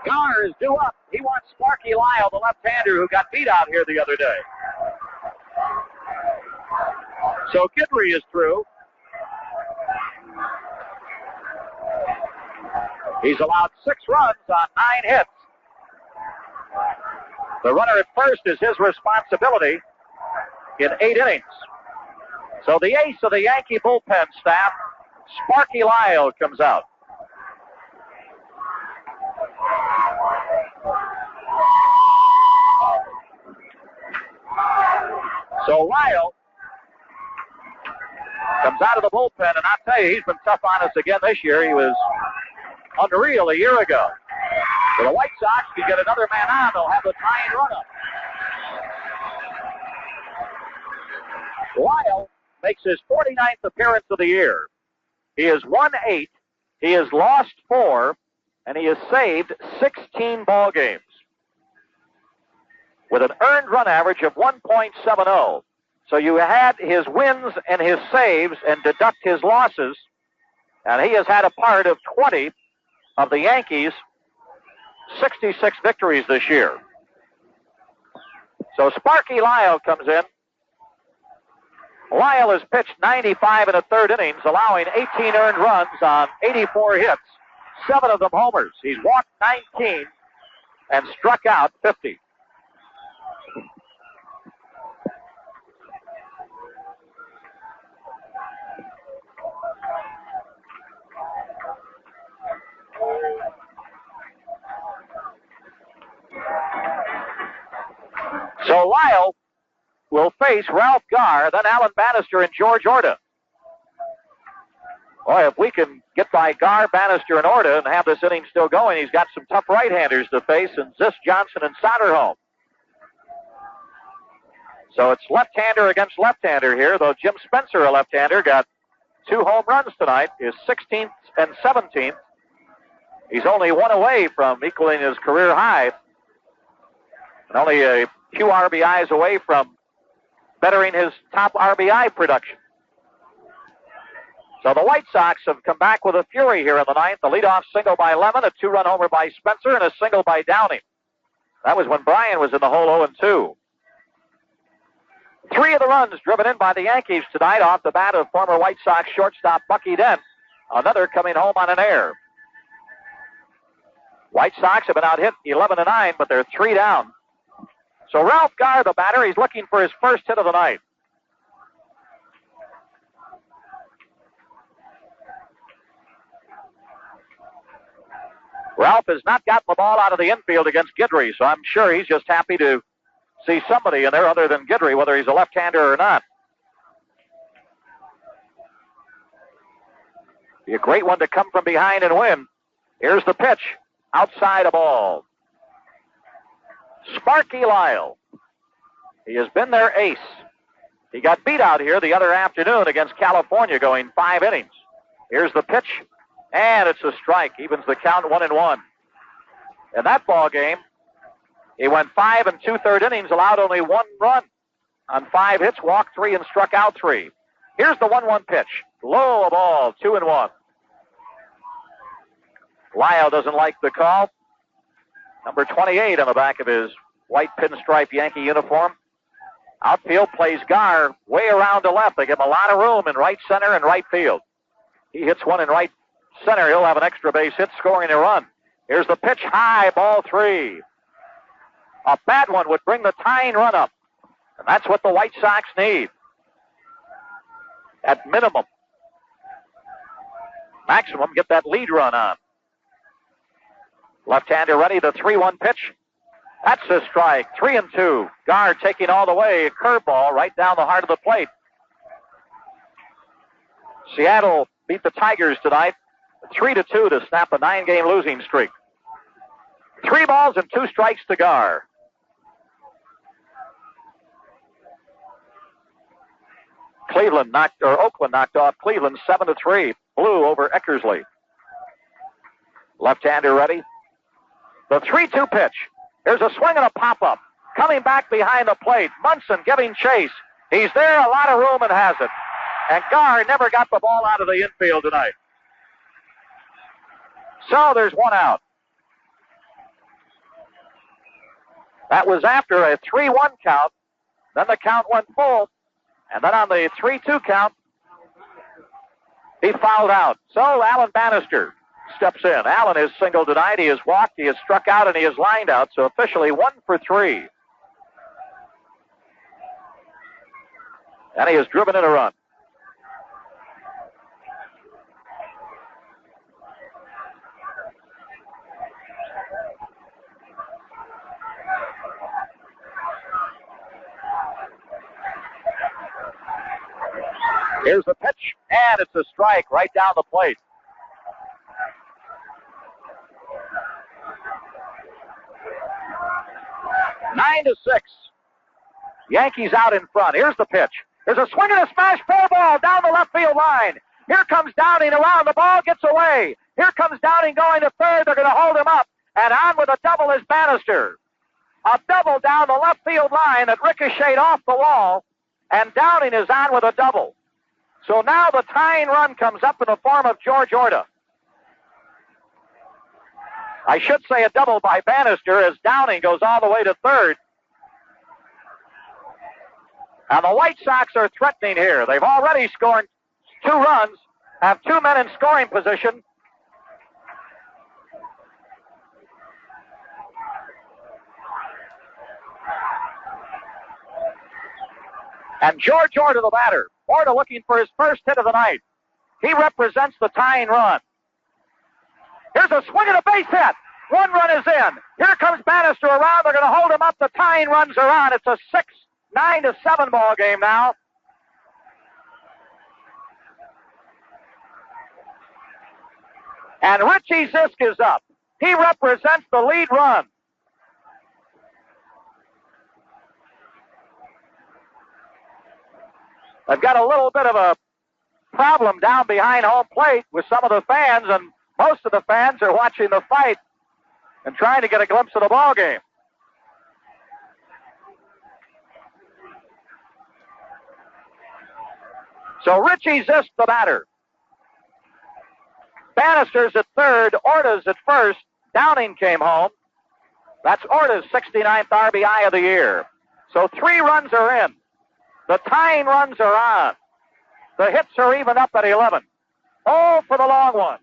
Gar is due up. He wants Sparky Lyle, the left-hander who got beat out here the other day. So Guidry is through. He's allowed 6 runs on 9 hits. The runner at first is his responsibility in 8 innings. So the ace of the Yankee bullpen staff, Sparky Lyle, comes out. So Lyle comes out of the bullpen, and I'll tell you, he's been tough on us again this year. He was unreal a year ago. For the White Sox, to get another man on, they'll have the tying run-up. Lyle makes his 49th appearance of the year. He has won 8, he has lost 4, and he has saved 16 ball games with an earned run average of 1.70. So you add his wins and his saves and deduct his losses, and he has had a part of 20 of the Yankees' 66 victories this year. So Sparky Lyle comes in. Lyle has pitched 95 in the 3rd innings, allowing 18 earned runs on 84 hits, 7 of them homers. He's walked 19 and struck out 50. So Lyle will face Ralph Garr, then Alan Bannister and George Orta. Boy, if we can get by Garr, Bannister, and Orta and have this inning still going, he's got some tough right-handers to face in Zisk, Johnson, and Soderholm. So it's left-hander against left-hander here, though Jim Spencer, a left-hander, got 2 home runs tonight, his 16th and 17th. He's only 1 away from equaling his career high, and only a few RBIs away from bettering his top RBI production. So the White Sox have come back with a fury here in the 9th. A leadoff single by Lemon, a 2-run homer by Spencer, and a single by Downing. That was when Bryan was in the hole 0-2. 3 of the runs driven in by the Yankees tonight off the bat of former White Sox shortstop Bucky Dent. Another coming home on an error. White Sox have been out hit 11-9, but they're 3 down. So Ralph Garr, the batter, he's looking for his first hit of the night. Ralph has not gotten the ball out of the infield against Guidry, so I'm sure he's just happy to see somebody in there other than Guidry, whether he's a left-hander or not. Be a great one to come from behind and win. Here's the pitch. Outside a ball. Sparky Lyle. He has been their ace. He got beat out here the other afternoon against California, going 5 innings. Here's the pitch, and it's a strike. Evens the count 1-1. In that ball game, he went 5 2/3 innings, allowed only 1 run on 5 hits, walked 3, and struck out 3. Here's the 1-1 pitch. Low a ball, 2-1. Lyle doesn't like the call. Number 28 on the back of his white pinstripe Yankee uniform. Outfield plays Garr way around to left. They give him a lot of room in right center and right field. He hits one in right center. He'll have an extra base hit, scoring a run. Here's the pitch, high, ball 3. A bad one would bring the tying run up. And that's what the White Sox need. At minimum. Maximum, get that lead run on. Left-hander ready, the 3-1 pitch. That's a strike, 3-2. Garr taking all the way, a curveball right down the heart of the plate. Seattle beat the Tigers tonight, 3-2 to snap a 9-game losing streak. 3 balls and 2 strikes to Garr. Oakland knocked off Cleveland 7-3. Blue over Eckersley. Left-hander ready. The 3-2 pitch. Here's a swing and a pop-up. Coming back behind the plate. Munson giving chase. He's there, a lot of room, and has it. And Garr never got the ball out of the infield tonight. So there's one out. That was after a 3-1 count. Then the count went full. And then on the 3-2 count, he fouled out. So Alan Bannister steps in. Allen is singled tonight. He has walked, he has struck out, and he has lined out. So officially 1 for 3. And he has driven in a run. Here's the pitch, and it's a strike right down the plate. Nine to 6. Yankees out in front. Here's the pitch. There's a swing and a smash fair ball down the left field line. Here comes Downing around. The ball gets away. Here comes Downing going to third. They're going to hold him up. And on with a double is Bannister. A double down the left field line that ricocheted off the wall. And Downing is on with a double. So now the tying run comes up in the form of George Orta. I should say a double by Bannister as Downing goes all the way to third. And the White Sox are threatening here. They've already scored 2 runs, have 2 men in scoring position. And George Orta, the batter. Orta looking for his first hit of the night. He represents the tying run. Here's a swing and a base hit. 1 run is in. Here comes Bannister around. They're going to hold him up. The tying runs are on. It's a 9-7 ball game now. And Richie Zisk is up. He represents the lead run. I've got a little bit of a problem down behind home plate with some of the fans, and most of the fans are watching the fight and trying to get a glimpse of the ball game. So Richie Zisk, the batter. Bannister's at third. Orta's at first. Downing came home. That's Orta's 69th RBI of the year. So 3 runs are in. The tying runs are on. The hits are even up at 11. Oh, for the long one.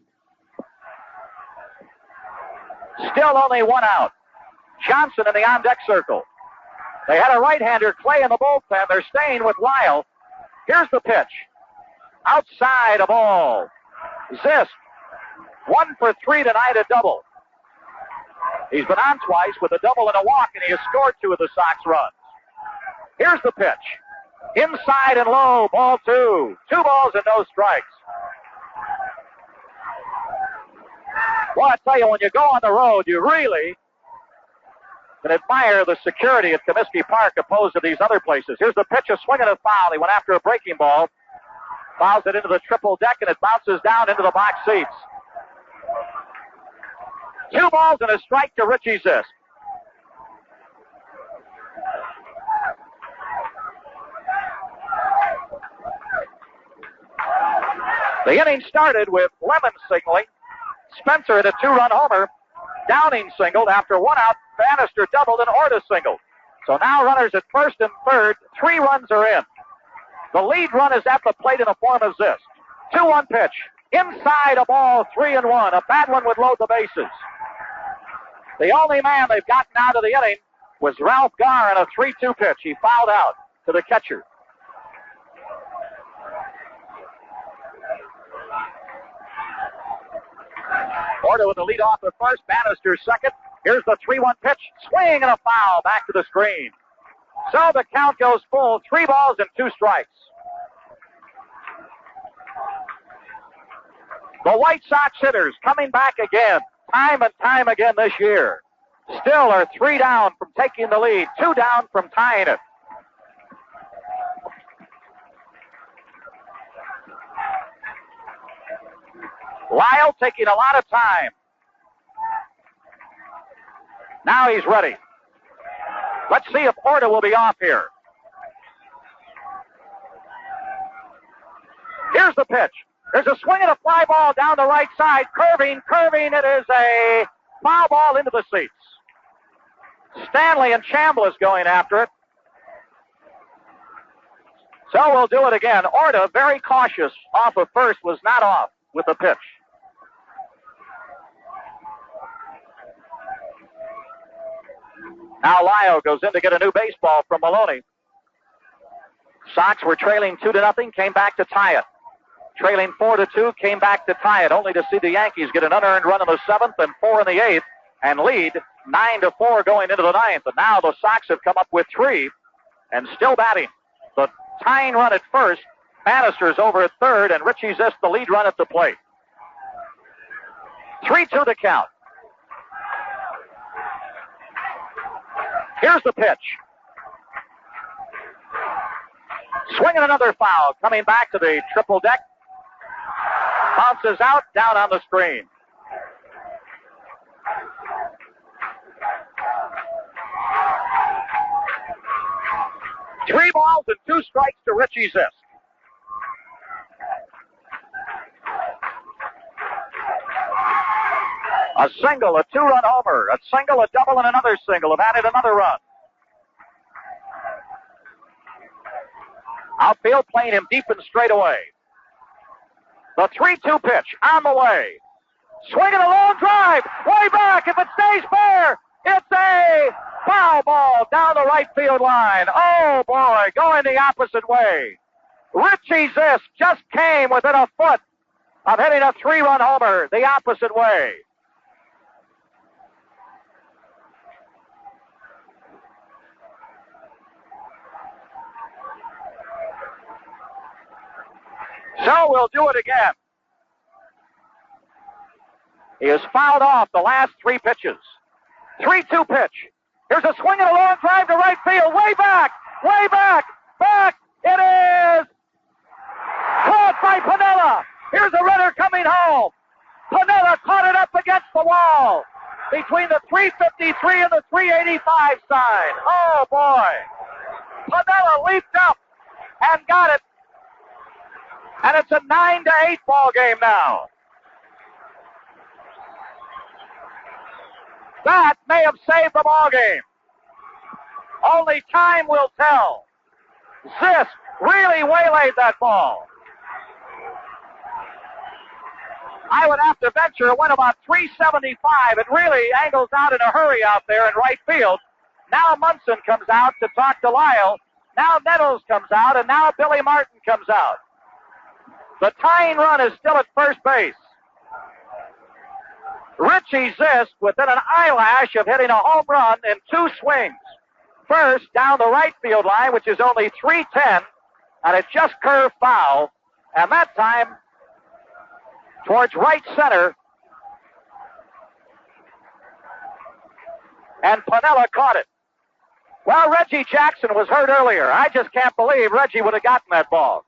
Still only 1 out. Johnson in the on-deck circle. They had a right-hander, Clay, in the bullpen. They're staying with Lyle. Here's the pitch. Outside a ball. Zisk. 1 for 3 tonight, a double. He's been on twice with a double and a walk, and he has scored 2 of the Sox runs. Here's the pitch. Inside and low, ball 2. 2 balls and no strikes. Well, I tell you, when you go on the road, you really can admire the security at Comiskey Park opposed to these other places. Here's the pitch, a swing and a foul. He went after a breaking ball. Fouls it into the triple deck, and it bounces down into the box seats. 2 balls and a strike to Richie Zisk. The inning started with Lemon signaling. Spencer hit a 2-run homer. Downing singled. After 1 out, Bannister doubled and Orta singled. So now runners at first and third. 3 runs are in. The lead run is at the plate in the form of Zisk. 2-1 pitch. Inside a ball, 3-1. A bad one would load the bases. The only man they've gotten out of the inning was Ralph Garr in a 3-2 pitch. He fouled out to the catcher. Orta with the lead off at first. Bannister second. Here's the 3-1 pitch. Swing and a foul back to the screen. So the count goes full. 3 balls and 2 strikes. The White Sox hitters coming back again, time and time again this year. Still are 3 down from taking the lead, 2 down from tying it. Lyle taking a lot of time. Now he's ready. Let's see if Orta will be off here. Here's the pitch. There's a swing and a fly ball down the right side. Curving. It is a foul ball into the seats. Stanley and Chambliss going after it. So we'll do it again. Orta, very cautious off of first, was not off with the pitch. Now Lyle goes in to get a new baseball from Maloney. Sox were trailing 2-0, came back to tie it. Trailing 4-2, came back to tie it, only to see the Yankees get an unearned run in the 7th and 4 in the 8th, and lead 9-4 going into the 9th. And now the Sox have come up with 3 and still batting. The tying run at first, Bannister's over at third, and Richie Zisk the lead run at the plate. 3-2 to count. Here's the pitch. Swinging another foul, coming back to the triple deck. Bounces out, down on the screen. Three balls and 2 strikes to Richie Zisk. A single, a 2-run homer, a single, a double, and another single have added another run. Outfield playing him deep and straight away. The 3-2 pitch on the way. Swinging a long drive, way back. If it stays fair, it's a foul ball down the right field line. Oh boy, going the opposite way. Richie Zisk just came within a foot of hitting a 3-run homer the opposite way. So we'll do it again. He has fouled off the last 3 pitches. 3-2 pitch. Here's a swing and a long drive to right field. Way back. Back. It is caught by Piniella. Here's a runner coming home. Piniella caught it up against the wall between the 353 and the 385 sign. Oh boy. Piniella leaped up and got it. And it's a 9-8 ball game now. That may have saved the ball game. Only time will tell. Zisk really waylaid that ball. I would have to venture it went about 375. It really angles out in a hurry out there in right field. Now Munson comes out to talk to Lyle. Now Nettles comes out, and now Billy Martin comes out. The tying run is still at first base. Richie Zisk within an eyelash of hitting a home run in 2 swings. First, down the right field line, which is only 310, and it just curved foul. And that time, towards right center. And Piniella caught it. Well, Reggie Jackson was hurt earlier. I just can't believe Reggie would have gotten that ball.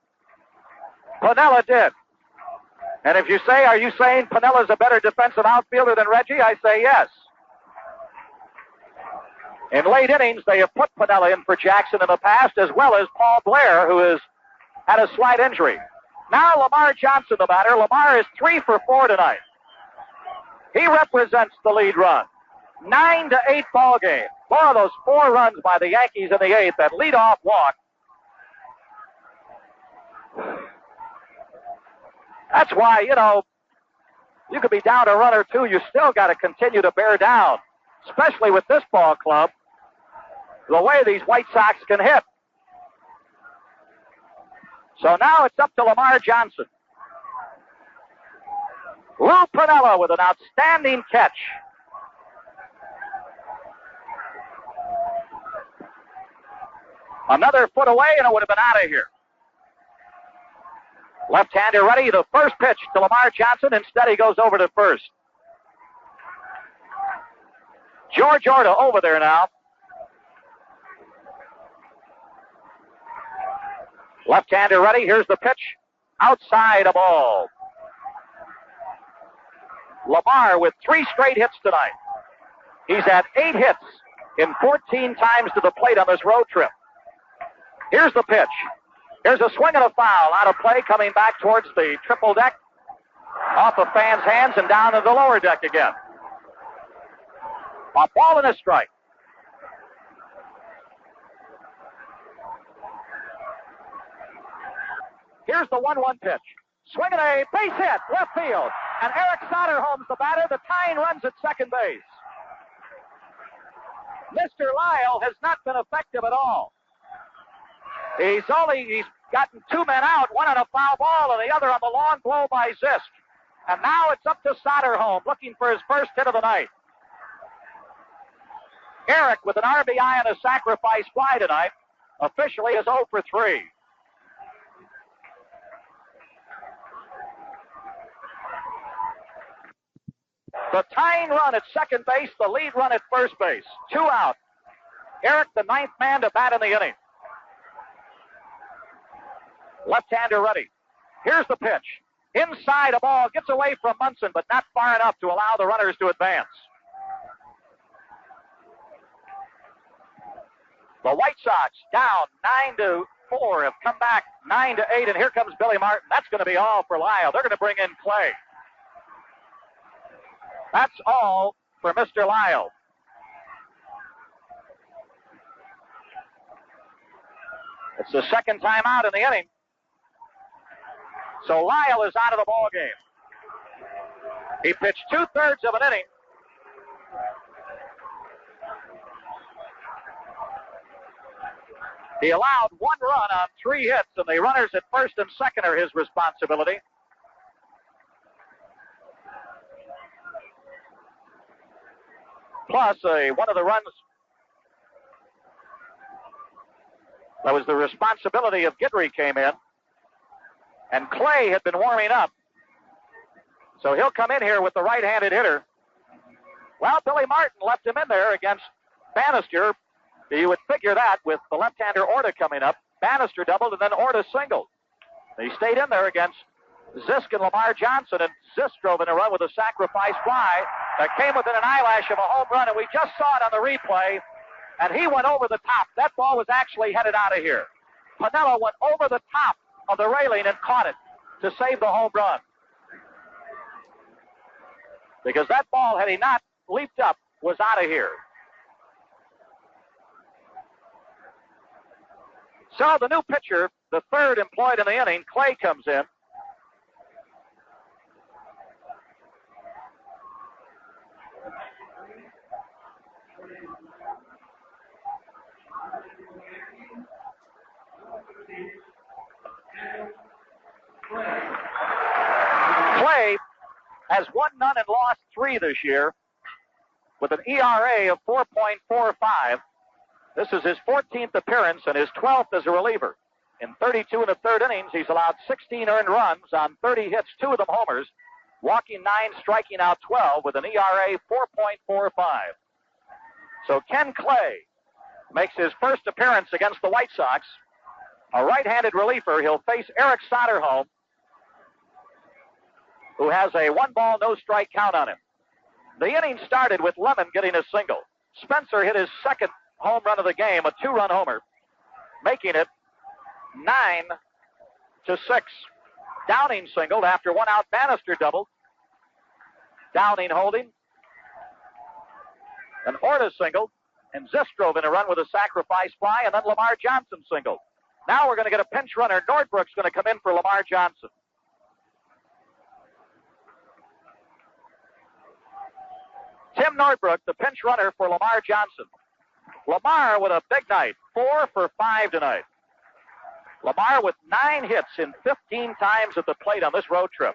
Piniella did. And if you say, are you saying Pinella's a better defensive outfielder than Reggie? I say yes. In late innings, they have put Piniella in for Jackson in the past, as well as Paul Blair, who has had a slight injury. Now Lamar Johnson, the batter. Lamar is 3 for 4 tonight. He represents the lead run. 9-8 ball game. More of those 4 runs by the Yankees in the 8th, that leadoff walk. That's why, you could be down a run or 2. You still got to continue to bear down, especially with this ball club, the way these White Sox can hit. So now it's up to Lamar Johnson. Lou Piniella with an outstanding catch. Another foot away and it would have been out of here. Left-hander ready, the first pitch to Lamar Johnson. Instead, he goes over to first. George Orta over there now. Left-hander ready, here's the pitch. Outside a ball. Lamar with 3 straight hits tonight. He's had 8 hits in 14 times to the plate on this road trip. Here's the pitch. Here's a swing and a foul out of play coming back towards the triple deck. Off the fans' hands and down to the lower deck again. A ball and a strike. Here's the 1-1 pitch. Swinging a base hit, left field. And Eric Soderholm's the batter. The tying runs at second base. Mr. Lyle has not been effective at all. He's gotten 2 men out, one on a foul ball and the other on the long blow by Zisk. And now it's up to Soderholm looking for his first hit of the night. Eric with an RBI and a sacrifice fly tonight officially is 0 for 3. The tying run at second base, the lead run at first base. 2 out. Eric, the 9th man to bat in the inning. Left-hander ready. Here's the pitch. Inside a ball, gets away from Munson, but not far enough to allow the runners to advance. The White Sox down 9-4, have come back 9-8, and here comes Billy Martin. That's going to be all for Lyle. They're going to bring in Clay. That's all for Mr. Lyle. It's the second time out in the inning. So Lyle is out of the ball game. He pitched 2/3 of an inning. He allowed 1 run on 3 hits, and the runners at first and second are his responsibility. Plus, one of the runs that was the responsibility of Guidry came in, and Clay had been warming up. So he'll come in here with the right-handed hitter. Well, Billy Martin left him in there against Bannister. You would figure that with the left-hander Orta coming up. Bannister doubled and then Orta singled. They stayed in there against Zisk and Lamar Johnson, and Zisk drove in a run with a sacrifice fly that came within an eyelash of a home run, and we just saw it on the replay, and he went over the top. That ball was actually headed out of here. Piniella went over the top of the railing and caught it to save the home run. Because that ball, had he not leaped up, was out of here. So the new pitcher, the 3rd employed in the inning, Clay, comes in. Clay has won none and lost 3 this year with an ERA of 4.45. This is his 14th appearance and his 12th as a reliever. In 32 1/3 innings, he's allowed 16 earned runs on 30 hits, 2 of them homers, walking 9, striking out 12 with an ERA 4.45. So Ken Clay makes his first appearance against the White Sox. A right-handed reliever. He'll face Eric Soderholm, who has a 1-ball, no-strike count on him. The inning started with Lemon getting a single. Spencer hit his 2nd home run of the game, a 2-run homer, making it 9-6. Downing singled after 1 out. Bannister doubled. Downing holding. And Orta singled. And Zisk drove in a run with a sacrifice fly, and then Lamar Johnson singled. Now we're going to get a pinch runner. Nordbrook's going to come in for Lamar Johnson. Tim Nordbrook, the pinch runner for Lamar Johnson. Lamar with a big night, 4 for 5 tonight. Lamar with 9 hits in 15 times at the plate on this road trip.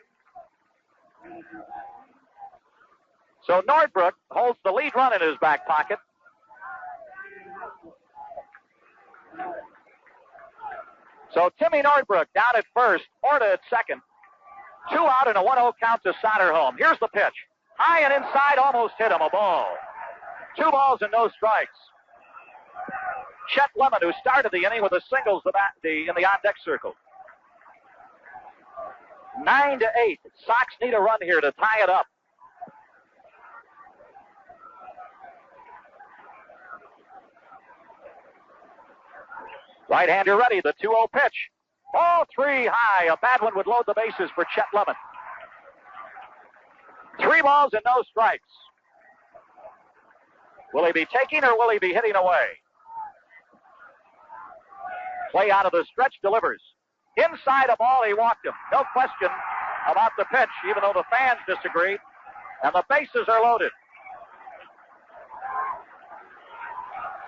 So Nordbrook holds the lead run in his back pocket. So Timmy Nordbrook down at first, Orta at second. 2 out and a 1-0 count to Soderholm. Here's the pitch. High and inside, almost hit him, a ball. 2 balls and no strikes. Chet Lemon, who started the inning with the singles in the on-deck circle. 9-8. Sox need a run here to tie it up. Right-hander ready, the 2-0 pitch. Ball 3 high. A bad one would load the bases for Chet Lemon. 3 balls and no strikes. Will he be taking or will he be hitting away? Play out of the stretch, delivers. Inside a ball, he walked him. No question about the pitch, even though the fans disagree. And the bases are loaded.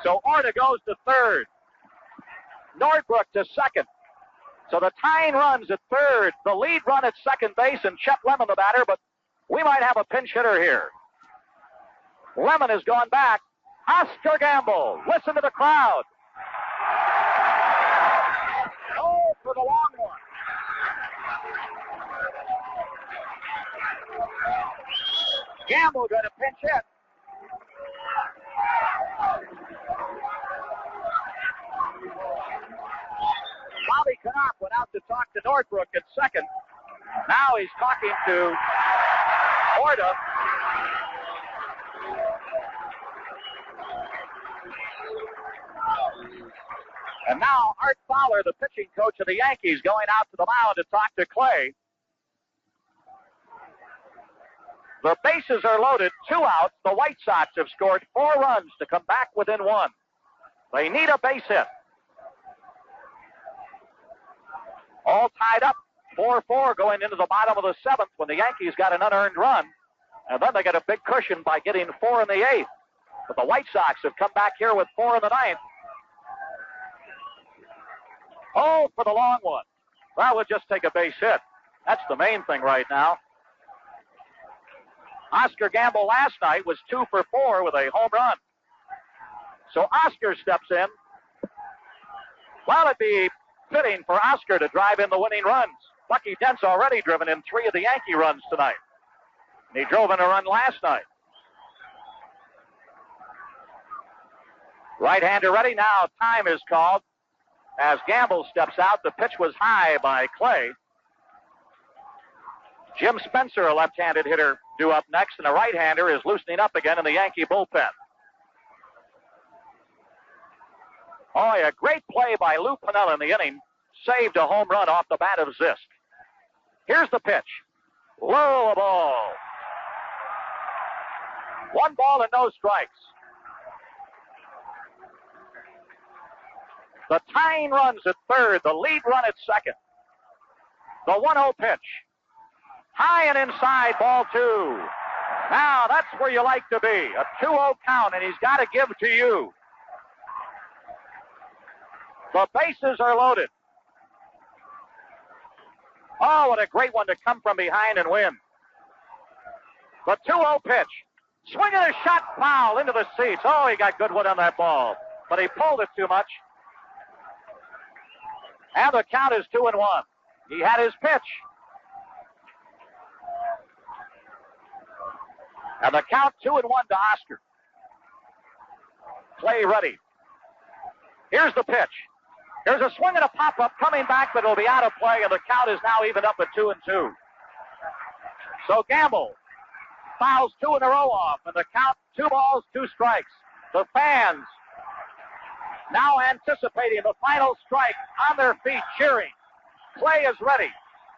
So Orta goes to third. Nordbrook to second. So the tying runs at third. The lead run at second base, and Chet Lemon the batter, but we might have a pinch hitter here. Lemon has gone back. Oscar Gamble. Listen to the crowd. Oh, for the long one. Gamble going to pinch hit. Bobby Knopp went out to talk to Nordbrook at second. Now he's talking to Orta. And now Art Fowler, the pitching coach of the Yankees, going out to the mound to talk to Clay. The bases are loaded, 2 outs. The White Sox have scored 4 runs to come back within 1. They need a base hit. All tied up, 4-4 going into the bottom of the 7th when the Yankees got an unearned run. And then they get a big cushion by getting 4 in the 8th. But the White Sox have come back here with 4 in the 9th. Oh, for the long one. Well, we'll just take a base hit. That's the main thing right now. Oscar Gamble last night was 2 for 4 with a home run. So Oscar steps in. Well, it'd be fitting for Oscar to drive in the winning runs. Bucky Dent's already driven in 3 of the Yankee runs tonight. And he drove in a run last night. Right-hander ready. Now time is called as Gamble steps out. The pitch was high by Clay. Jim Spencer, a left-handed hitter, due up next, and a right-hander is loosening up again in the Yankee bullpen. Oh, a great play by Lou Piniella in the inning. Saved a home run off the bat of Zisk. Here's the pitch. Low ball. 1 ball and no strikes. The tying runs at third. The lead run at second. The 1-0 pitch. High and inside, ball 2. Now, that's where you like to be. A 2-0 count, and he's got to give to you. The bases are loaded. Oh, what a great one to come from behind and win. The 2-0 pitch. Swinging a shot, foul into the seats. Oh, he got good one on that ball, but he pulled it too much. And the count is 2-1. He had his pitch. And the count 2-1 to Oscar. Clay ready. Here's the pitch. There's a swing and a pop-up coming back, but it'll be out of play, and the count is now even up at 2-2. So Gamble fouls 2 in a row off, and the count 2 balls, 2 strikes. The fans now anticipating the final strike on their feet, cheering. Clay is ready.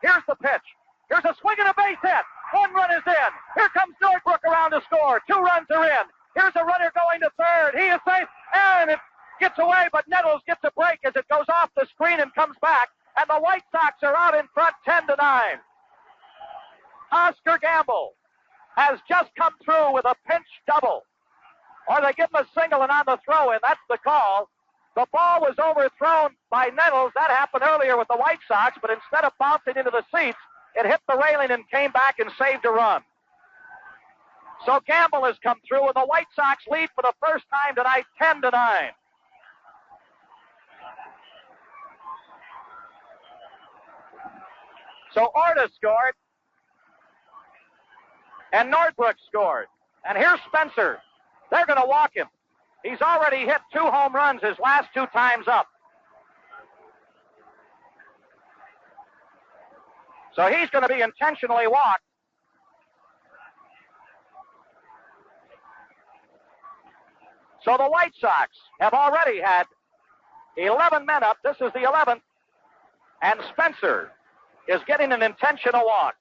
Here's the pitch. Here's a swing and a base hit. 1 run is in. Here comes Nordbrook around to score. 2 runs are in. Here's a runner going to third. He is safe, and it gets away, but Nettles gets a break as it goes off the screen and comes back, and the White Sox are out in front 10-9. Oscar Gamble has just come through with a pinch double. Or they give him a single and on the throw-in. That's the call. The ball was overthrown by Nettles. That happened earlier with the White Sox, but instead of bouncing into the seats, it hit the railing and came back and saved a run. So Gamble has come through, and the White Sox lead for the first time tonight, 10-9. So Orta scored, and Nordbrook scored. And here's Spencer. They're going to walk him. He's already hit 2 home runs his last 2 times up. So he's going to be intentionally walked. So the White Sox have already had 11 men up. This is the 11th. And Spencer is getting an intentional walk.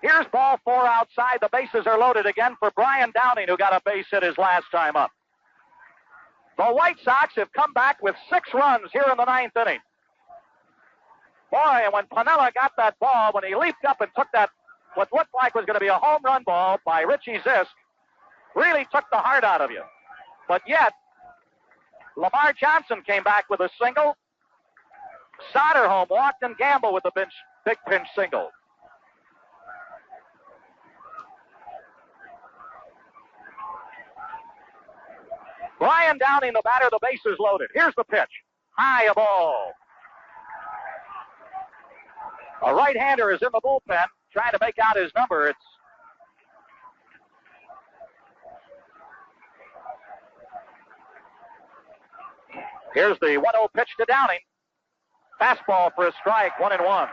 Here's ball 4 outside. The bases are loaded again for Brian Downing, who got a base hit his last time up. The White Sox have come back with 6 runs here in the 9th inning. Boy, and when Piniella got that ball, when he leaped up and took that, what looked like was going to be a home run ball by Richie Zisk, really took the heart out of you. But yet, Lamar Johnson came back with a single. Soderholm walked, and Gamble with a big pinch single. Brian Downing, the batter, the bases loaded. Here's the pitch. High a ball. A right-hander is in the bullpen trying to make out his number. Here's the 1-0 pitch to Downing. Fastball for a strike, 1-1.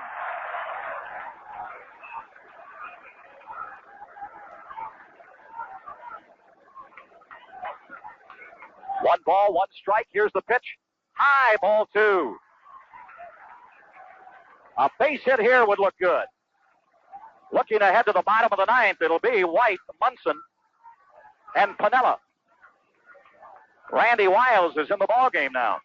One ball, 1 strike. Here's the pitch. High, ball 2. A base hit here would look good. Looking ahead to the bottom of the 9th, it'll be White, Munson, and Piniella. Randy Wiles is in the ballgame now.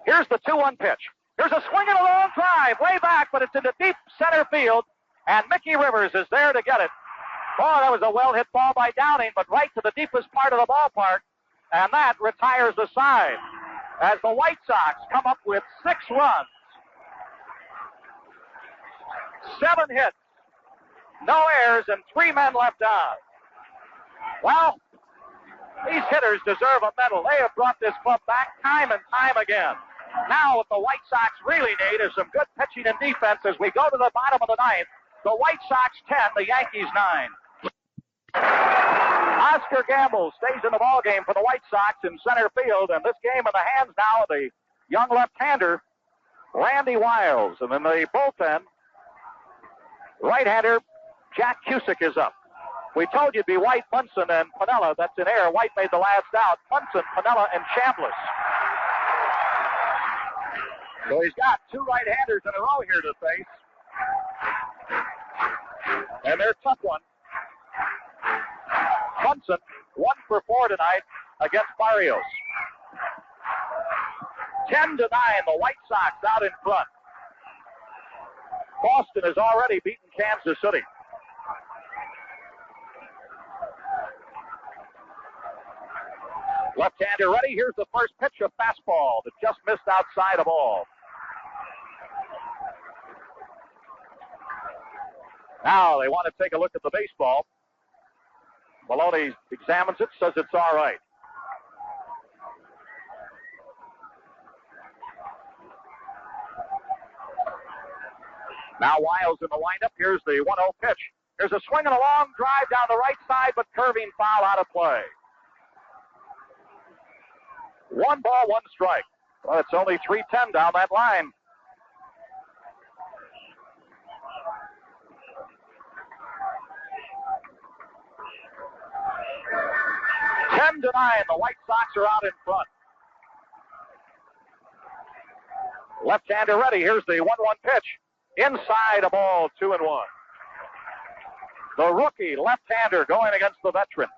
Here's the 2-1 pitch. Here's a swing and a long drive, way back, but it's into deep center field, and Mickey Rivers is there to get it. Oh, that was a well-hit ball by Downing, but right to the deepest part of the ballpark, and that retires the side as the White Sox come up with 6 runs. 7 hits, no errors, and 3 men left on. Well, these hitters deserve a medal. They have brought this club back time and time again. Now what the White Sox really need is some good pitching and defense as we go to the bottom of the 9th. The White Sox 10, the Yankees 9. Oscar Gamble stays in the ballgame for the White Sox in center field, and this game in the hands now of the young left-hander, Randy Wiles. And in the bullpen, right-hander Jack Cusick is up. We told you it'd be White, Munson, and Piniella. That's an error. White made the last out. Munson, Piniella, and Chambliss. So he's got 2 right-handers in a row here to face. And they're tough one. Munson, 1 for 4 tonight against Barrios. 10-9, the White Sox out in front. Boston has already beaten Kansas City. Left-hander ready. Here's the first pitch, a fastball that just missed outside a ball. Now they want to take a look at the baseball. Maloney examines it, says it's all right. Now Wiles in the windup. Here's the 1-0 pitch. There's a swing and a long drive down the right side, but curving foul out of play. 1 ball, 1 strike. Well, it's only 3-10 down that line. Ten to 9, the White Sox are out in front. Left-hander ready. Here's the 1-1 pitch. Inside a ball, 2-1. The rookie left-hander going against the veteran.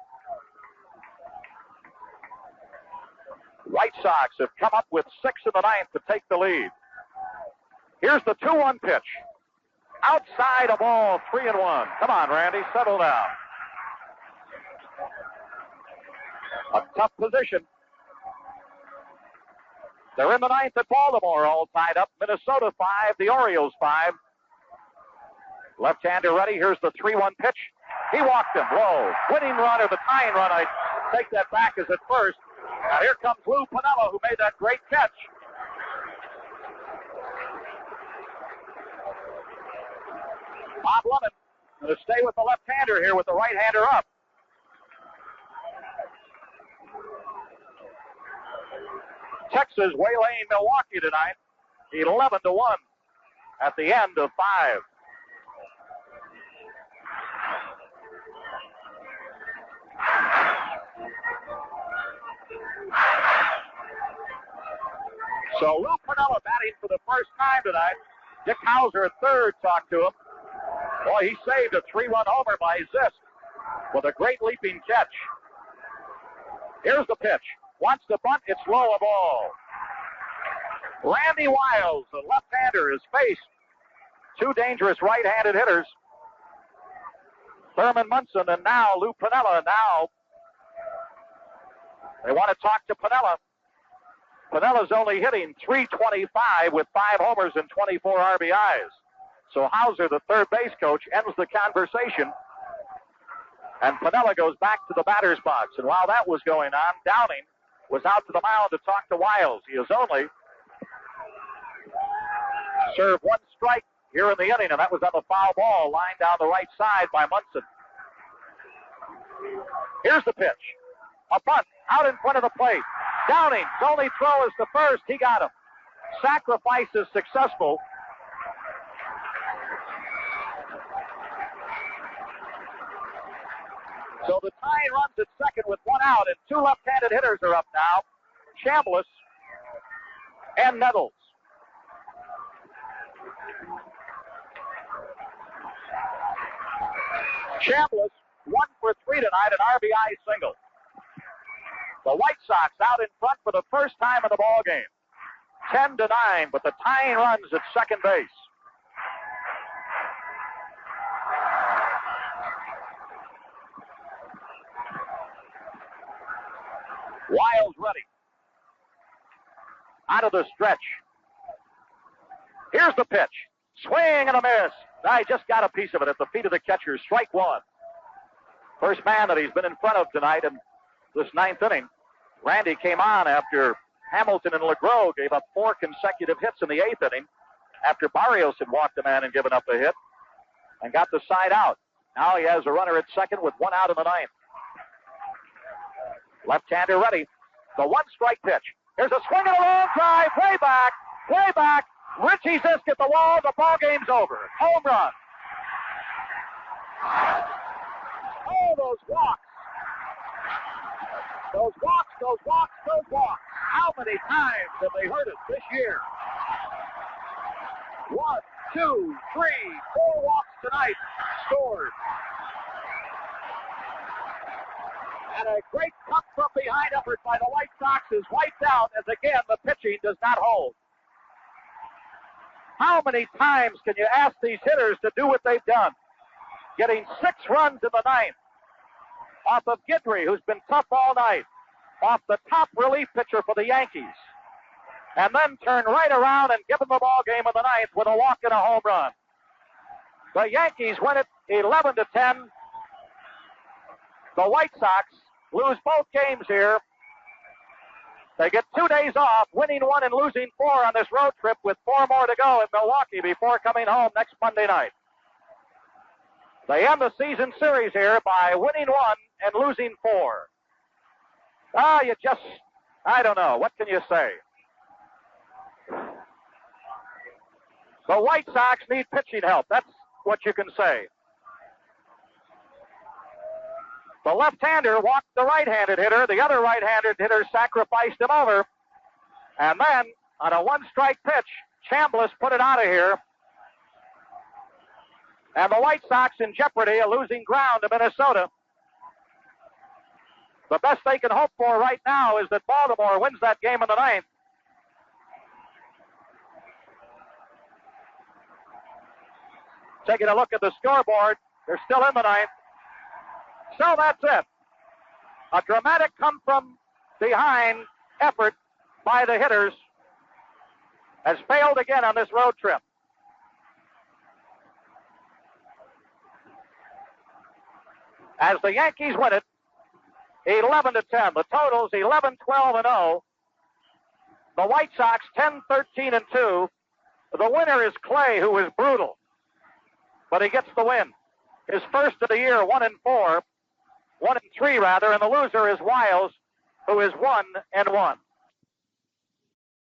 White Sox have come up with 6 in the 9th to take the lead. Here's the 2-1 pitch. Outside a ball, 3-1. Come on, Randy, settle down. A tough position. They're in the 9th at Baltimore, all tied up. Minnesota 5, the Orioles 5. Left-hander ready. Here's the 3-1 pitch. He walked him. Whoa. Winning run or the tying run, I take that back as at first. Now here comes Lou Piniella, who made that great catch. Bob Lemon going to stay with the left-hander here with the right-hander up. Texas waylaying Milwaukee tonight, 11-1 at the end of 5. So Lou Piniella batting for the first time tonight. Dick Hauser at third talked to him. Boy, he saved a 3-run homer by Zisk with a great leaping catch. Here's the pitch. Wants to bunt. It's low, a ball. Randy Wiles, the left-hander, has faced two dangerous right-handed hitters. Thurman Munson and now Lou Piniella. Now they want to talk to Piniella. Pinella's only hitting .325 with 5 homers and 24 RBIs. So Hauser, the third base coach, ends the conversation. And Piniella goes back to the batter's box. And while that was going on, Downing was out to the mound to talk to Wiles. He has only served 1 strike here in the inning, and that was on the foul ball lined down the right side by Munson. Here's the pitch. A bunt out in front of the plate. Downing's only throw is to first. He got him. Sacrifice is successful. So the tying runs at second with 1 out, and 2 left-handed hitters are up now. Chambliss and Nettles. Chambliss 1 for 3 tonight, an RBI single. The White Sox out in front for the first time in the ball game. 10-9, but the tying runs at second base. Wiles ready. Out of the stretch. Here's the pitch. Swing and a miss. I just got a piece of it at the feet of the catcher. Strike 1. First man that he's been in front of tonight in this 9th inning. Randy came on after Hamilton and LeGros gave up 4 consecutive hits in the 8th inning after Barrios had walked a man and given up a hit and got the side out. Now he has a runner at second with 1 out in the 9th. Left-hander ready. The 1-strike pitch. Here's a swing and a long drive. Way back. Way back. Richie Zisk at the wall. The ball game's over. Home run. Oh, those walks. Those walks, those walks, those walks. How many times have they hurt us this year? 1, 2, 3, 4 walks tonight. Scored. And a great come from behind effort by the White Sox is wiped out as again the pitching does not hold. How many times can you ask these hitters to do what they've done? Getting 6 runs in the 9th. Off of Guidry, who's been tough all night. Off the top relief pitcher for the Yankees. And then turn right around and give them the ball game in the 9th with a walk and a home run. The Yankees win it 11-10. The White Sox lose both games here. They get 2 days off, winning 1 and losing 4 on this road trip with 4 more to go in Milwaukee before coming home next Monday night. They end the season series here by winning 1 and losing 4. I don't know. What can you say? The White Sox need pitching help. That's what you can say. The left-hander walked the right-handed hitter. The other right-handed hitter sacrificed him over. And then, on a 1-strike pitch, Chambliss put it out of here. And the White Sox in jeopardy of losing ground to Minnesota. The best they can hope for right now is that Baltimore wins that game in the 9th. Taking a look at the scoreboard, they're still in the 9th. So that's it. A dramatic come from behind effort by the hitters has failed again on this road trip. As the Yankees win it, 11-10. The total's 11-12-0. The White Sox 10-13-2. The winner is Clay, who is brutal, but he gets the win. His first of the year, 1-4, 1-3 rather, and the loser is Wiles, who is 1-1.